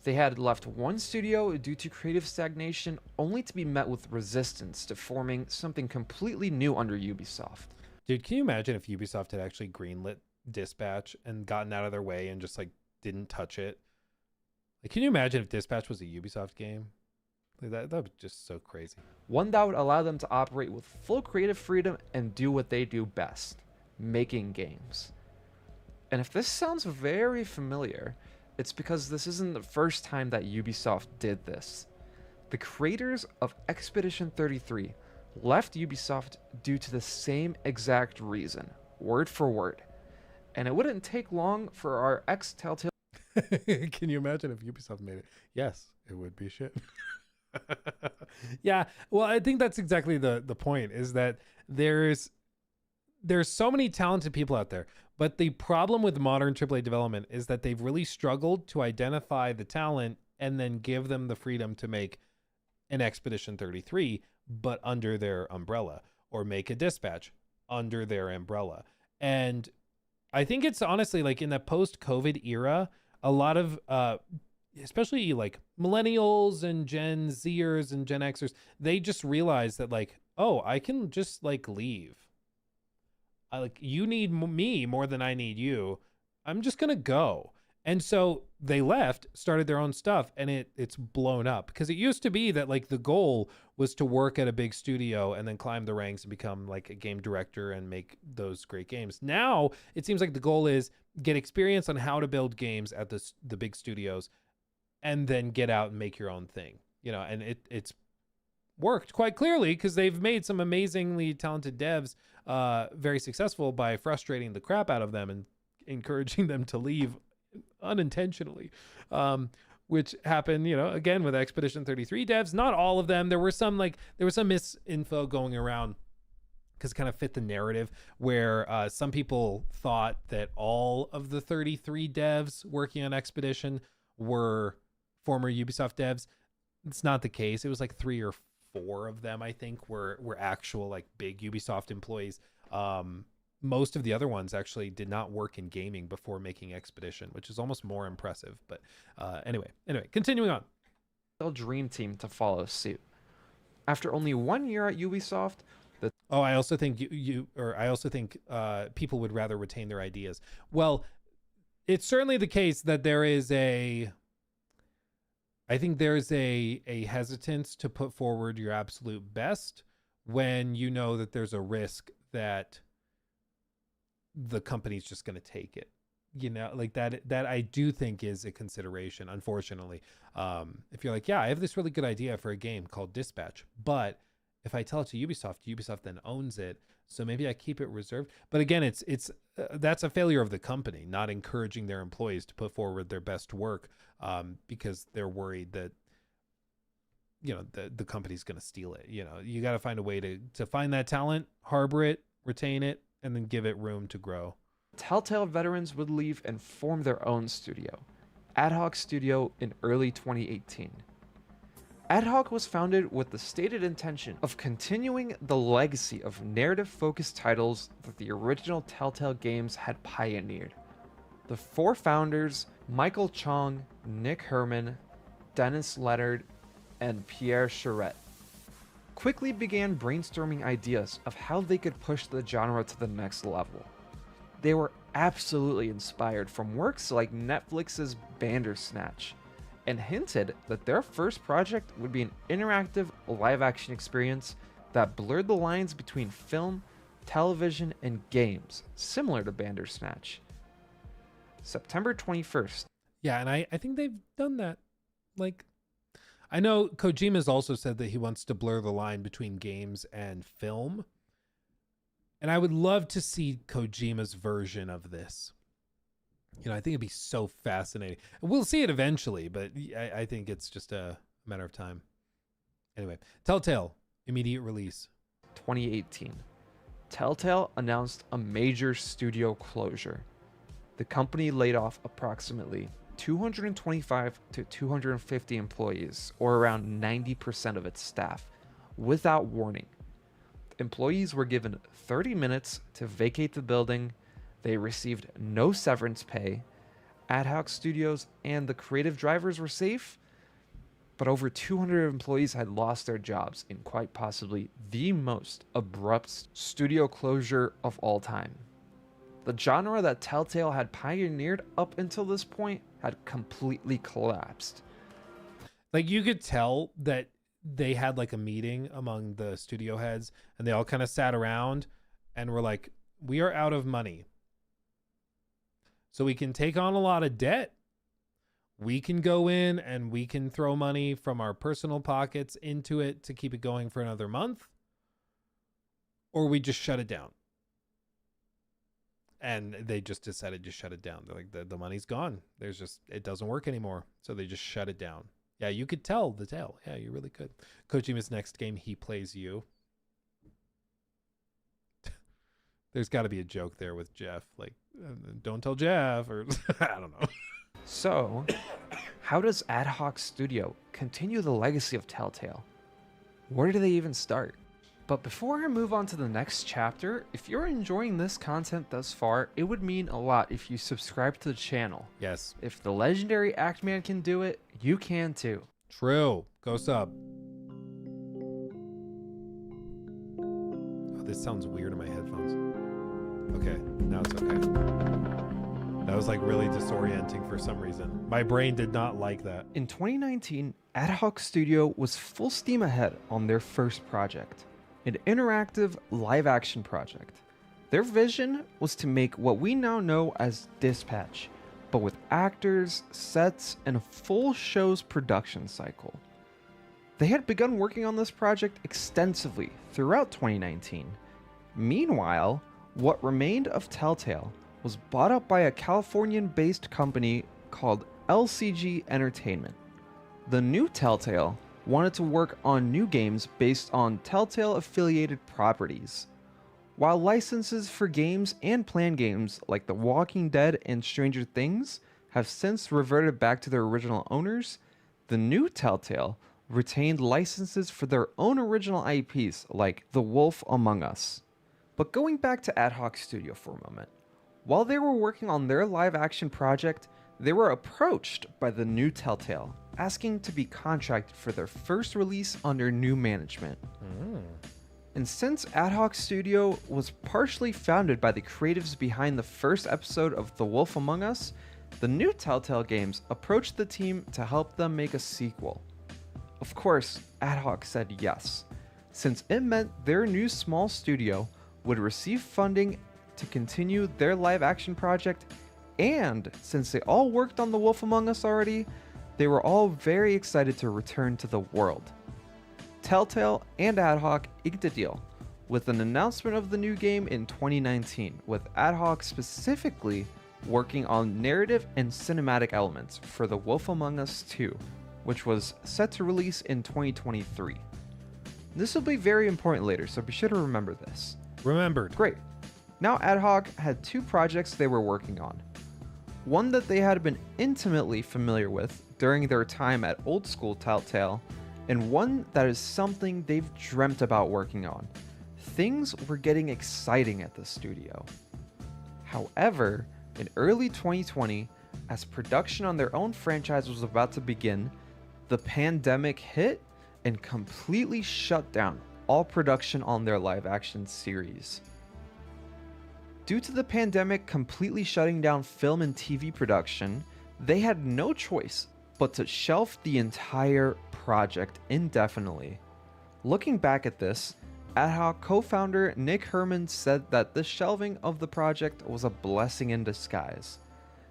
They had left one studio due to creative stagnation, only to be met with resistance to forming something completely new under Ubisoft. Dude, can you imagine if Ubisoft had actually greenlit Dispatch and gotten out of their way and just like didn't touch it? Like, can you imagine if Dispatch was a Ubisoft game? Like, that would be just so crazy. One that would allow them to operate with full creative freedom and do what they do best, making games. And if this sounds very familiar, it's because this isn't the first time that Ubisoft did this. The creators of Expedition 33 left Ubisoft due to the same exact reason, word for word. And it wouldn't take long for our ex-Telltale... Can you imagine if Ubisoft made it? Yes, it would be shit. Yeah, well, I think that's exactly the point, is that there's so many talented people out there, but the problem with modern AAA development is that they've really struggled to identify the talent and then give them the freedom to make an Expedition 33, but under their umbrella, or make a Dispatch under their umbrella. And I think it's honestly like in the post-COVID era, a lot of especially like millennials and Gen Zers and Gen Xers, they just realized that like, oh, I can just like leave. You need me more than I need you. I'm just gonna go. And so they left, started their own stuff, and it's blown up, because it used to be that like the goal was to work at a big studio and then climb the ranks and become like a game director and make those great games. Now it seems like the goal is get experience on how to build games at the big studios, and then get out and make your own thing, you know. And it's worked quite clearly, because they've made some amazingly talented devs very successful by frustrating the crap out of them and encouraging them to leave unintentionally, which happened, you know, again with Expedition 33 devs. Not all of them. There was some misinfo going around, because it kind of fit the narrative, where some people thought that all of the 33 devs working on Expedition were former Ubisoft devs. It's not the case. It was like 3 or 4 of them, I think, were actual like big Ubisoft employees. Most of the other ones actually did not work in gaming before making Expedition, which is almost more impressive. But anyway, continuing on. Dream team to follow suit. After only 1 year at Ubisoft, I also think people would rather retain their ideas. Well, it's certainly the case that there's a hesitance to put forward your absolute best when you know that there's a risk that the company's just going to take it, you know, like that I do think is a consideration, unfortunately. If you're like, yeah, I have this really good idea for a game called Dispatch, but if I tell it to Ubisoft, Ubisoft then owns it. So maybe I keep it reserved. But again, it's that's a failure of the company, not encouraging their employees to put forward their best work, because they're worried that, you know, the company's going to steal it. You know, you got to find a way to find that talent, harbor it, retain it, and then give it room to grow. Telltale veterans would leave and form their own studio, Ad Hoc Studio, in early 2018. Ad Hoc was founded with the stated intention of continuing the legacy of narrative-focused titles that the original Telltale games had pioneered. The four founders, Michael Chong, Nick Herman, Dennis Leonard, and Pierre Charette, quickly began brainstorming ideas of how they could push the genre to the next level. They were absolutely inspired from works like Netflix's Bandersnatch, and hinted that their first project would be an interactive live-action experience that blurred the lines between film, television, and games, similar to Bandersnatch. September 21st. Yeah, and I think they've done that. Like, I know Kojima's also said that he wants to blur the line between games and film. And I would love to see Kojima's version of this. You know, I think it'd be so fascinating. We'll see it eventually, but I think it's just a matter of time. Anyway, Telltale, immediate release. 2018. Telltale announced a major studio closure. The company laid off approximately 225 to 250 employees, or around 90% of its staff, without warning. Employees were given 30 minutes to vacate the building. They received no severance pay. Ad Hoc Studios and the creative drivers were safe, but over 200 employees had lost their jobs in quite possibly the most abrupt studio closure of all time. The genre that Telltale had pioneered up until this point had completely collapsed. Like, you could tell that they had like a meeting among the studio heads, and they all kind of sat around and were like, we are out of money. So we can take on a lot of debt. We can go in and we can throw money from our personal pockets into it to keep it going for another month. Or we just shut it down. And they just decided to shut it down. They're like, the money's gone. It doesn't work anymore. So they just shut it down. Yeah, you could tell the tale. Yeah, you really could. Kojima's next game, he plays you. There's got to be a joke there with Jeff. Like, don't tell Jeff, or I don't know. So, how does Ad Hoc Studio continue the legacy of Telltale? Where do they even start? But before I move on to the next chapter, if you're enjoying this content thus far, it would mean a lot if you subscribe to the channel. Yes. If the legendary Actman can do it, you can too. True. Go sub. Oh, this sounds weird in my headphones. Okay, now it's okay. That was like really disorienting for some reason. My brain did not like that. In 2019, Ad Hoc Studio was full steam ahead on their first project, an interactive live-action project. Their vision was to make what we now know as Dispatch, but with actors, sets, and a full show's production cycle. They had begun working on this project extensively throughout 2019. Meanwhile, what remained of Telltale was bought up by a Californian-based company called LCG Entertainment. The new Telltale wanted to work on new games based on Telltale-affiliated properties. While licenses for games and planned games like The Walking Dead and Stranger Things have since reverted back to their original owners, the new Telltale retained licenses for their own original IPs like The Wolf Among Us. But going back to Ad Hoc Studio for a moment, while they were working on their live-action project, they were approached by the new Telltale, asking to be contracted for their first release under new management. And since Ad Hoc Studio was partially founded by the creatives behind the first episode of The Wolf Among Us, the new Telltale Games approached the team to help them make a sequel. Of course, Ad Hoc said yes, since it meant their new small studio would receive funding to continue their live-action project, and since they all worked on The Wolf Among Us already, they were all very excited to return to the world. Telltale and Ad Hoc inked a deal, with an announcement of the new game in 2019, with Ad Hoc specifically working on narrative and cinematic elements for The Wolf Among Us 2, which was set to release in 2023. This will be very important later, so be sure to remember this. Remembered. Great. Now Ad Hoc had two projects they were working on. One that they had been intimately familiar with during their time at old school Telltale, and one that is something they've dreamt about working on. Things were getting exciting at the studio. However, in early 2020, as production on their own franchise was about to begin, the pandemic hit and completely shut down all production on their live action series. Due to the pandemic completely shutting down film and TV production, they had no choice but to shelf the entire project indefinitely. Looking back at this, Ad Hoc co-founder Nick Herman said that the shelving of the project was a blessing in disguise.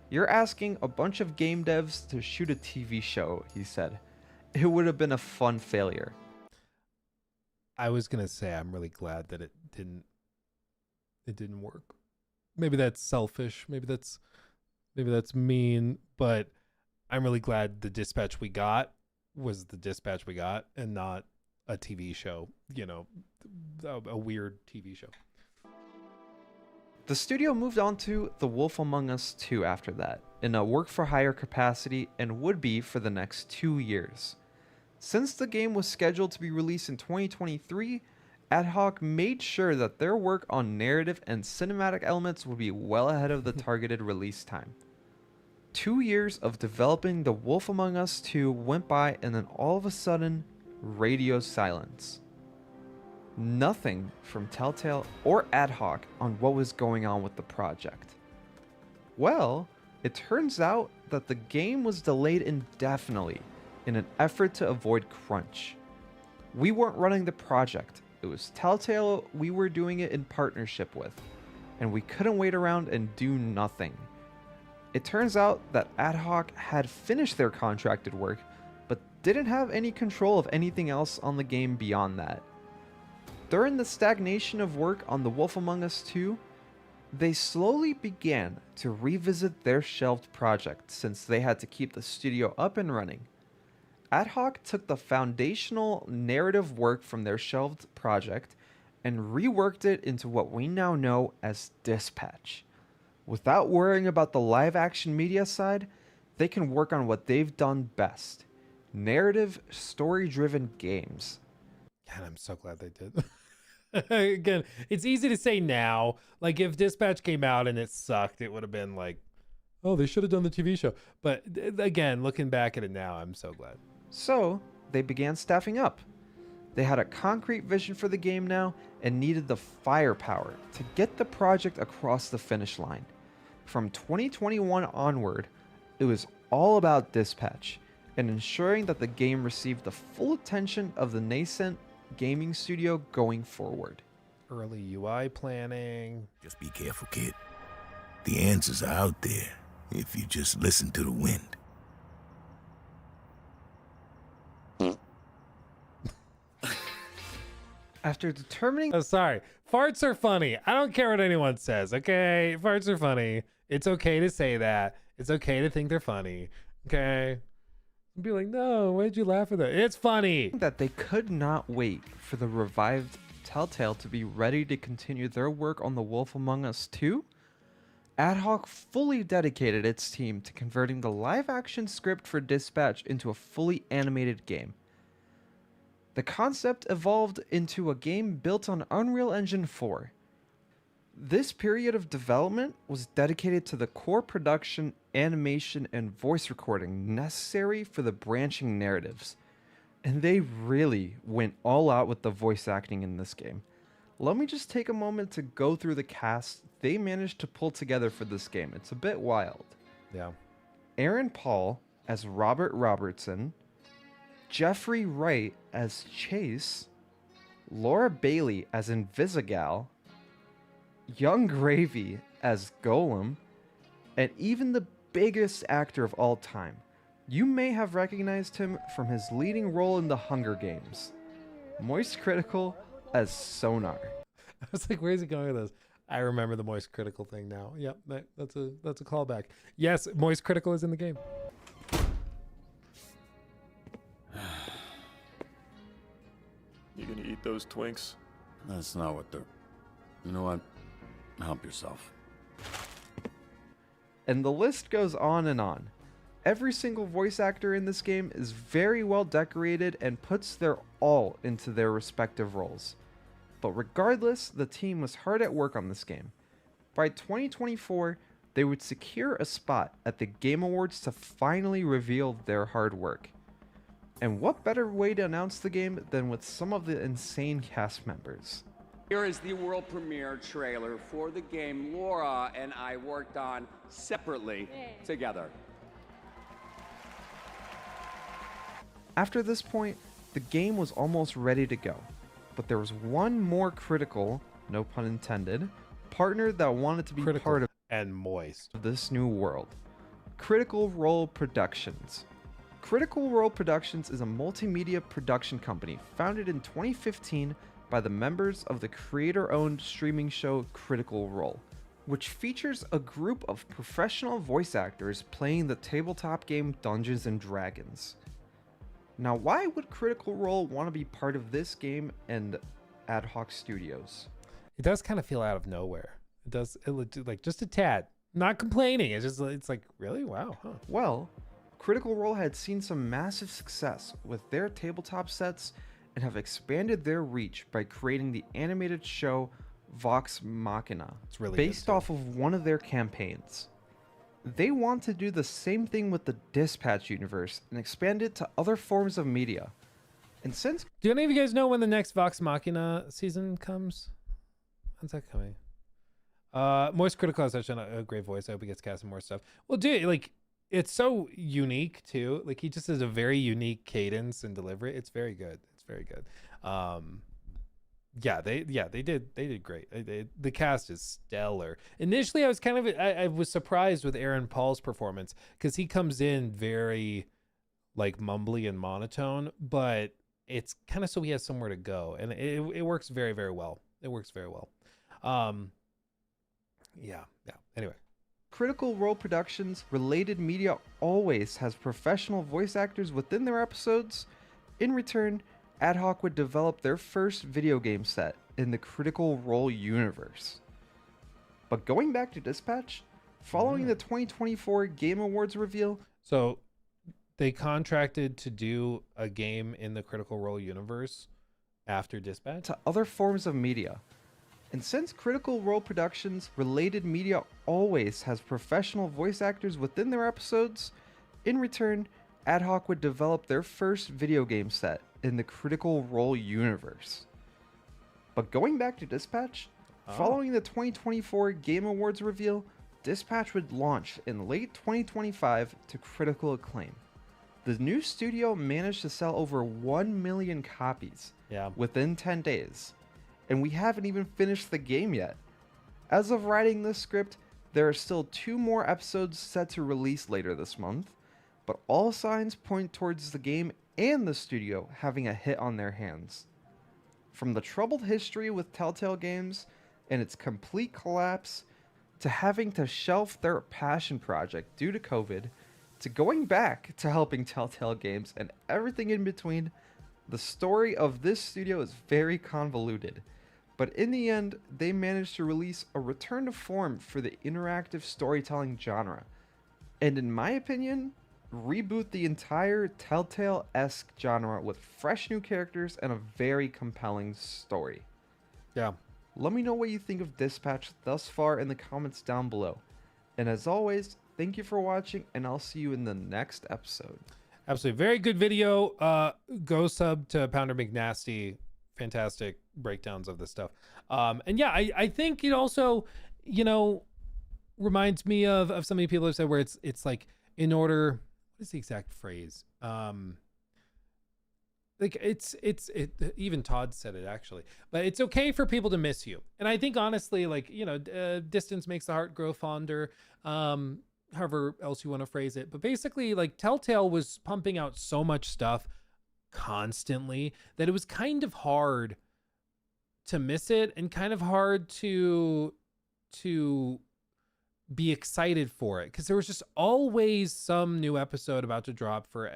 "You're asking a bunch of game devs to shoot a TV show," he said. "It would have been a fun failure." I was gonna say I'm really glad that it didn't work. Maybe that's selfish. Maybe that's mean, but I'm really glad the dispatch we got was the dispatch we got and not a TV show, a weird TV show. The studio moved on to The Wolf Among Us 2 after that, in a work-for-hire capacity, and would be for the next 2 years. Since the game was scheduled to be released in 2023, Ad Hoc made sure that their work on narrative and cinematic elements would be well ahead of the targeted release time. 2 years of developing The Wolf Among Us 2 went by, and then all of a sudden, radio silence. Nothing from Telltale or Ad Hoc on what was going on with the project. Well, it turns out that the game was delayed indefinitely in an effort to avoid crunch. We weren't running the project, it was Telltale we were doing it in partnership with, and we couldn't wait around and do nothing. It turns out that Ad Hoc had finished their contracted work, but didn't have any control of anything else on the game beyond that. During the stagnation of work on The Wolf Among Us 2, they slowly began to revisit their shelved project since they had to keep the studio up and running. Ad Hoc took the foundational narrative work from their shelved project and reworked it into what we now know as Dispatch. Without worrying about the live action media side, they can work on what they've done best: narrative, story-driven games. God, I'm so glad they did. Again, it's easy to say now. Like, if Dispatch came out and it sucked, it would have been like, oh, they should have done the TV show. But again, looking back at it now, I'm so glad. So, they began staffing up. They had a concrete vision for the game now and needed the firepower to get the project across the finish line. From 2021 onward, it was all about Dispatch and ensuring that the game received the full attention of the nascent gaming studio going forward. Early UI planning. Just be careful, kid. The answers are out there if you just listen to the wind. After determining Oh, sorry. Farts are funny. I don't care what anyone says, okay? Farts are funny. It's okay to say that. It's okay to think they're funny, okay? Be like, no, why did you laugh at that? It's funny. that they could not wait for the revived Telltale to be ready to continue their work on The Wolf Among Us 2, Ad Hoc fully dedicated its team to converting the live-action script for Dispatch into a fully animated game. The concept evolved into a game built on Unreal Engine 4. This period of development was dedicated to the core production, animation, and voice recording necessary for the branching narratives. And they really went all out with the voice acting in this game. Let me just take a moment to go through the cast they managed to pull together for this game. It's a bit wild. Yeah. Aaron Paul as Robert Robertson, Jeffrey Wright as Chase, Laura Bailey as Invisigal, Young Gravy as Golem, and even the biggest actor of all time. You may have recognized him from his leading role in The Hunger Games. Moist Critical as Sonar. I was like, where's he going with this? I remember the Moist Critical thing now. Yep, that's a callback. Yes, Moist Critical is in the game. You gonna eat those Twinks? That's not what they're... You know what? Help yourself. And the list goes on and on. Every single voice actor in this game is very well decorated and puts their all into their respective roles. But regardless, the team was hard at work on this game. By 2024, they would secure a spot at the Game Awards to finally reveal their hard work. And what better way to announce the game than with some of the insane cast members? Here is the world premiere trailer for the game Laura and I worked on separately together. After this point, the game was almost ready to go, but there was one more critical, no pun intended, partner that wanted to be part of and moist this new world. Critical Role Productions. Critical Role Productions is a multimedia production company founded in 2015 by the members of the creator-owned streaming show Critical Role, which features a group of professional voice actors playing the tabletop game Dungeons & Dragons. Now, why would Critical Role want to be part of this game and Ad Hoc Studios? It does kind of feel out of nowhere. It does, like just a tad. Not complaining. It's like, really? Wow. Huh. Well, Critical Role had seen some massive success with their tabletop sets and have expanded their reach by creating the animated show Vox Machina, It's really based good, too. off of one of their campaigns. They want to do the same thing with the Dispatch universe and expand it to other forms of media. And since Do any of you guys know when the next Vox Machina season comes? When's that coming? Moist Critical has such a great voice. I hope he gets cast in more stuff. Well, dude, like, it's so unique too. Like, he just has a very unique cadence and delivery. It's very good. It's very good. They did great. The cast is stellar. Initially, I was surprised with Aaron Paul's performance because he comes in very like mumbly and monotone, but it's kind of so he has somewhere to go, and it works very, very well. It works very well. Anyway, Critical Role Productions related media always has professional voice actors within their episodes. In return, Ad Hoc would develop their first video game set in the Critical Role universe. But going back to Dispatch, following the 2024 Game Awards reveal, so they contracted to do a game in the Critical Role universe after Dispatch. to other forms of media. And since Critical Role Productions related media always has professional voice actors within their episodes, in return, Ad Hoc would develop their first video game set in the Critical Role universe. But going back to Dispatch, following the 2024 Game Awards reveal, Dispatch would launch in late 2025 to critical acclaim. The new studio managed to sell over 1 million copies within 10 days, and we haven't even finished the game yet. As of writing this script, there are still 2 more episodes set to release later this month, but all signs point towards the game and the studio having a hit on their hands. From the troubled history with Telltale Games and its complete collapse, to having to shelf their passion project due to COVID, to going back to helping Telltale Games and everything in between, the story of this studio is very convoluted. But in the end, they managed to release a return to form for the interactive storytelling genre. And in my opinion, reboot the entire Telltale-esque genre with fresh new characters and a very compelling story. Yeah. Let me know what you think of Dispatch thus far in the comments down below. And as always, thank you for watching, and I'll see you in the next episode. Absolutely. Very good video. Go sub to Pounder McNasty. Fantastic breakdowns of this stuff. And yeah, I think it also, reminds me of so many people have said where it's like, in order, what is the exact phrase? Like even Todd said it actually, but it's okay for people to miss you. And I think honestly, like, distance makes the heart grow fonder. However else you want to phrase it. But basically, like, Telltale was pumping out so much stuff constantly that it was kind of hard to miss it and kind of hard to be excited for it, because there was just always some new episode about to drop for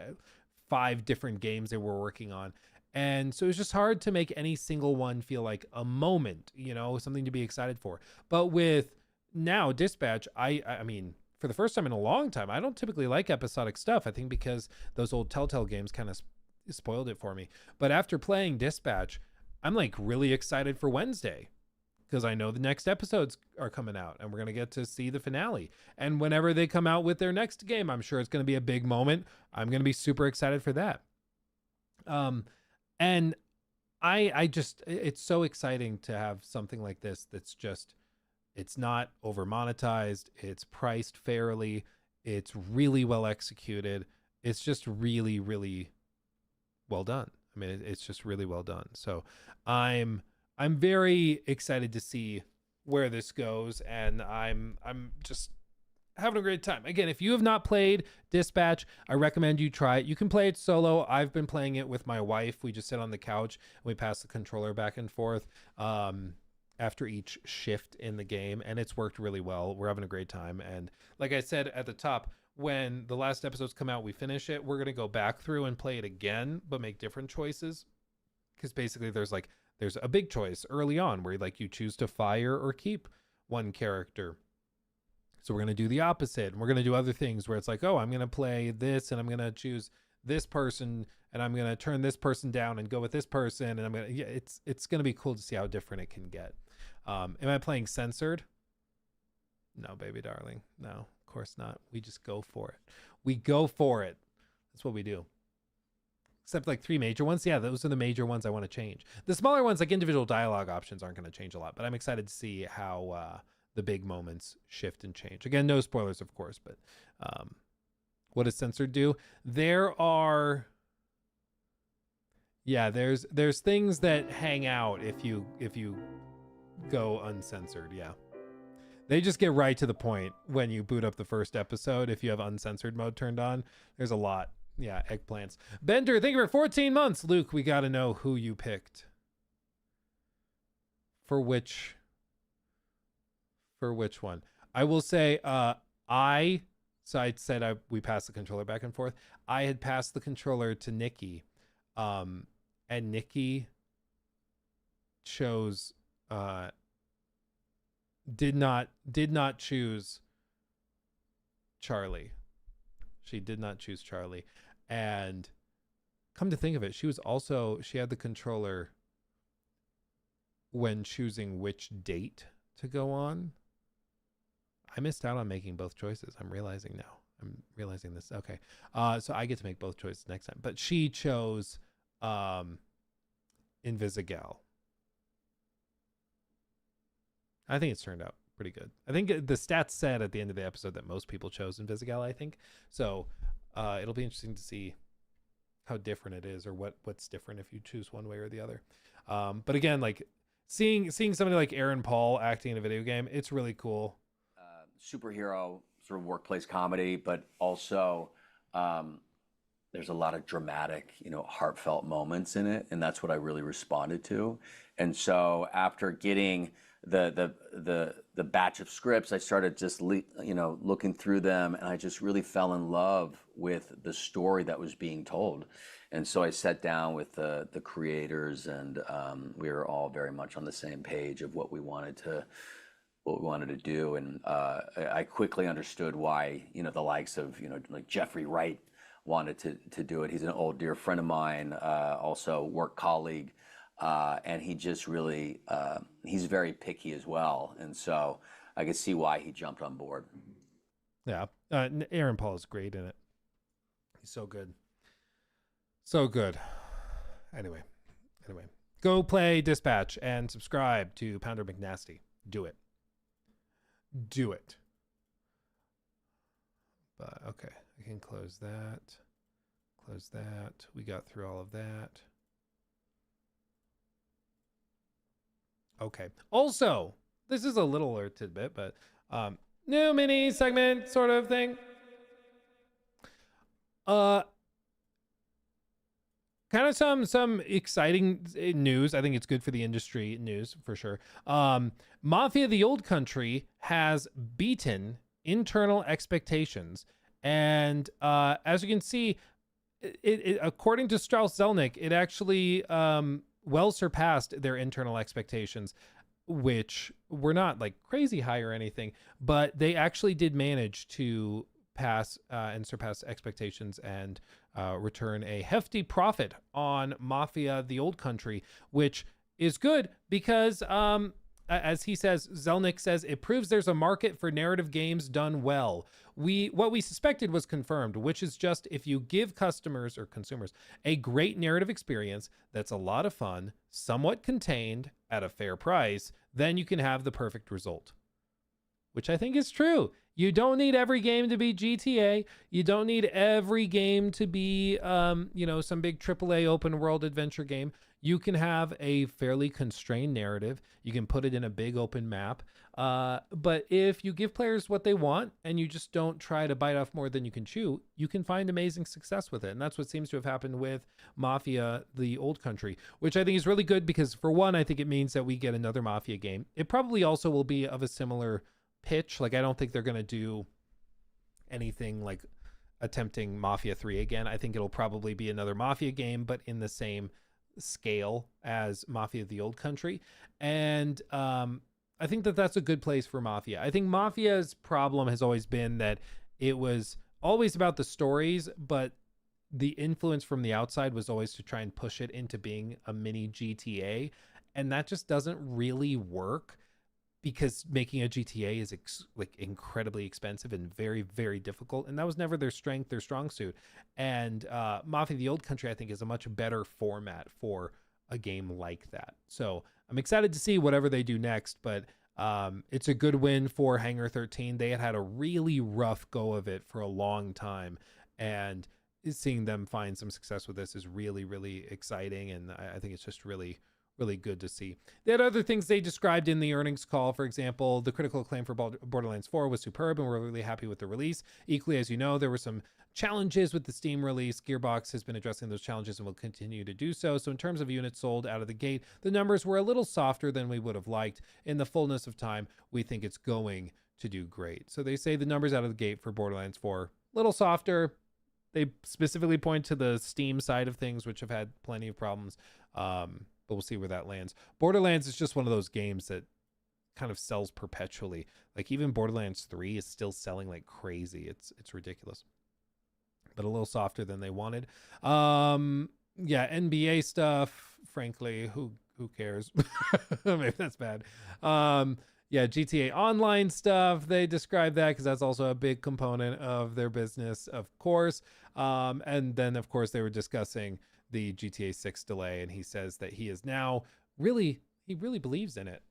5 different games they were working on. And so it was just hard to make any single one feel like a moment, something to be excited for. But with now Dispatch, I mean, for the first time in a long time, I don't typically like episodic stuff. I think because those old Telltale games kind of spoiled it for me. But after playing Dispatch, I'm like really excited for Wednesday, because I know the next episodes are coming out and we're going to get to see the finale. And whenever they come out with their next game, I'm sure it's going to be a big moment. I'm going to be super excited for that. And I just, it's so exciting to have something like this that's just, it's not over monetized, it's priced fairly, it's really well executed. It's just really, really well done. I mean, it's just really well done. So I'm very excited to see where this goes, and I'm just having a great time. Again, if you have not played Dispatch, I recommend you try it. You can play it solo. I've been playing it with my wife. We just sit on the couch and we pass the controller back and forth after each shift in the game, and it's worked really well. We're having a great time. And like I said at the top, when the last episodes come out, we finish it, we're going to go back through and play it again, but make different choices. Because basically there's a big choice early on where you choose to fire or keep one character. So we're going to do the opposite, and we're going to do other things where it's like, oh, I'm going to play this and I'm going to choose this person and I'm going to turn this person down and go with this person. And it's going to be cool to see how different it can get. Am I playing censored? No, baby darling. No, of course not. We just go for it. We go for it. That's what we do. Except 3 major ones. Yeah, those are the major ones I want to change. The smaller ones, like individual dialogue options, aren't going to change a lot, but I'm excited to see how the big moments shift and change. Again, no spoilers, of course, but what does censored do? There's things that hang out if you go uncensored. Yeah. They just get right to the point when you boot up the first episode. If you have uncensored mode turned on, there's a lot. Yeah, eggplants. Bender, thank you for 14 months. Luke, we got to know who you picked. For which one? I will say, I said we passed the controller back and forth. I had passed the controller to Nikki, and Nikki chose, did not choose Charlie. She did not choose Charlie. And come to think of it, she had the controller when choosing which date to go on. I missed out on making both choices. I'm realizing now. I'm realizing this. Okay. So I get to make both choices next time. But she chose Invisigal. I think it's turned out pretty good. I think the stats said at the end of the episode that most people chose Invisigal, I think. So it'll be interesting to see how different it is, or what's different if you choose one way or the other. But again, seeing somebody like Aaron Paul acting in a video game, it's really cool. Superhero sort of workplace comedy, but also there's a lot of dramatic, heartfelt moments in it, and that's what I really responded to. And so after getting the batch of scripts, I started just looking through them, and I just really fell in love with the story that was being told. And so I sat down with the creators, and we were all very much on the same page of what we wanted to do. And I quickly understood why, the likes of, like Jeffrey Wright wanted to do it. He's an old dear friend of mine, also work colleague. And he just really, he's very picky as well. And so I could see why he jumped on board. Yeah. Aaron Paul is great in it. He's so good. So good. Anyway, go play Dispatch and subscribe to Pounder McNasty. Do it. But okay, I can close that. We got through all of that. Okay. Also, this is a little tidbit, but new mini segment sort of thing. Got kind of some exciting news. I think it's good for the industry news for sure. Mafia: The Old Country has beaten internal expectations, and as you can see, it according to Strauss Zelnick, it actually well surpassed their internal expectations, which were not like crazy high or anything, but they actually did manage to pass and surpass expectations and return a hefty profit on Mafia: The Old Country, which is good because as he says, Zelnick says, it proves there's a market for narrative games done well. What we suspected was confirmed, which is just if you give customers or consumers a great narrative experience that's a lot of fun, somewhat contained at a fair price, then you can have the perfect result. Which I think is true. You don't need every game to be GTA. You don't need every game to be, some big AAA open world adventure game. You can have a fairly constrained narrative. You can put it in a big open map. But if you give players what they want and you just don't try to bite off more than you can chew, you can find amazing success with it. And that's what seems to have happened with Mafia: The Old Country, which I think is really good because, for one, I think it means that we get another Mafia game. It probably also will be of a similar pitch. Like, I don't think they're going to do anything like attempting Mafia 3 again. I think it'll probably be another Mafia game, but in the same scale as Mafia: The Old Country. And I think that that's a good place for Mafia. I think Mafia's problem has always been that it was always about the stories, but the influence from the outside was always to try and push it into being a mini GTA. And that just doesn't really work, because making a GTA is incredibly expensive and very, very difficult. And that was never their strength, their strong suit. And Mafia: The Old Country, I think, is a much better format for a game like that. So I'm excited to see whatever they do next, but it's a good win for Hangar 13. They had a really rough go of it for a long time, and seeing them find some success with this is really, really exciting. And I think it's just really, really good to see. They had other things they described in the earnings call. For example, the critical acclaim for Borderlands 4 was superb, and we're really happy with the release. Equally, as you know, there were some challenges with the Steam release. Gearbox has been addressing those challenges and will continue to do so. So in terms of units sold out of the gate, the numbers were a little softer than we would have liked. In the fullness of time, we think it's going to do great. So they say the numbers out of the gate for Borderlands 4, a little softer. They specifically point to the Steam side of things, which have had plenty of problems. But we'll see where that lands. Borderlands is just one of those games that kind of sells perpetually. Like, even Borderlands 3 is still selling like crazy. It's ridiculous. But a little softer than they wanted. Yeah, NBA stuff, frankly, who cares? Maybe that's bad. Yeah, GTA Online stuff, they describe that because that's also a big component of their business, of course. And then, of course, they were discussing the GTA 6 delay, and he says that he is now he really believes in it.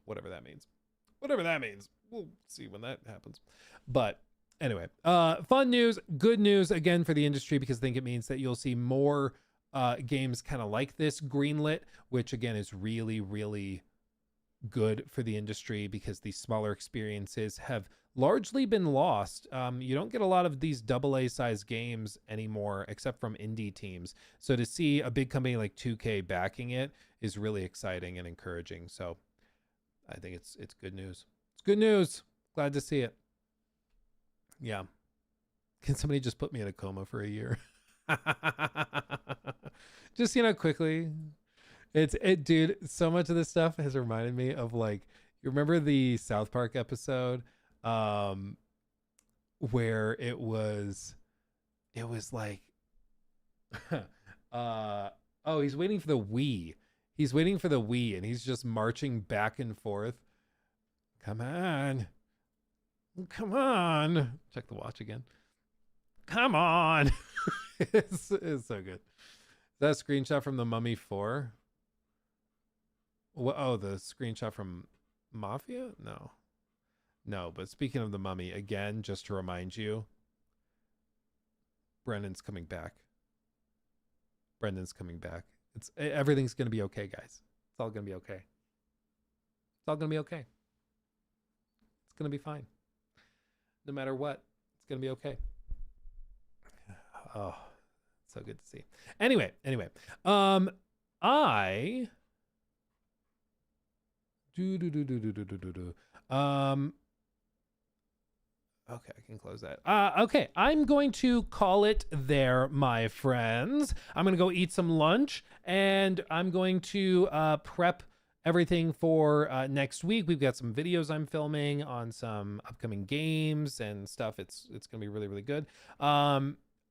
Whatever that means. Whatever that means. We'll see when that happens. But anyway, fun news, good news again for the industry, because I think it means that you'll see more games kind of like this greenlit, which again is really, really good for the industry, because these smaller experiences have largely been lost. You don't get a lot of these AA size games anymore, except from indie teams. So to see a big company like 2K backing it is really exciting and encouraging. So I think it's good news. It's good news. Glad to see it. Yeah. Can somebody just put me in a coma for a year? Just, quickly. Dude, so much of this stuff has reminded me of, like, you remember the South Park episode where it was like he's waiting for the Wii. He's waiting for the Wii, and he's just marching back and forth. Come on. Check the watch again. Come on. It's so good. Is that a screenshot from The Mummy 4? Oh, the screenshot from Mafia? No, but speaking of The Mummy, again, just to remind you, Brendan's coming back. Everything's going to be okay, guys. It's all going to be okay. It's all going to be okay. It's going to be fine. No matter what, it's going to be okay. Oh, So good to see. Anyway, I okay, I can close that. Okay, I'm going to call it there, my friends. I'm going to go eat some lunch, and I'm going to prep everything for next week. We've got some videos I'm filming on some upcoming games and stuff. It's going to be really, really good.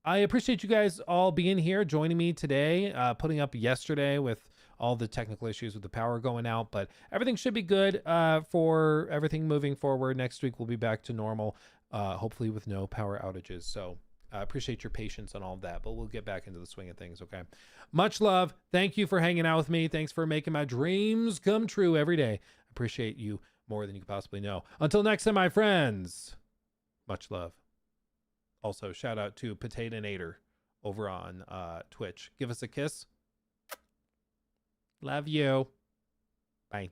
I appreciate you guys all being here, joining me today, putting up yesterday with all the technical issues with the power going out, but everything should be good for everything moving forward. Next week, we'll be back to normal, hopefully with no power outages. So I appreciate your patience on all of that, but we'll get back into the swing of things, okay? Much love. Thank you for hanging out with me. Thanks for making my dreams come true every day. I appreciate you more than you could possibly know. Until next time, my friends, much love. Also, shout out to Potatonator over on Twitch. Give us a kiss. Love you. Bye.